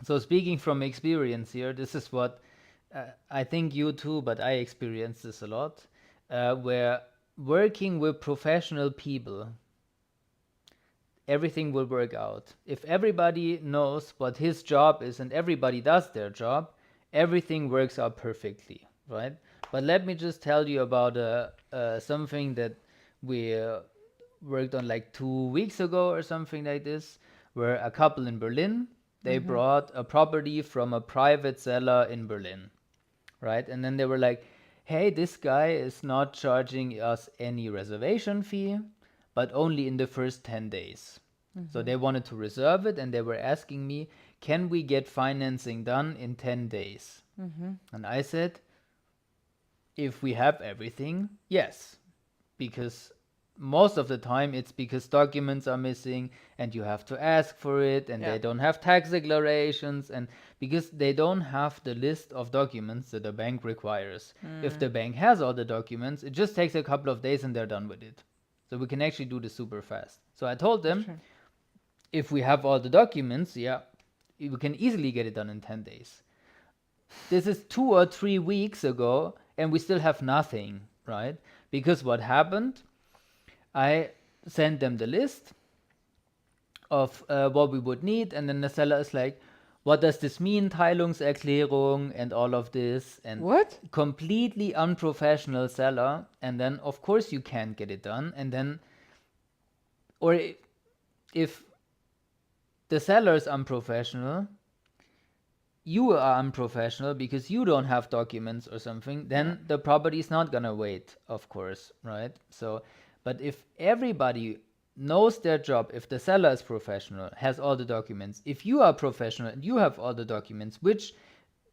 [SPEAKER 1] so speaking from experience here, this is what I think you too, but I experience this a lot, where working with professional people, everything will work out. If everybody knows what his job is and everybody does their job, everything works out perfectly, right? But let me just tell you about something that we worked on like 2 weeks ago or something like this, where a couple in Berlin, they brought a property from a private seller in Berlin, right? And then they were like, hey, this guy is not charging us any reservation fee, but only in the first 10 days. So they wanted to reserve it, and they were asking me, can we get financing done in 10 days? And I said, if we have everything, yes, because most of the time it's because documents are missing and you have to ask for it, and they don't have tax declarations, and because they don't have the list of documents that the bank requires. If the bank has all the documents, it just takes a couple of days and they're done with it. So we can actually do this super fast. So I told them, if we have all the documents, yeah, we can easily get it done in 10 days. This is 2 or 3 weeks ago and we still have nothing, right? Because what happened, I sent them the list of what we would need, and then the seller is like, what does this mean, Teilungserklärung and all of this, and
[SPEAKER 2] What?
[SPEAKER 1] completely unprofessional seller. And then of course you can't get it done. And then, or if the seller is unprofessional, you are unprofessional because you don't have documents or something, then the property is not gonna wait, of course, right? So, but if everybody knows their job, if the seller is professional, has all the documents, if you are professional and you have all the documents, which,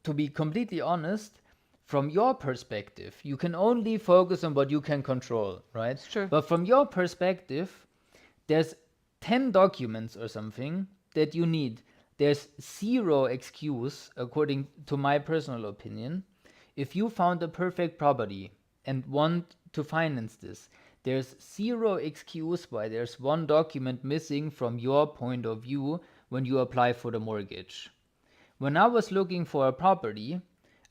[SPEAKER 1] to be completely honest, from your perspective, you can only focus on what you can control, right?
[SPEAKER 2] It's true.
[SPEAKER 1] But from your perspective, there's 10 documents or something that you need. there's zero excuse, according to my personal opinion, if you found a perfect property and want to finance this, there's zero excuse why there's one document missing from your point of view when you apply for the mortgage. When I was looking for a property,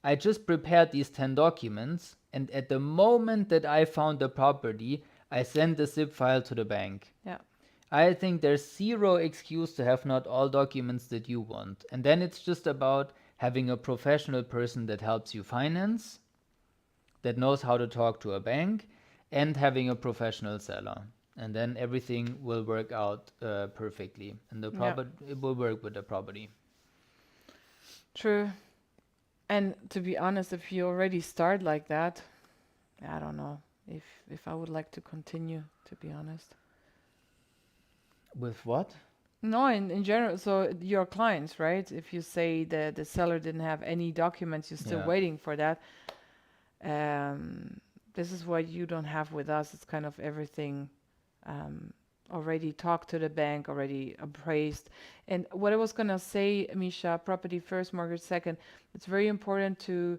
[SPEAKER 1] I just prepared these 10 documents, and at the moment that I found the property, I sent the zip file to the bank.
[SPEAKER 2] Yeah.
[SPEAKER 1] I think there's zero excuse to have not all documents that you want. And then it's just about having a professional person that helps you finance, that knows how to talk to a bank, and having a professional seller. And then everything will work out perfectly. And it will work with the property.
[SPEAKER 2] True. And to be honest, if you already start like that, I don't know if I would like to continue, to be honest.
[SPEAKER 1] With what?
[SPEAKER 2] No, in general, so your clients, right? If you say the seller didn't have any documents, you're still
[SPEAKER 1] Yeah.
[SPEAKER 2] waiting for that. This is what you don't have with us. It's kind of everything already talked to the bank, already appraised. And what I was gonna say, Misha, property first, mortgage second. It's very important to,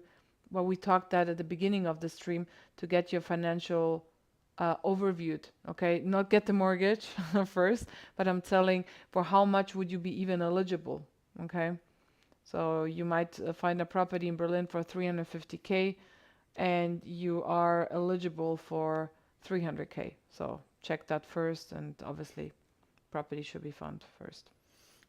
[SPEAKER 2] well, we talked that at the beginning of the stream, to get your financial overviewed, okay? Not get the mortgage first, but I'm telling for how much would you be even eligible, okay? So you might find a property in Berlin for 350K and you are eligible for 300K. So check that first, and obviously property should be found first.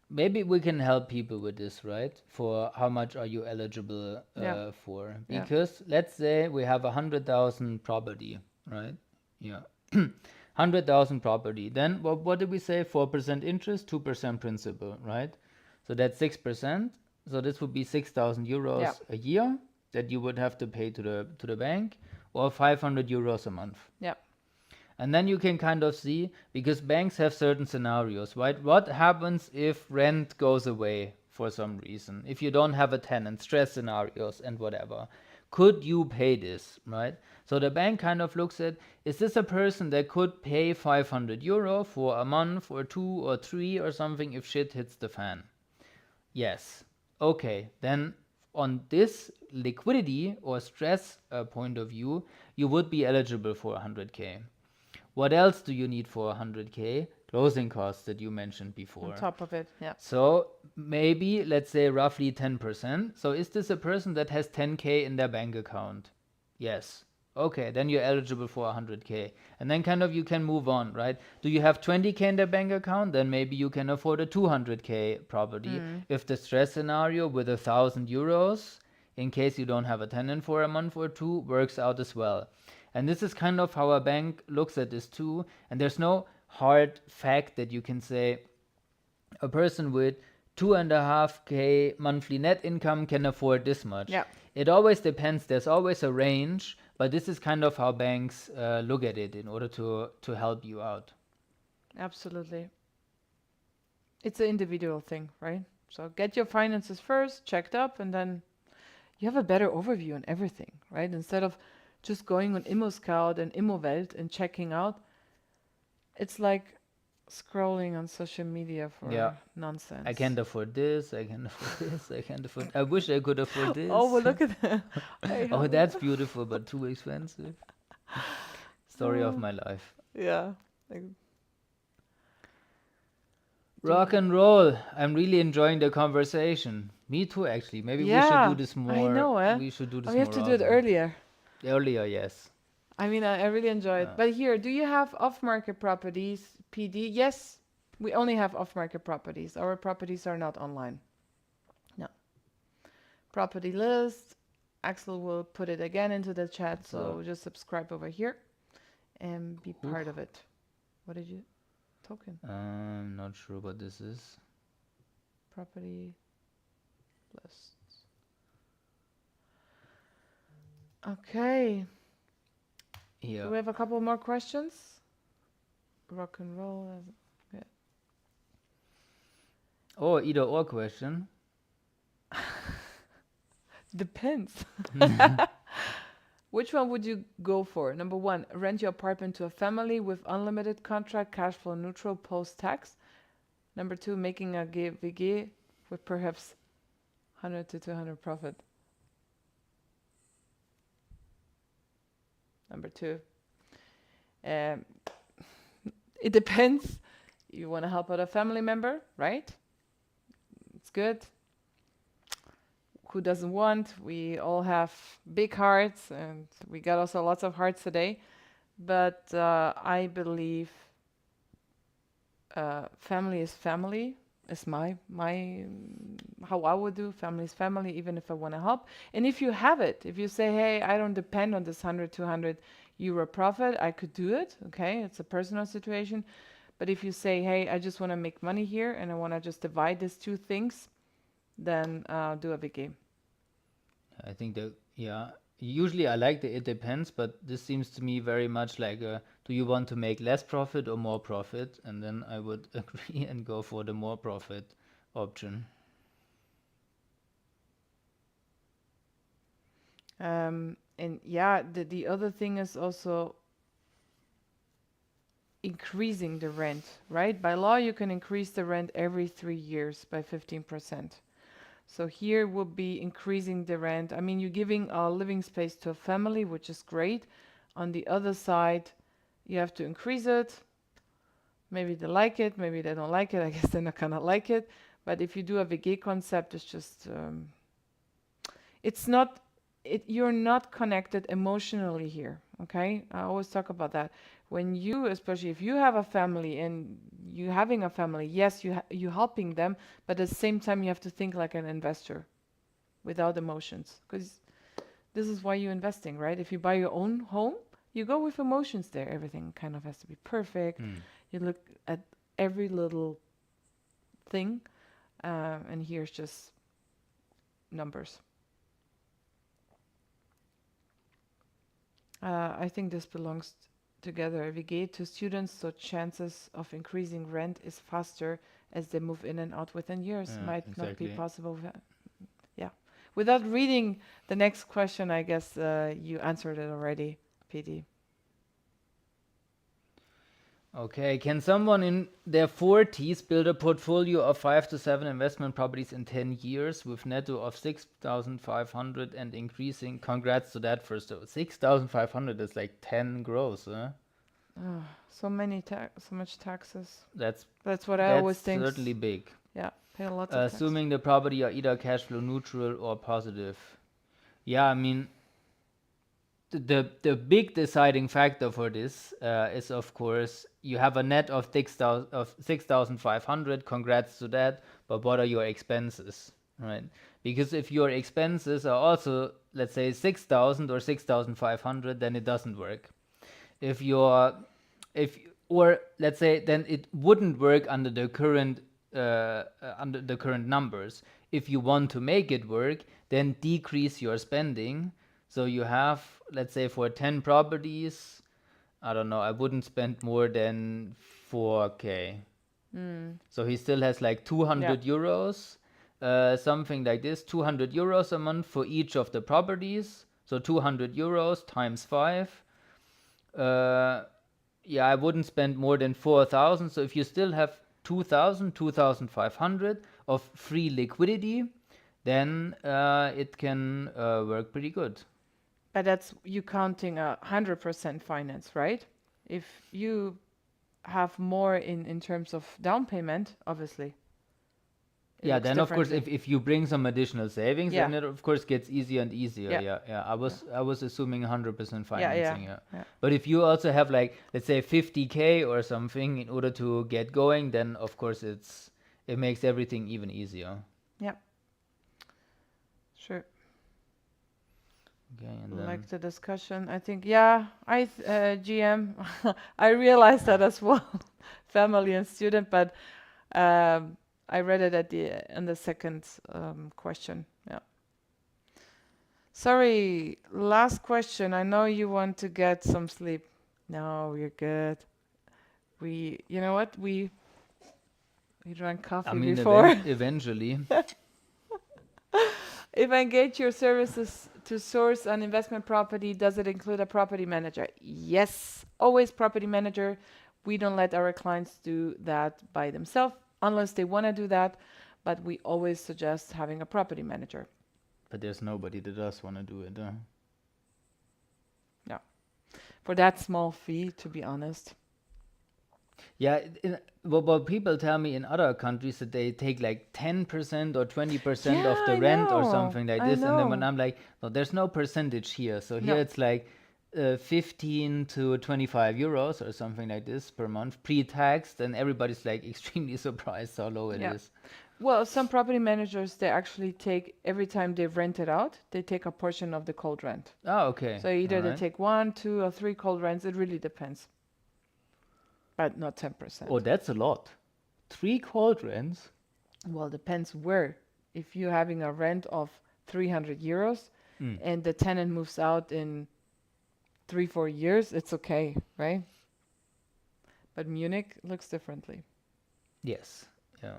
[SPEAKER 1] Maybe we can help people with this, right? For how much are you eligible
[SPEAKER 2] Yeah.
[SPEAKER 1] for?
[SPEAKER 2] Yeah.
[SPEAKER 1] Because let's say we have 100,000 property, right? Yeah. 100,000 property. Then what did we say? 4% interest, 2% principal, right? So that's 6%. So this would be 6,000 euros
[SPEAKER 2] Yeah.
[SPEAKER 1] a year that you would have to pay to the bank, or 500 euros a month.
[SPEAKER 2] Yeah.
[SPEAKER 1] And then you can kind of see, because banks have certain scenarios, right? What happens if rent goes away for some reason? If you don't have a tenant, stress scenarios and whatever. Could you pay this, right? So the bank kind of looks at, is this a person that could pay 500 euro for a month or 2 or 3 or something if shit hits the fan? Yes. Okay, then on this liquidity or stress point of view, you would be eligible for 100K. What else do you need for 100K? Closing costs that you mentioned before.
[SPEAKER 2] On top of it, yeah.
[SPEAKER 1] So maybe, let's say roughly 10%. So is this a person that has 10K in their bank account? Yes. Okay, then you're eligible for 100K. And then kind of you can move on, right? Do you have 20K in the bank account? Then maybe you can afford a 200K property. If the stress scenario with 1,000 euros, in case you don't have a tenant for a month or two, works out as well. And this is kind of how a bank looks at this too. And there's no hard fact that you can say a person with 2.5K monthly net income can afford this much.
[SPEAKER 2] Yeah.
[SPEAKER 1] It always depends. There's always a range, but this is kind of how banks look at it in order to help you out.
[SPEAKER 2] Absolutely. It's an individual thing, right? So get your finances first, checked up, and then you have a better overview on everything, right? Instead of just going on ImmoScout and ImmoWelt and checking out, it's like scrolling on social media for nonsense.
[SPEAKER 1] I can't afford this, I can't afford this, I can't afford... I wish I could afford this.
[SPEAKER 2] Oh, well, look at that.
[SPEAKER 1] Oh, that's beautiful, but too expensive. Story of my life.
[SPEAKER 2] Yeah.
[SPEAKER 1] Rock and roll. I'm really enjoying the conversation. Me too, actually. Maybe we should do this more.
[SPEAKER 2] I know, eh?
[SPEAKER 1] We should do this
[SPEAKER 2] we
[SPEAKER 1] more
[SPEAKER 2] have to do it
[SPEAKER 1] often.
[SPEAKER 2] earlier.
[SPEAKER 1] Earlier, yes.
[SPEAKER 2] I mean, I really enjoy it. But here, do you have off-market properties, PD? Yes, we only have off-market properties. Our properties are not online. No. Property list. Axel will put it again into the chat, so just subscribe over here and be part of it. What did you token?
[SPEAKER 1] I'm not sure what this is.
[SPEAKER 2] Property lists. Okay.
[SPEAKER 1] Here.
[SPEAKER 2] Do we have a couple more questions? Rock and roll. Yeah.
[SPEAKER 1] Oh, either or question.
[SPEAKER 2] Depends. Which one would you go for? Number one, rent your apartment to a family with unlimited contract, cash flow neutral, post-tax. Number two, making a WG with perhaps 100 to 200 profit. Number 2. Um, it depends. You want to help out a family member, right? It's good. Who doesn't want? We all have big hearts, and we got also lots of hearts today. But I believe family is family. Is my how I would do. Family is family, even if I want to help. And if you have it, if you say, hey, I don't depend on this 100, 200 euro profit, I could do it. Okay, it's a personal situation. But if you say, hey, I just want to make money here and I want to just divide these two things, then do a VG.
[SPEAKER 1] I think that, yeah, usually I like the it depends, but this seems to me very much like do you want to make less profit or more profit? And then I would agree and go for the more profit option.
[SPEAKER 2] And yeah, the other thing is also increasing the rent, right? By law, you can increase the rent every 3 years by 15%. So here would be increasing the rent. I mean, you're giving a living space to a family, which is great. On the other side, you have to increase it. Maybe they like it, maybe they don't like it. I guess they're not gonna like it. But if you do a VG concept, it's just, it's not, you're not connected emotionally here, okay? I always talk about that. When you, especially if you have a family and you having a family, yes, you helping them, but at the same time you have to think like an investor without emotions, because this is why you're investing, right? If you buy your own home, you go with emotions there. Everything kind of has to be perfect. You look at every little thing, and here's just numbers. I think this belongs together. We gave to students, so chances of increasing rent is faster as they move in and out within years.
[SPEAKER 1] Yeah,
[SPEAKER 2] Might not be
[SPEAKER 1] exactly.
[SPEAKER 2] possible. Yeah. Without reading the next question, I guess you answered it already, PD.
[SPEAKER 1] Okay, can someone in their 40s build a portfolio of 5 to 7 investment properties in 10 years with netto of 6,500 and increasing? Congrats to that first. 6,500 is like 10 gross, huh?
[SPEAKER 2] So much taxes.
[SPEAKER 1] That's
[SPEAKER 2] That's what I always
[SPEAKER 1] that's
[SPEAKER 2] think.
[SPEAKER 1] certainly big.
[SPEAKER 2] Yeah, pay a lot of tax.
[SPEAKER 1] Assuming the property are either cash flow neutral or positive. Yeah, I mean, the big deciding factor for this is, of course, you have a net of 6,500. Congrats to that. But what are your expenses, right? Because if your expenses are also, let's say, 6,000 or 6,500, then it doesn't work. If your if or let's say then it wouldn't work under the current numbers. If you want to make it work, then decrease your spending. So you have, let's say, for 10 properties, I don't know, I wouldn't spend more than 4K. So he still has like 200 euros, something like this, 200 euros a month for each of the properties. So 200 euros times 5. Yeah, I wouldn't spend more than 4,000. So if you still have 2,000, 2,500 of free liquidity, then it can work pretty good.
[SPEAKER 2] But that's you counting 100% finance, right? If you have more in terms of down payment, obviously.
[SPEAKER 1] Yeah, then of course, if you bring some additional savings,
[SPEAKER 2] Yeah.
[SPEAKER 1] then it of course gets easier and easier.
[SPEAKER 2] Yeah.
[SPEAKER 1] Yeah. I was assuming 100% financing. Yeah.
[SPEAKER 2] Yeah.
[SPEAKER 1] But if you also have like, let's say 50K or something in order to get going, then of course it makes everything even easier.
[SPEAKER 2] Yeah. Sure.
[SPEAKER 1] Okay, and then
[SPEAKER 2] Like the discussion, I think, yeah, GM, I realized that as well, family and student, but I read it in the second question. Yeah. Sorry, last question. I know you want to get some sleep. No, you're good. You know what? We drank coffee
[SPEAKER 1] I mean,
[SPEAKER 2] before.
[SPEAKER 1] eventually.
[SPEAKER 2] If I engage your services to source an investment property, does it include a property manager? Yes, always property manager. We don't let our clients do that by themselves unless they want to do that. but we always suggest having a property manager.
[SPEAKER 1] But there's nobody that does want to do it.
[SPEAKER 2] Yeah. For that small fee, to be honest.
[SPEAKER 1] Yeah, what people tell me in other countries that they take like 10% or 20% of
[SPEAKER 2] Yeah,
[SPEAKER 1] the
[SPEAKER 2] I
[SPEAKER 1] rent or
[SPEAKER 2] know.
[SPEAKER 1] something like
[SPEAKER 2] I
[SPEAKER 1] this. And then when
[SPEAKER 2] know.
[SPEAKER 1] I'm like, no, there's no percentage here. So here
[SPEAKER 2] No.
[SPEAKER 1] it's like 15 to 25 euros or something like this per month pre-tax. And everybody's like extremely surprised how low it
[SPEAKER 2] Yeah.
[SPEAKER 1] is.
[SPEAKER 2] Well, some property managers, they actually take, every time they rent it out, they take a portion of the cold rent.
[SPEAKER 1] Oh, okay.
[SPEAKER 2] So either they
[SPEAKER 1] Alright.
[SPEAKER 2] take 1, 2, or 3 cold rents. It really depends. But not 10%.
[SPEAKER 1] Oh, that's a lot. 3 cold rents?
[SPEAKER 2] Well, depends where. If you're having a rent of 300 euros
[SPEAKER 1] Mm.
[SPEAKER 2] and the tenant moves out in 3, 4 years, it's okay, right? But Munich looks differently.
[SPEAKER 1] Yes. Yeah.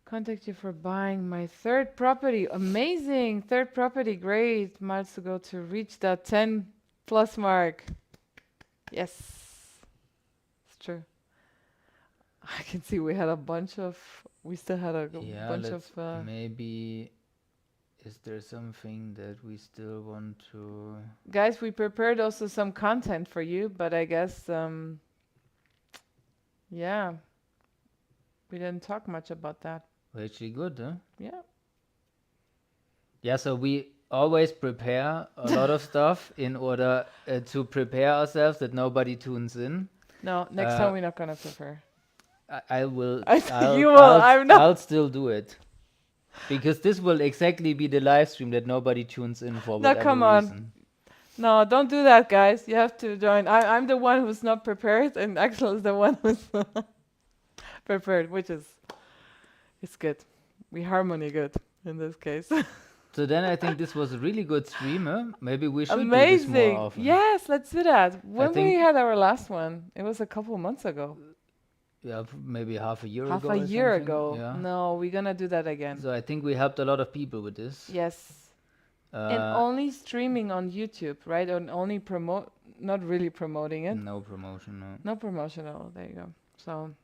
[SPEAKER 2] Contact you for buying my third property. Amazing. Third property. Great. Miles to go to reach that 10 plus mark. Yes. It's true. I can see we still had a
[SPEAKER 1] Yeah,
[SPEAKER 2] bunch
[SPEAKER 1] let's
[SPEAKER 2] of,
[SPEAKER 1] maybe. Is there something that we still want to?
[SPEAKER 2] guys, we prepared also some content for you, but I guess, yeah, we didn't talk much about that.
[SPEAKER 1] Well, actually good, huh?
[SPEAKER 2] Yeah.
[SPEAKER 1] Yeah, so we always prepare a lot of stuff in order to prepare ourselves that nobody tunes in.
[SPEAKER 2] No, next time we're not gonna prepare.
[SPEAKER 1] I will.
[SPEAKER 2] You will. I'm not.
[SPEAKER 1] I'll still do it because this will exactly be the live stream that nobody tunes in for
[SPEAKER 2] No,
[SPEAKER 1] whatever
[SPEAKER 2] come on.
[SPEAKER 1] reason.
[SPEAKER 2] No, don't do that, guys. You have to join. I'm the one who's not prepared, and Axel is the one who's prepared, which is it's good. We harmony good in this case.
[SPEAKER 1] So then I think this was a really good stream. Huh? Maybe we should do this more
[SPEAKER 2] Amazing.
[SPEAKER 1] often.
[SPEAKER 2] Yes, let's do that. When we
[SPEAKER 1] think-
[SPEAKER 2] had our last one, it was a couple months ago.
[SPEAKER 1] Yeah, maybe half a year
[SPEAKER 2] Half
[SPEAKER 1] ago.
[SPEAKER 2] a
[SPEAKER 1] or
[SPEAKER 2] year
[SPEAKER 1] something.
[SPEAKER 2] ago.
[SPEAKER 1] Yeah.
[SPEAKER 2] No, we're gonna do that again.
[SPEAKER 1] So I think we helped a lot of people with this.
[SPEAKER 2] Yes. And
[SPEAKER 1] Uh,
[SPEAKER 2] only streaming on YouTube, right? And only not really promoting it.
[SPEAKER 1] no promotion. No.
[SPEAKER 2] No promotional. There you go. So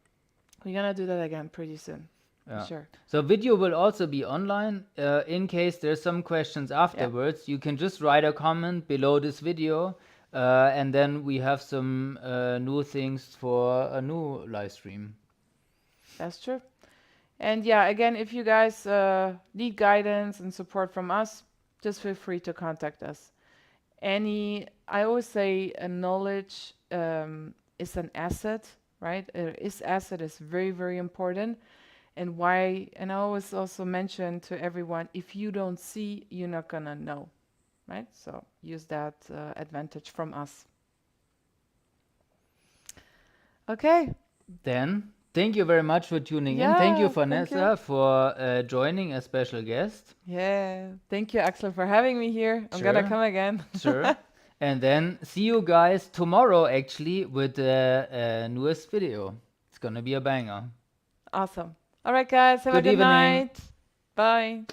[SPEAKER 2] we're gonna do that again pretty soon.
[SPEAKER 1] Yeah.
[SPEAKER 2] For sure.
[SPEAKER 1] So video will also be online. In case there's some questions afterwards, you can just write a comment below this video, and then we have some new things for a new live stream.
[SPEAKER 2] That's true. And yeah, again, if you guys need guidance and support from us, just feel free to contact us. I always say a knowledge is an asset, right? Asset is very, very important. And I always also mention to everyone, if you don't see, you're not gonna know, right? So use that advantage from us. Okay.
[SPEAKER 1] Then, thank you very much for tuning in. Thank you,
[SPEAKER 2] Yeah, thank
[SPEAKER 1] Vanessa,
[SPEAKER 2] you.
[SPEAKER 1] for joining as special guest.
[SPEAKER 2] Yeah. Thank you, Axel, for having me here. I'm gonna
[SPEAKER 1] Sure.
[SPEAKER 2] come again.
[SPEAKER 1] Sure. And then see you guys tomorrow, actually, with the newest video. It's gonna be a banger.
[SPEAKER 2] Awesome. All right, guys. Have a
[SPEAKER 1] Good
[SPEAKER 2] good
[SPEAKER 1] evening.
[SPEAKER 2] night. Bye.